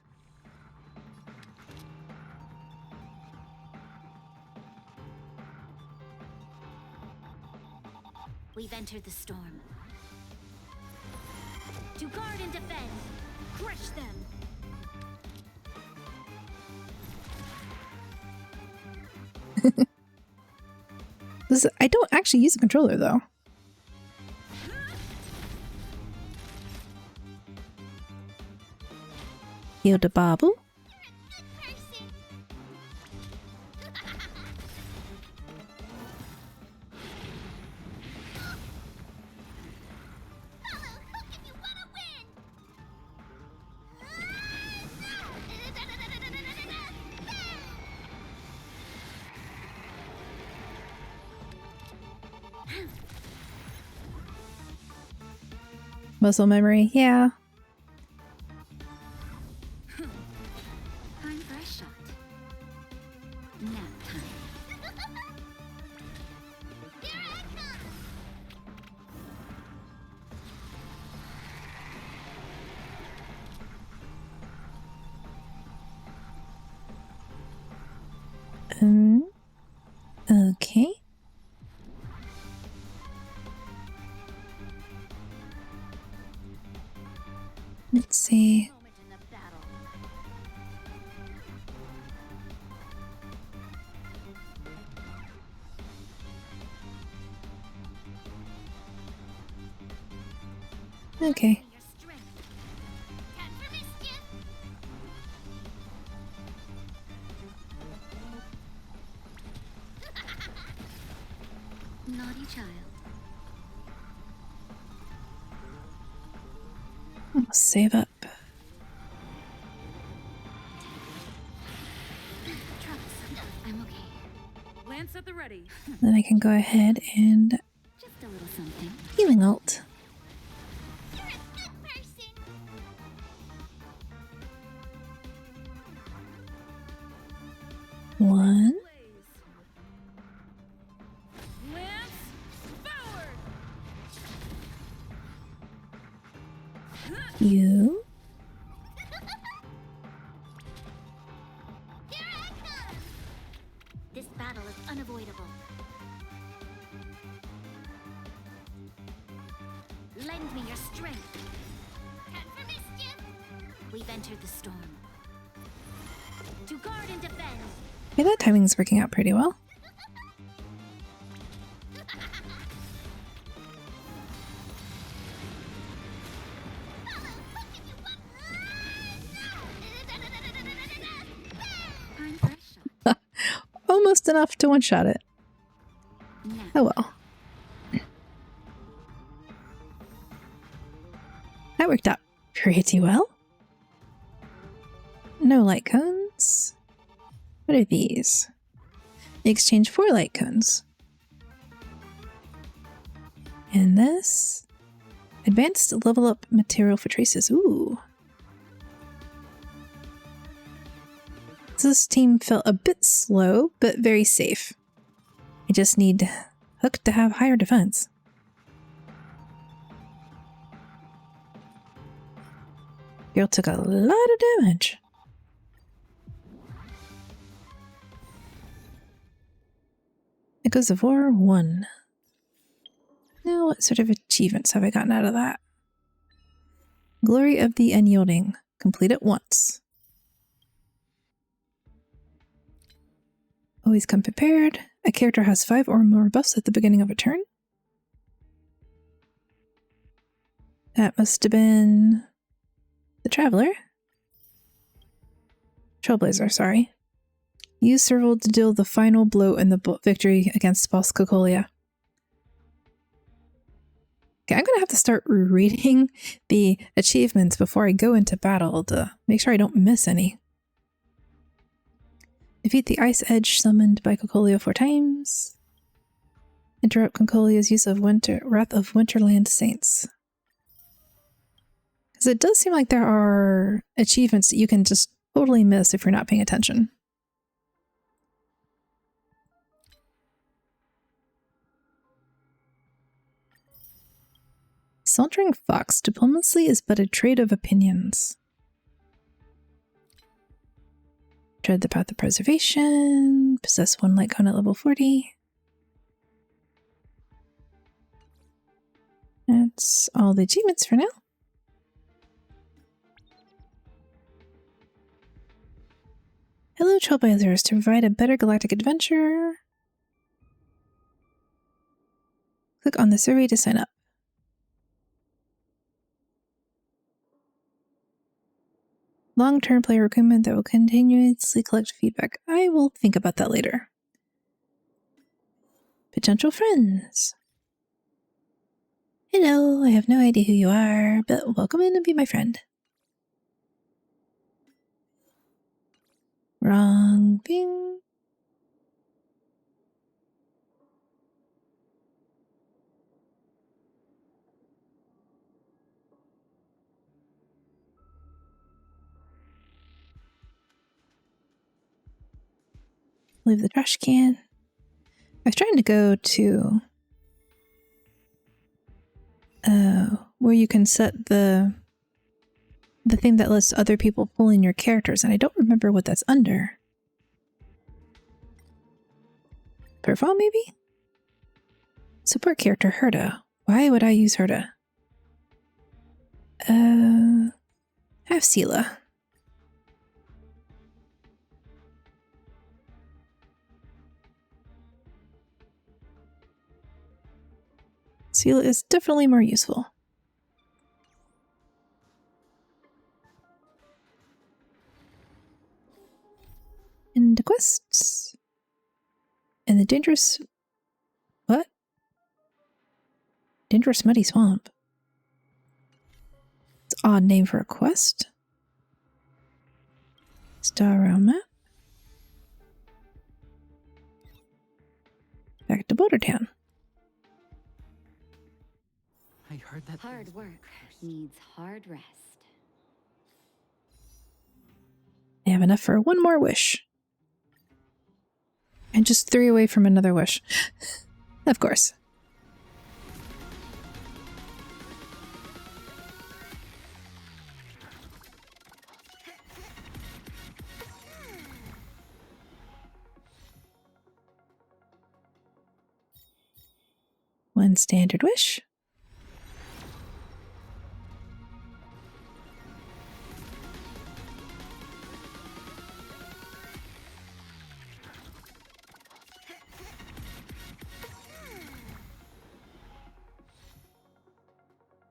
We We've entered the storm. To guard and defend. Crush them. I don't actually use a controller though. Hilda Babu. Muscle memory, yeah. Time for a shot. Nap time. Here I come. Okay. Let's see. Moment in the battle. Okay. Your strength. Time for mischief. Naughty child. I'll save up. Troublesome. I'm okay. Lance at the ready. Then I can go ahead and Just a little something. healing ult. You're a good person. One, Lance, forward! you, Here I come. This battle is unavoidable. Lend me your strength. Time for mischief. We've entered the storm. To guard and defend. okay, that timing's working out pretty well. Time for a shot. Almost enough to one-shot it. Now, Oh well. That worked out pretty well. No light cones. What are these? They exchange 4 light cones. And this? Advanced level up material for traces. Ooh. This team felt a bit slow, but very safe. I just need Hook to have higher defense. Girl took a lot of damage. Echoes of War 1. Now, what sort of achievements have I gotten out of that? Glory of the Unyielding. Complete it once. Always come prepared. A character has 5 or more buffs at the beginning of a turn. That must have been the Traveler. Trailblazer, sorry. Use Serval to deal the final blow in the victory against Boss Cocolia. Okay, I'm gonna have to start reading the achievements before I go into battle to make sure I don't miss any. Defeat the Ice Edge summoned by Cocolia 4 times. Interrupt Cocolia's use of Wrath of Winterland Saints. Because it does seem like there are achievements that you can just totally miss if you're not paying attention. Sauntering Fox. Diplomacy is but a trade of opinions. Tread the path of preservation. Possess 1 light cone at level 40. That's all the achievements for now. Hello, Trailblazers. To provide a better galactic adventure, click on the survey to sign up. Long-term player recruitment that will continuously collect feedback. I will think about that later. Potential friends. Hello, I have no idea who you are, but welcome in and be my friend. Wrong. Bing. Leave the trash can. I was trying to go to where you can set the thing that lets other people pull in your characters, and I don't remember what that's under. Profile, maybe? Support character Herda. Why would I use Herda? Have Sela. Sela is definitely more useful. And the quests. And the dangerous... What? Dangerous Muddy Swamp. It's an odd name for a quest. Stelleron map. Back to Boulder Town. I heard that Hard work needs hard rest. I have enough for one more wish. And just 3 away from another wish. Of course. One standard wish.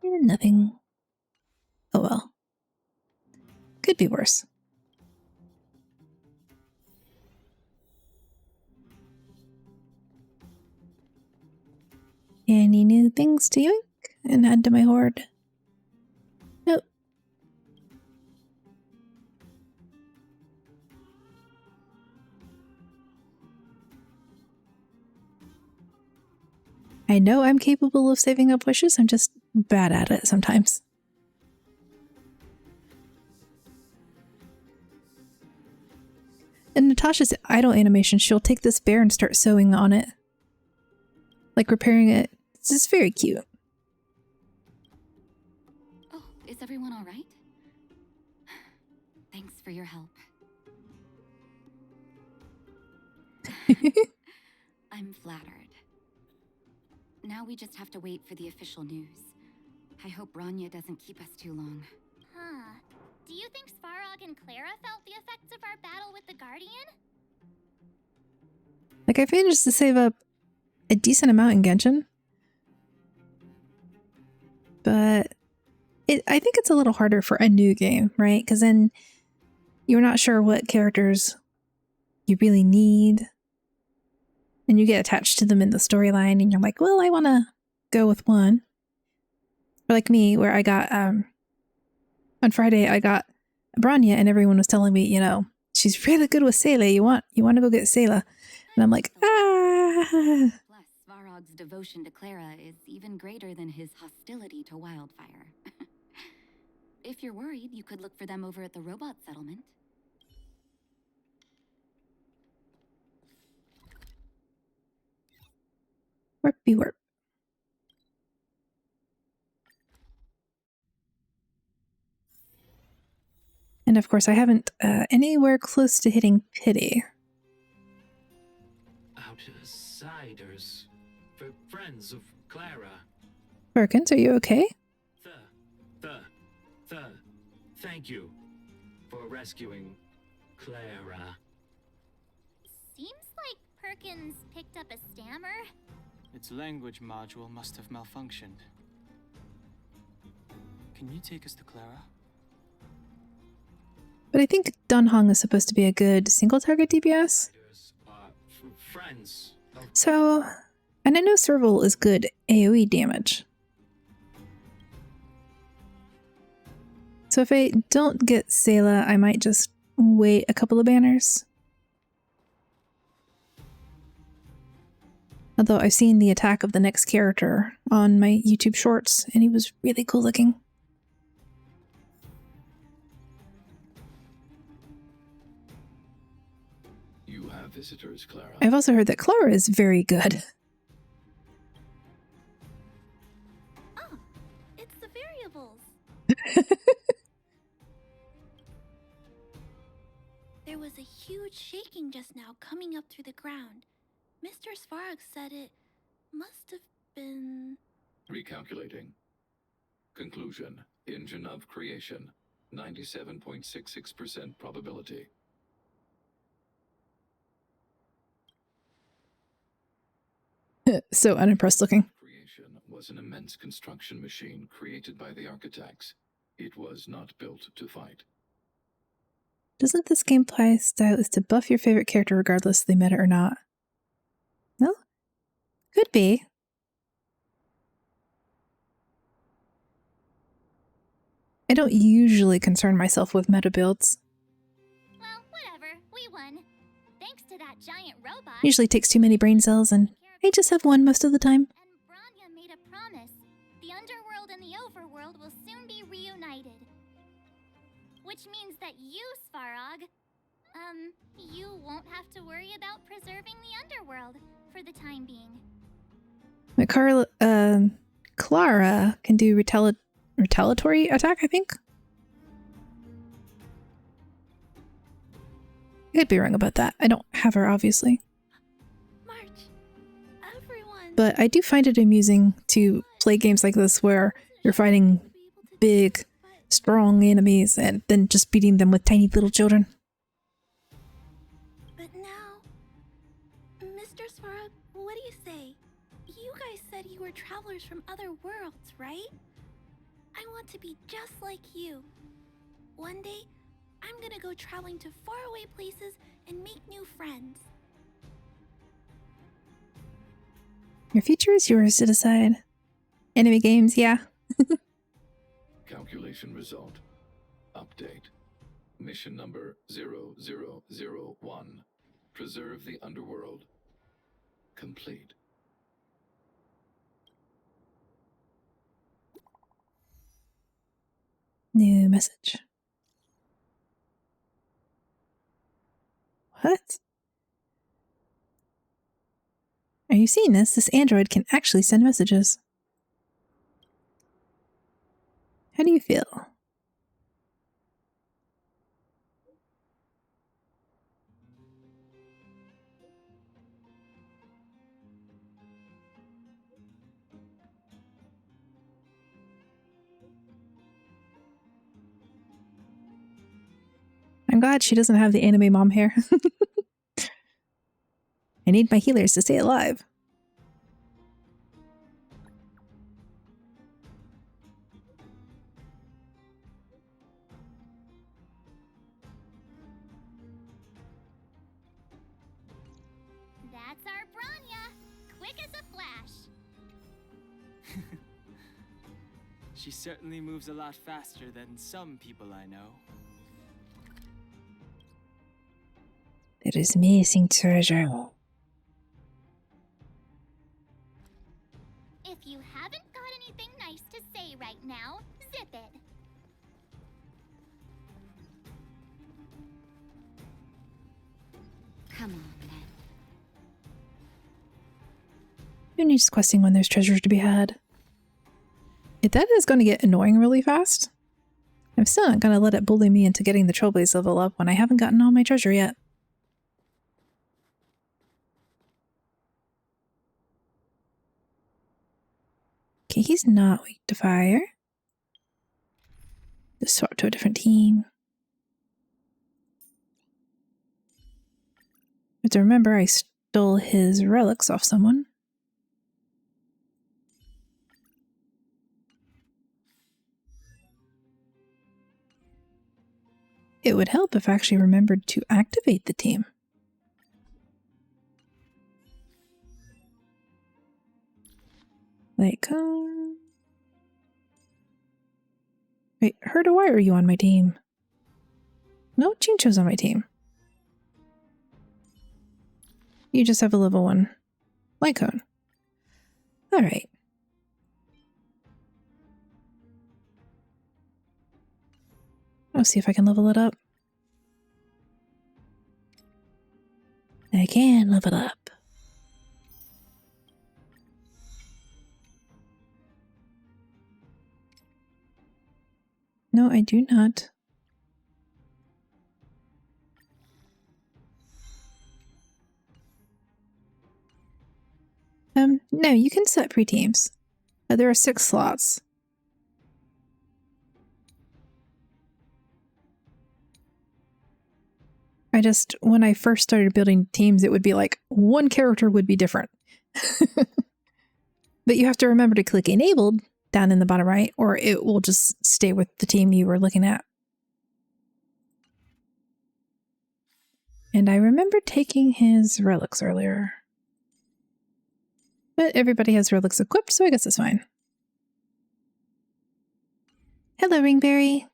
And nothing. Oh well. Could be worse. Any new things to yoink and add to my hoard? Nope. I know I'm capable of saving up wishes, I'm just bad at it sometimes. In Natasha's idle animation, she'll take this bear and start sewing on it. Like repairing it. It's just very cute. Oh, is everyone all right? Thanks for your help. I'm flattered. Now we just have to wait for the official news. I hope Bronya doesn't keep us too long. Huh. Do you think Svarog and Clara felt the effects of our battle with the Guardian? Like, I managed to save up a decent amount in Genshin. But I think it's a little harder for a new game, right? Because then you're not sure what characters you really need. And you get attached to them in the storyline and you're like, well, I want to go with one. Or like me, where I got, on Friday, I got Bronya and everyone was telling me, you know, she's really good with Sayla. You want to go get Sayla. And I'm like, ah. Plus, Svarog's devotion to Clara is even greater than his hostility to Wildfire. If you're worried, you could look for them over at the robot settlement. Warpy warp. And of course, I haven't anywhere close to hitting pity. Outsiders, for friends of Clara. Perkins, are you okay? Thank you for rescuing Clara. Seems like Perkins picked up a stammer. Its language module must have malfunctioned. Can you take us to Clara? But I think Dunhong is supposed to be a good single-target DPS. Friends. So, and I know Serval is good AoE damage. So if I don't get Sayla, I might just wait a couple of banners. Although I've seen the attack of the next character on my YouTube shorts, and he was really cool looking. You have visitors, Clara. I've also heard that Clara is very good. Oh, it's the variables. There was a huge shaking just now coming up through the ground. Mr. Svarog said it must have been... Recalculating. Conclusion. Engine of creation. 97.66% probability. So unimpressed looking. Creation was an immense construction machine created by the architects. It was not built to fight. Doesn't this gameplay style is to buff your favorite character regardless if they meta or not? No? Could be. I don't usually concern myself with meta builds. Well, whatever. We won. Thanks to that giant robot. Usually takes too many brain cells, and I just have one most of the time. And Bronya made a promise. The underworld and the overworld will soon be reunited. Which means that you, Svarog, you won't have to worry about preserving the underworld for the time being. But Clara can do retaliatory attack, I think? I could be wrong about that. I don't have her, obviously. March, everyone. But I do find it amusing to play games like this where you're fighting big, strong enemies and then just beating them with tiny little children. But now, Mr. Svarog, what do you say? You guys said you were travelers from other worlds, right? I want to be just like you. One day, I'm gonna go traveling to faraway places and make new friends. Your future is yours to decide. Enemy games, yeah. Calculation result. Update. Mission number 0001. Preserve the underworld. Complete. New message. What? Are you seeing this? This android can actually send messages. How do you feel? I'm glad she doesn't have the anime mom hair. I need my healers to stay alive. That's our Bronya, quick as a flash. She certainly moves a lot faster than some people I know. There is missing treasure. If you haven't got anything nice to say right now, zip it. Come on, then. Who needs questing when there's treasures to be had? If that is going to get annoying really fast, I'm still not going to let it bully me into getting the Trailblaze level up when I haven't gotten all my treasure yet. Okay, he's not weak to fire. Just swap to a different team. But to remember, I stole his relics off someone. It would help if I actually remembered to activate the team. Like, wait, Herda, why are you on my team? No, Chincho's on my team. You just have a level 1 Lycone. Alright. I'll see if I can level it up. I can level it up. No, I do not. No, you can set pre-teams. There are 6 slots. When I first started building teams, it would be like one character would be different. But you have to remember to click enabled down in the bottom right, or it will just stay with the team you were looking at. And I remember taking his relics earlier. But everybody has relics equipped, so I guess it's fine. Hello, Ringberry.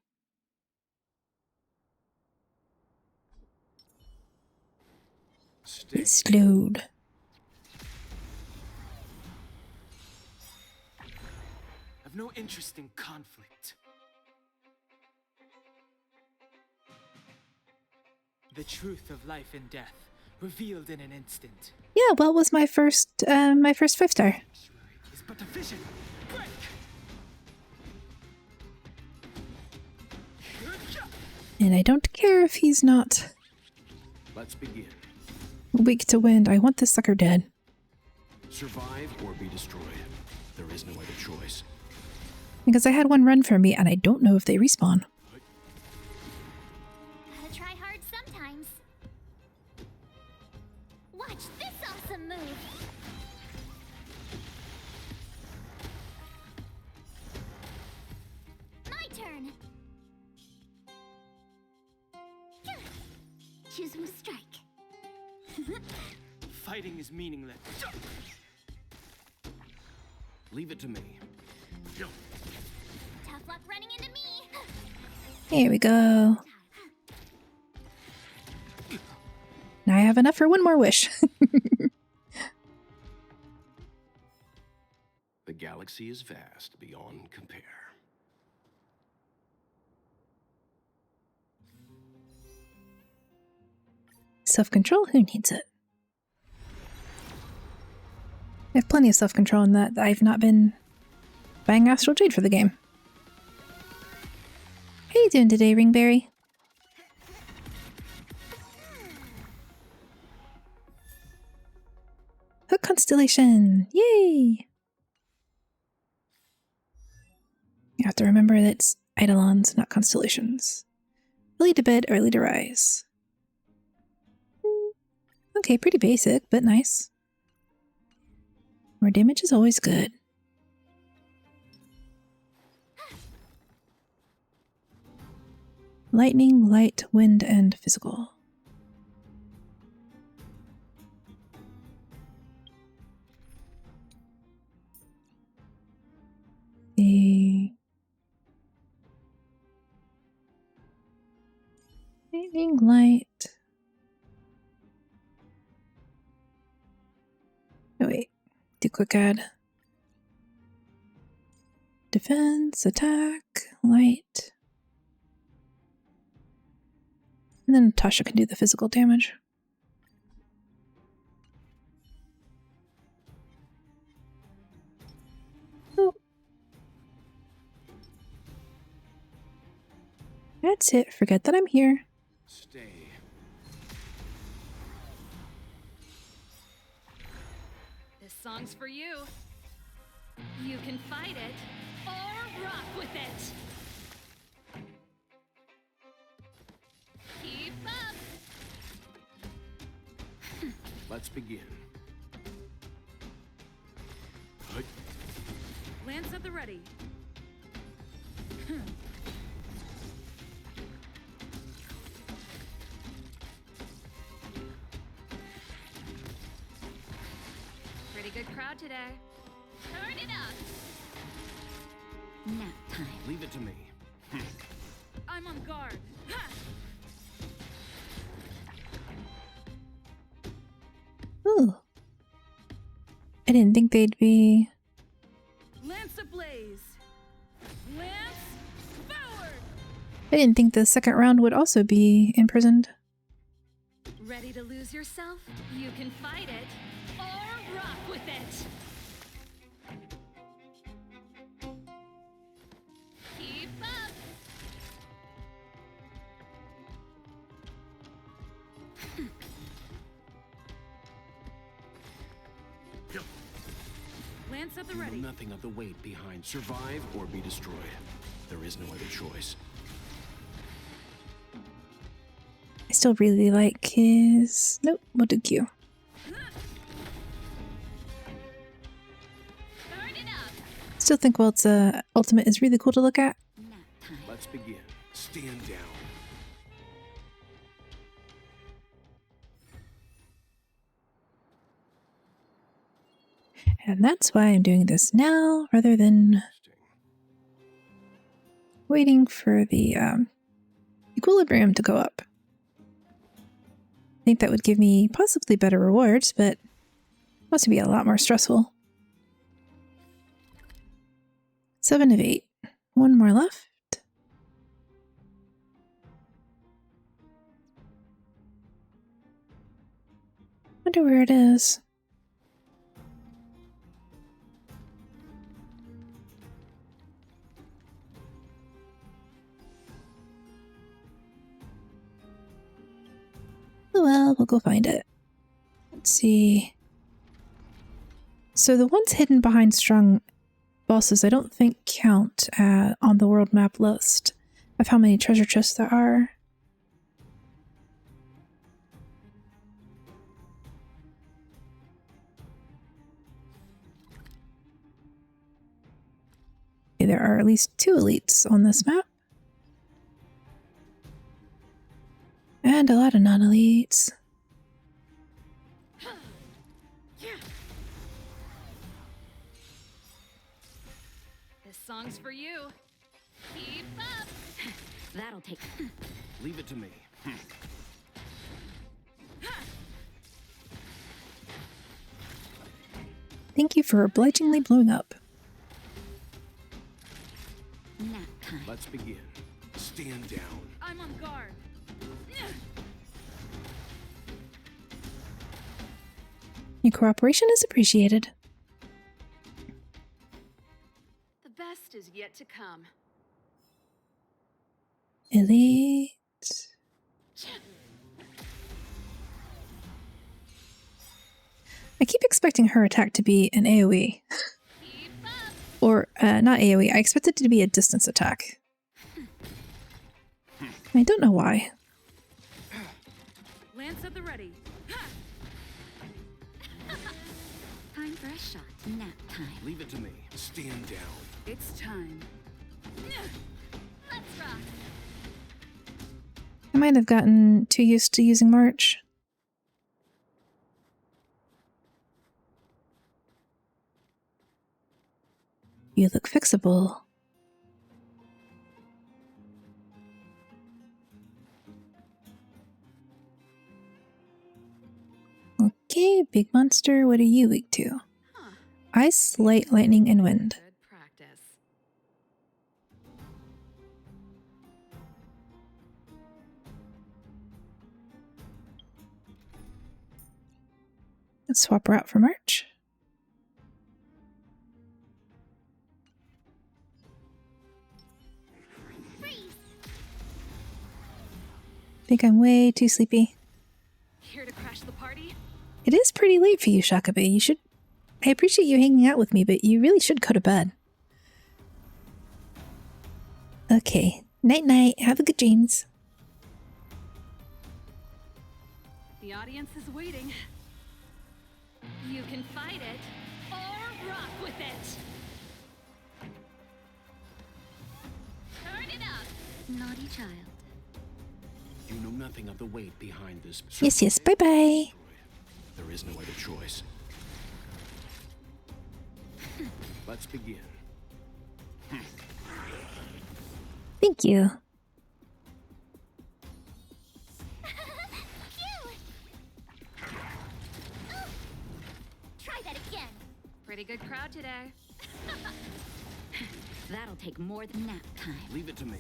It's slowed. I've no interest in conflict. The truth of life and death, revealed in an instant. Yeah, well, it was my first 5-star. Is but a vision. Break! And I don't care if he's not Let's begin. weak to wind. I want this sucker dead. Survive or be destroyed. There is no other choice. Because I had one run for me, and I don't know if they respawn. Gotta try hard sometimes. Watch this awesome move. My turn. Choose one strike. Fighting is meaningless. Leave it to me. Tough luck running into me. Here we go. Now I have enough for one more wish. The galaxy is vast beyond compare. Self-control? Who needs it? I have plenty of self-control in that I've not been buying Astral Jade for the game. How you doing today, Ringberry? Hook Constellation! Yay! You have to remember that it's Eidolons, not constellations. Early to bed, early to rise. Okay, pretty basic, but nice. More damage is always good. Lightning, light, wind, and physical. The lightning, light. Oh wait, do quick add. Defense, attack, light. And then Tasha can do the physical damage. Oh. That's it. Forget that I'm here. Stay. This song's for you. You can fight it or rock with it. Keep up. Let's begin. Lance at the ready. Pretty good crowd today. Turn it up. Nap time. Leave it to me. I'm on guard. Ha! Ooh. I didn't think they'd be... Lance ablaze. Lance forward. I didn't think the second round would also be imprisoned. Ready to lose yourself? You can fight it or rock with it. Keep up. Lance at the You know ready. nothing of the weight behind survive or be destroyed. There is no other choice. I still really like his... Nope, we'll do Q. Turn it up. Still think Welt's ultimate is really cool to look at. Nap time. Let's begin. Stand down. And that's why I'm doing this now, rather than waiting for the equilibrium to go up. I think that would give me possibly better rewards, but must be a lot more stressful. 7 of 8. One more left. Wonder where it is. Oh well, we'll go find it. Let's see. So the ones hidden behind strong bosses I don't think count on the world map list of how many treasure chests there are. Okay, there are at least 2 elites on this map. And a lot of non-elites. This song's for you. Keep up. That'll take. Leave it to me. Thank you for obligingly blowing up. Nap time. Let's begin. Stand down. I'm on guard. Your cooperation is appreciated. The best is yet to come. Elite. I keep expecting her attack to be an AoE. Or, not AoE, I expect it to be a distance attack. I don't know why. Lance at the ready. Time for a shot. Nap time. Leave it to me. Stand down. It's time. Let's rock. I might have gotten too used to using March. You look fixable. Okay, big monster, what are you weak to? Ice, light, lightning, and wind. Good practice. Let's swap her out for March. Think I'm way too sleepy. Here to crash the party? It is pretty late for you, Shakabe. You should I appreciate you hanging out with me, but you really should go to bed. Okay. Night-night. Have a good dreams. The audience is waiting. You can fight it or rock with it. Turn it up! Naughty child. You know nothing of the weight behind this. Yes, yes. Bye-bye. There is no other choice. Let's begin. Thank you. Try that again. Pretty good crowd today. That'll take more than nap time. Leave it to me.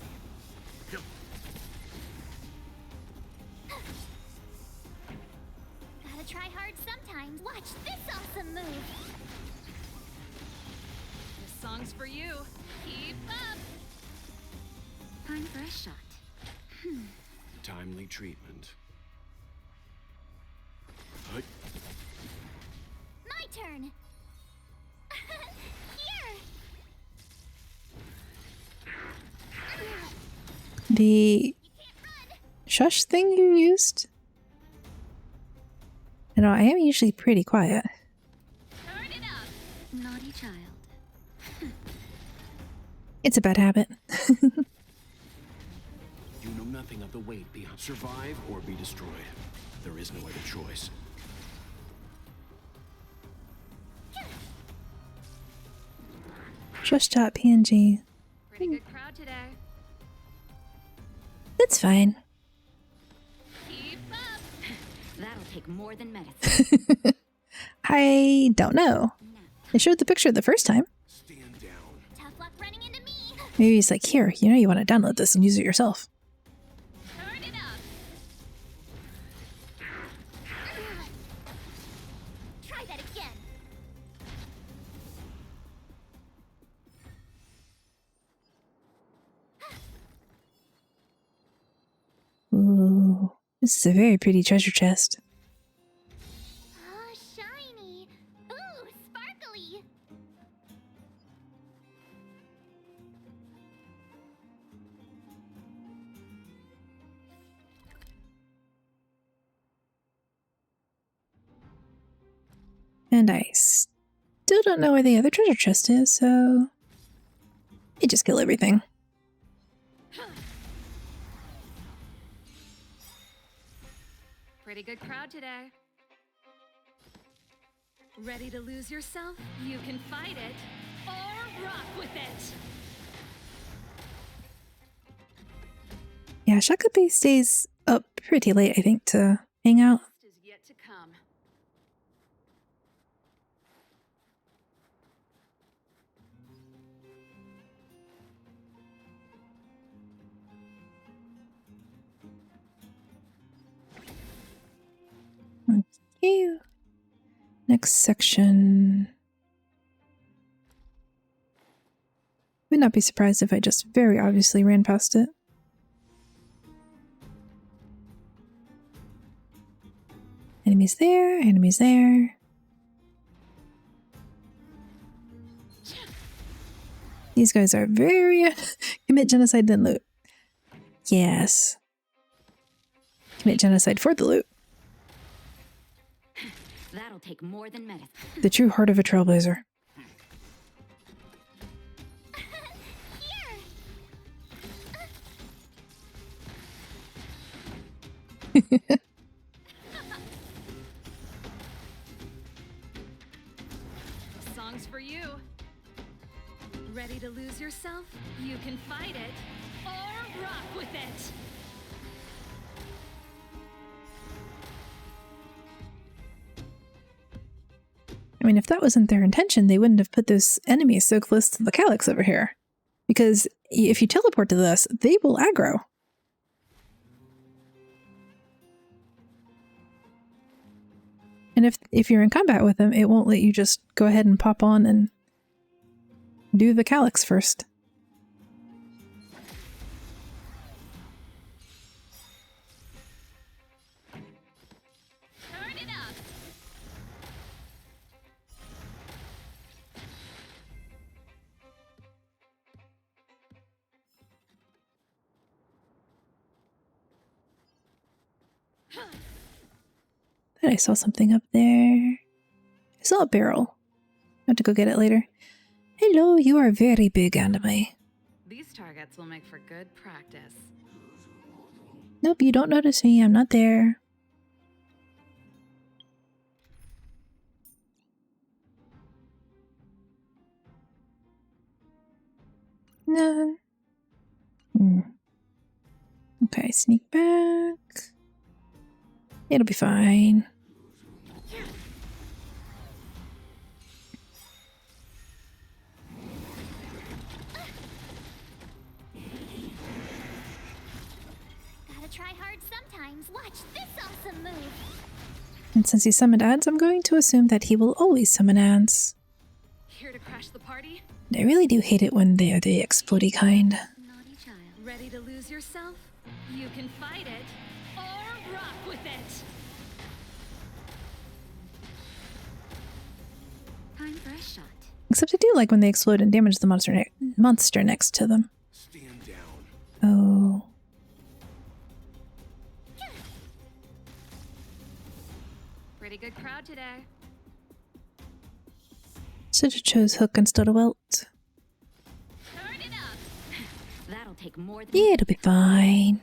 Gotta try hard sometimes. Watch this awesome move. This song's for you. Keep up. Time for a shot. Timely treatment. Huh? My turn. Here. The shush thing you used? I know, I am usually pretty quiet. Turn it up. Naughty child. It's a bad habit. You know nothing of the weight behind. Survive or be destroyed. There is no other choice. Shush.png. Pretty good crowd today. That's fine. Keep up. That'll take more than medicine. I don't know. They showed the picture the first time. Stand down. Tough luck running into me. Maybe he's like, here, you know you want to download this and use it yourself. Turn it up. Try that again. Ooh, this is a very pretty treasure chest. Oh, shiny. Ooh, sparkly. And I still don't know where the other treasure chest is, so I just kill everything. Pretty good crowd today. Ready to lose yourself? You can fight it or rock with it. Yeah, Shakabe stays up pretty late, I think, to hang out. Is yet to come. Okay. Next section. Would not be surprised if I just very obviously ran past it. Enemies there, enemies there. These guys are very commit genocide then loot. Yes. Commit genocide for the loot. That'll take more than medicine. The true heart of a trailblazer. Song's for you. Ready to lose yourself? You can fight it or rock with it. I mean, if that wasn't their intention, they wouldn't have put those enemies so close to the calyx over here. Because if you teleport to this, they will aggro. And if you're in combat with them, it won't let you just go ahead and pop on and do the calyx first. Turn it up. Thought I saw something up there. I saw a barrel. I have to go get it later. Hello, you are very big, anime. These targets will make for good practice. Nope, you don't notice me. I'm not there. No. Okay, sneak back. It'll be fine. Gotta try hard sometimes. Watch this awesome move. And since he summoned ads, I'm going to assume that he will always summon ads. Here to crash the party? I really do hate it when they are the explodey kind. Naughty child. Ready to lose yourself? You can fight it or rock with it. Time for a shot. Except I do like when they explode and damage the monster next to them. Stand down. Oh. Pretty good crowd today. Should have chose Hook instead of Welt. Turn it up. That'll take more than Yeah, it'll be fine.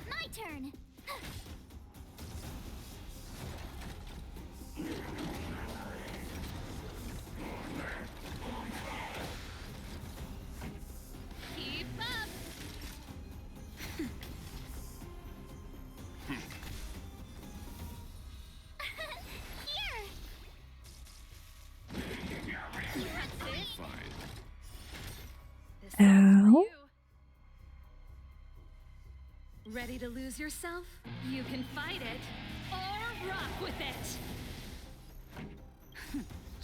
My turn. Keep up. Ow. Ready to lose yourself? You can fight it or rock with it.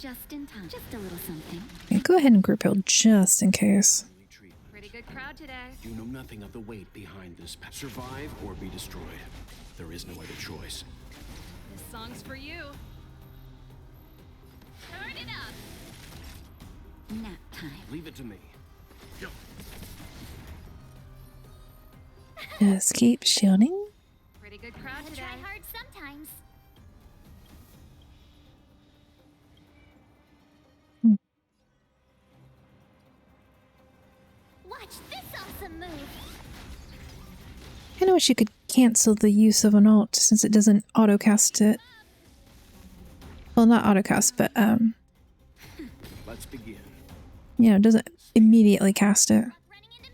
just in time. Just a little something. Okay, go ahead and group heal just in case. Pretty good crowd today. You know nothing of the weight behind this. Survive or be destroyed. There is no other choice. This song's for you. Turn it up. Nap time. Leave it to me. Go. Just keep shielding. Pretty good crowd Gotta today. try hard sometimes. Watch this awesome move. I kind of wish you could cancel the use of an ult since it doesn't auto-cast it. Well, not auto-cast, but, Let's begin. you know, it doesn't immediately cast it. Running into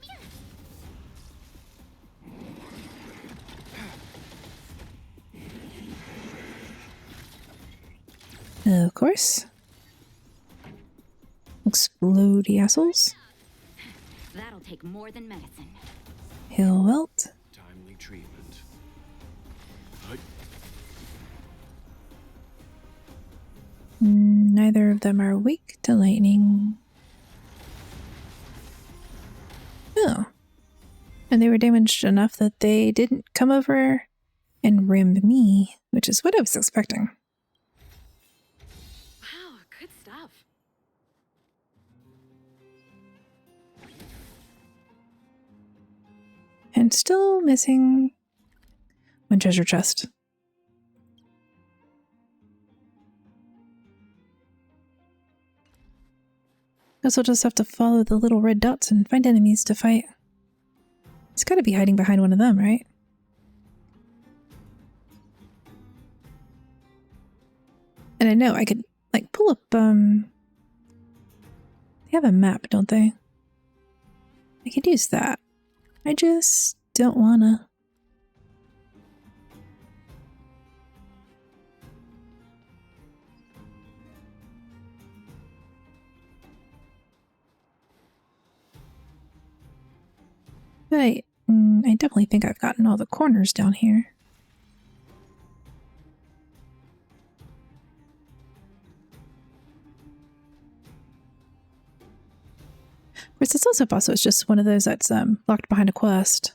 mirrors. Of course. Explodey assholes. That'll take more than medicine. Heal Welt. Timely treatment. Neither of them are weak to lightning. Oh. And they were damaged enough that they didn't come over and ram me, which is what I was expecting. Wow, good stuff. And still missing one treasure chest. Guess we'll just have to follow the little red dots and find enemies to fight. He's gotta be hiding behind one of them, right? And I know I could, like, pull up, they have a map, don't they? I could use that. I just don't wanna. But I definitely think I've gotten all the corners down here. Of course, it's also possible it's just one of those that's locked behind a quest.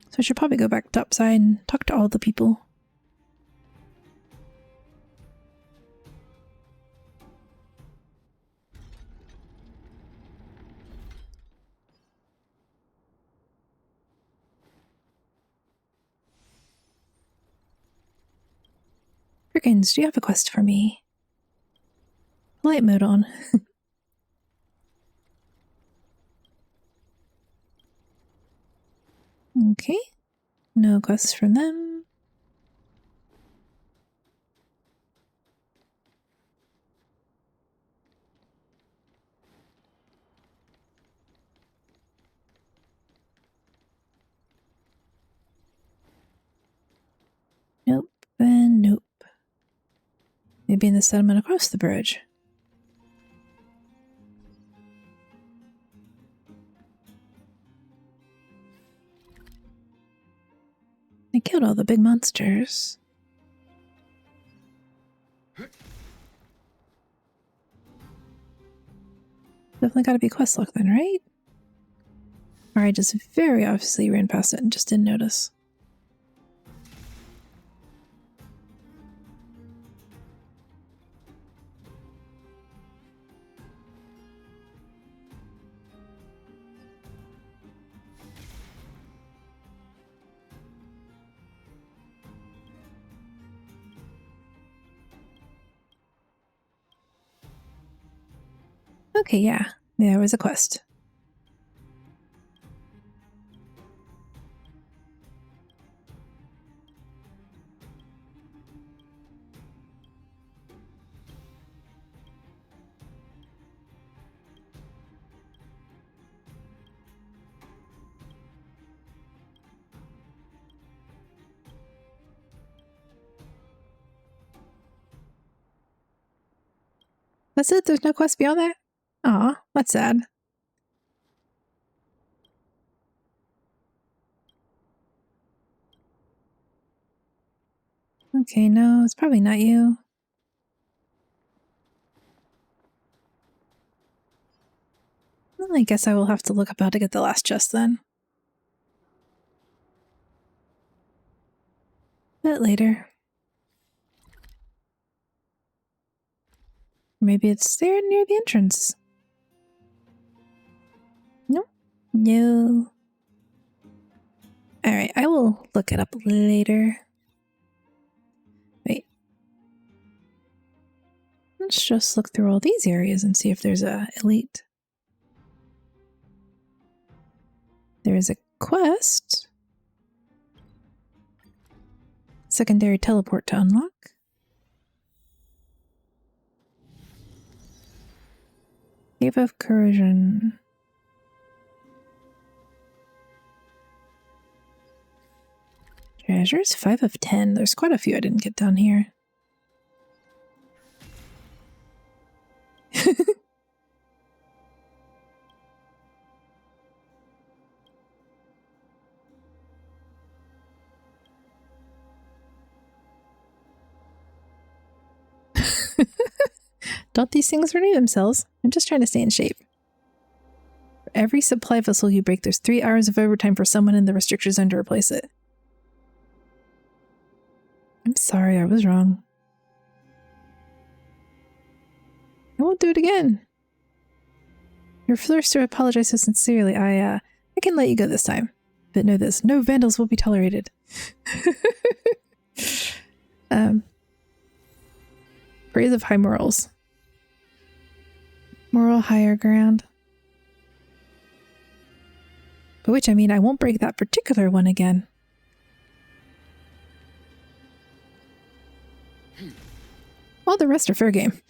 So I should probably go back topside and talk to all the people. Perkins, do you have a quest for me? Light mode on. Okay. No quests from them. Nope, and nope. Maybe in the settlement across the bridge. I killed all the big monsters. Definitely gotta be quest luck then, right? Or I just very obviously ran past it and just didn't notice. Okay, yeah, there was a quest. That's it? There's no quest beyond that? Aw, that's sad. Okay, no, it's probably not you. Well, I guess I will have to look up how to get the last chest then. But later. Maybe it's there near the entrance. Nope. No. Alright, I will look it up later. Wait. Let's just look through all these areas and see if there's a elite. There is a quest. Secondary teleport to unlock. Cave of Corrosion. Treasures? 5 of 10. There's quite a few I didn't get down here. Don't these things renew themselves? I'm just trying to stay in shape. For every supply vessel you break, there's 3 hours of overtime for someone in the restrictor zone to replace it. I'm sorry, I was wrong. I won't do it again. You're forced to apologize so sincerely. I can let you go this time. But know this, no vandals will be tolerated. Praise of high morals. Moral higher ground. By which I mean I won't break that particular one again. All the rest are fair game.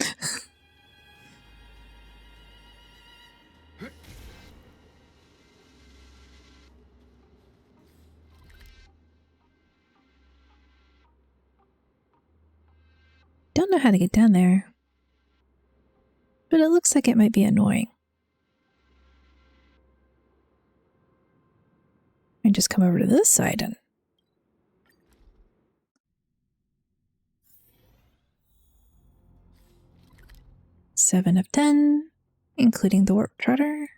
Don't know how to get down there. But it looks like it might be annoying. I just come over to this side and... Seven of 10, including the warp trotter.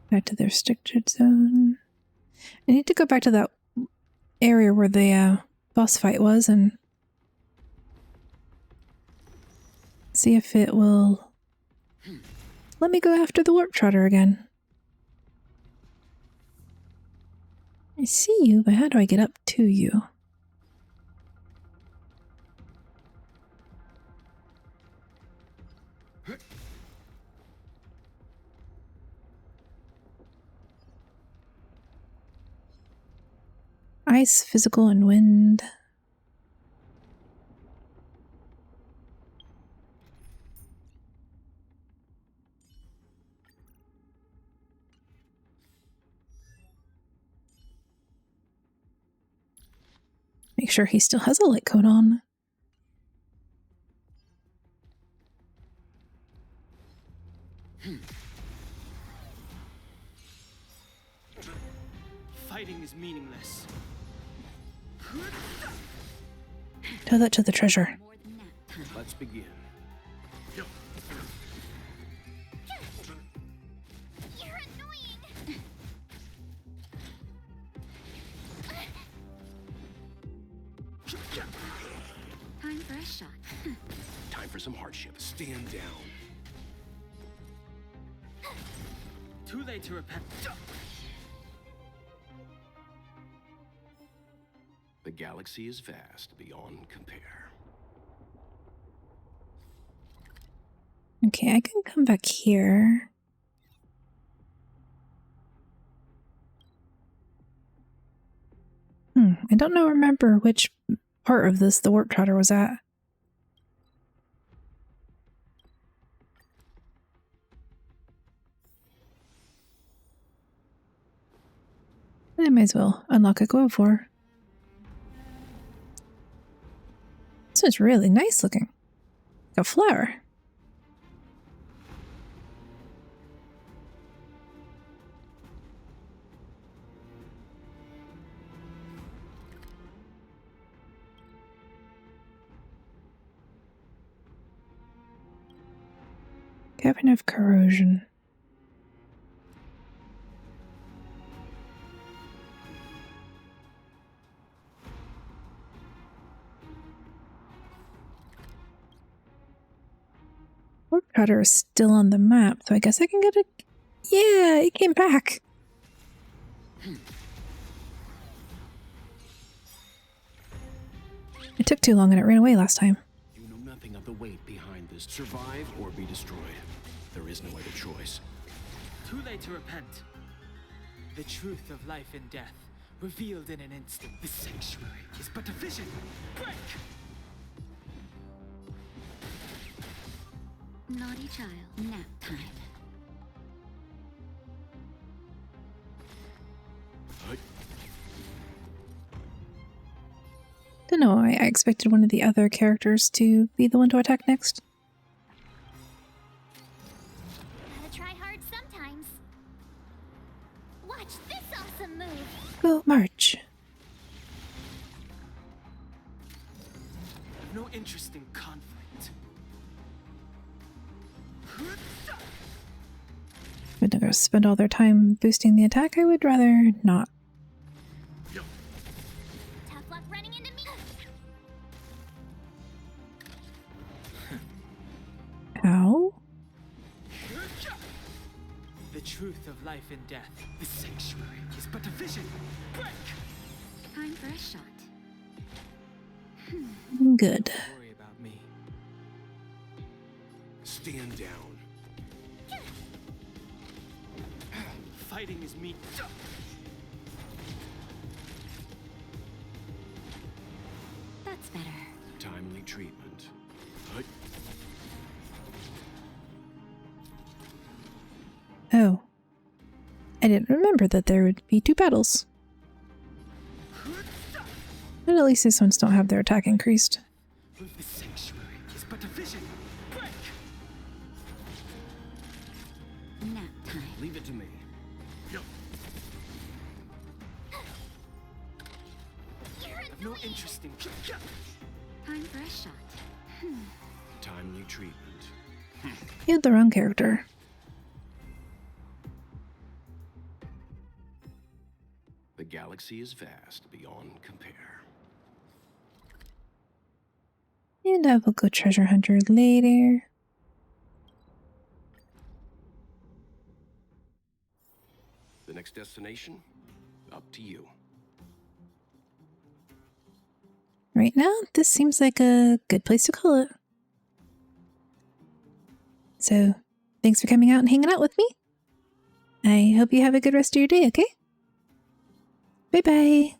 Back to the restricted zone. I need to go back to that area where the boss fight was and see if it will let me go after the warp trotter again. I see you, but how do I get up to you? Ice, physical, and wind. Make sure he still has a light coat on. Fighting is meaningless. Tell that to the treasure. Let's begin. You're annoying. Time for a shot. Time for some hardship. Stand down. Too late to repent. The galaxy is vast beyond compare. Okay, I can come back here. I don't remember which part of this the warp trotter was at. I might as well unlock a glow for. This is really nice looking. Like a flower. Cabin of corrosion. Warp Trotter is still on the map, so I guess I can get it. Yeah, it came back. It took too long and it ran away last time. You know nothing of the weight behind this. Survive or be destroyed. There is no other choice. Too late to repent. The truth of life and death, revealed in an instant. The sanctuary is but a vision. Break! Naughty child, nap time. Don't know, I expected one of the other characters to be the one to attack next. Gotta try hard sometimes. Watch this awesome move. Go, march. I've no interest in conflict. If they're going to spend all their time boosting the attack, I would rather not. Tough luck running into me. Ow. The truth of life and death. The sanctuary is but a vision. Break! Time for a shot. Good. Don't worry about me. Stand down. Fighting is me. That's better. Timely treatment. Oh. I didn't remember that there would be two battles. But at least these ones don't have their attack increased. The sanctuary is but a vision. Break! Nap time. Leave it to me. I've no interest in. Time for a shot. Timely treatment. You had the wrong character. The galaxy is vast beyond compare. And I will go treasure hunter later. The next destination? Up to you. Right now, this seems like a good place to call it. So, thanks for coming out and hanging out with me. I hope you have a good rest of your day, okay? Bye-bye.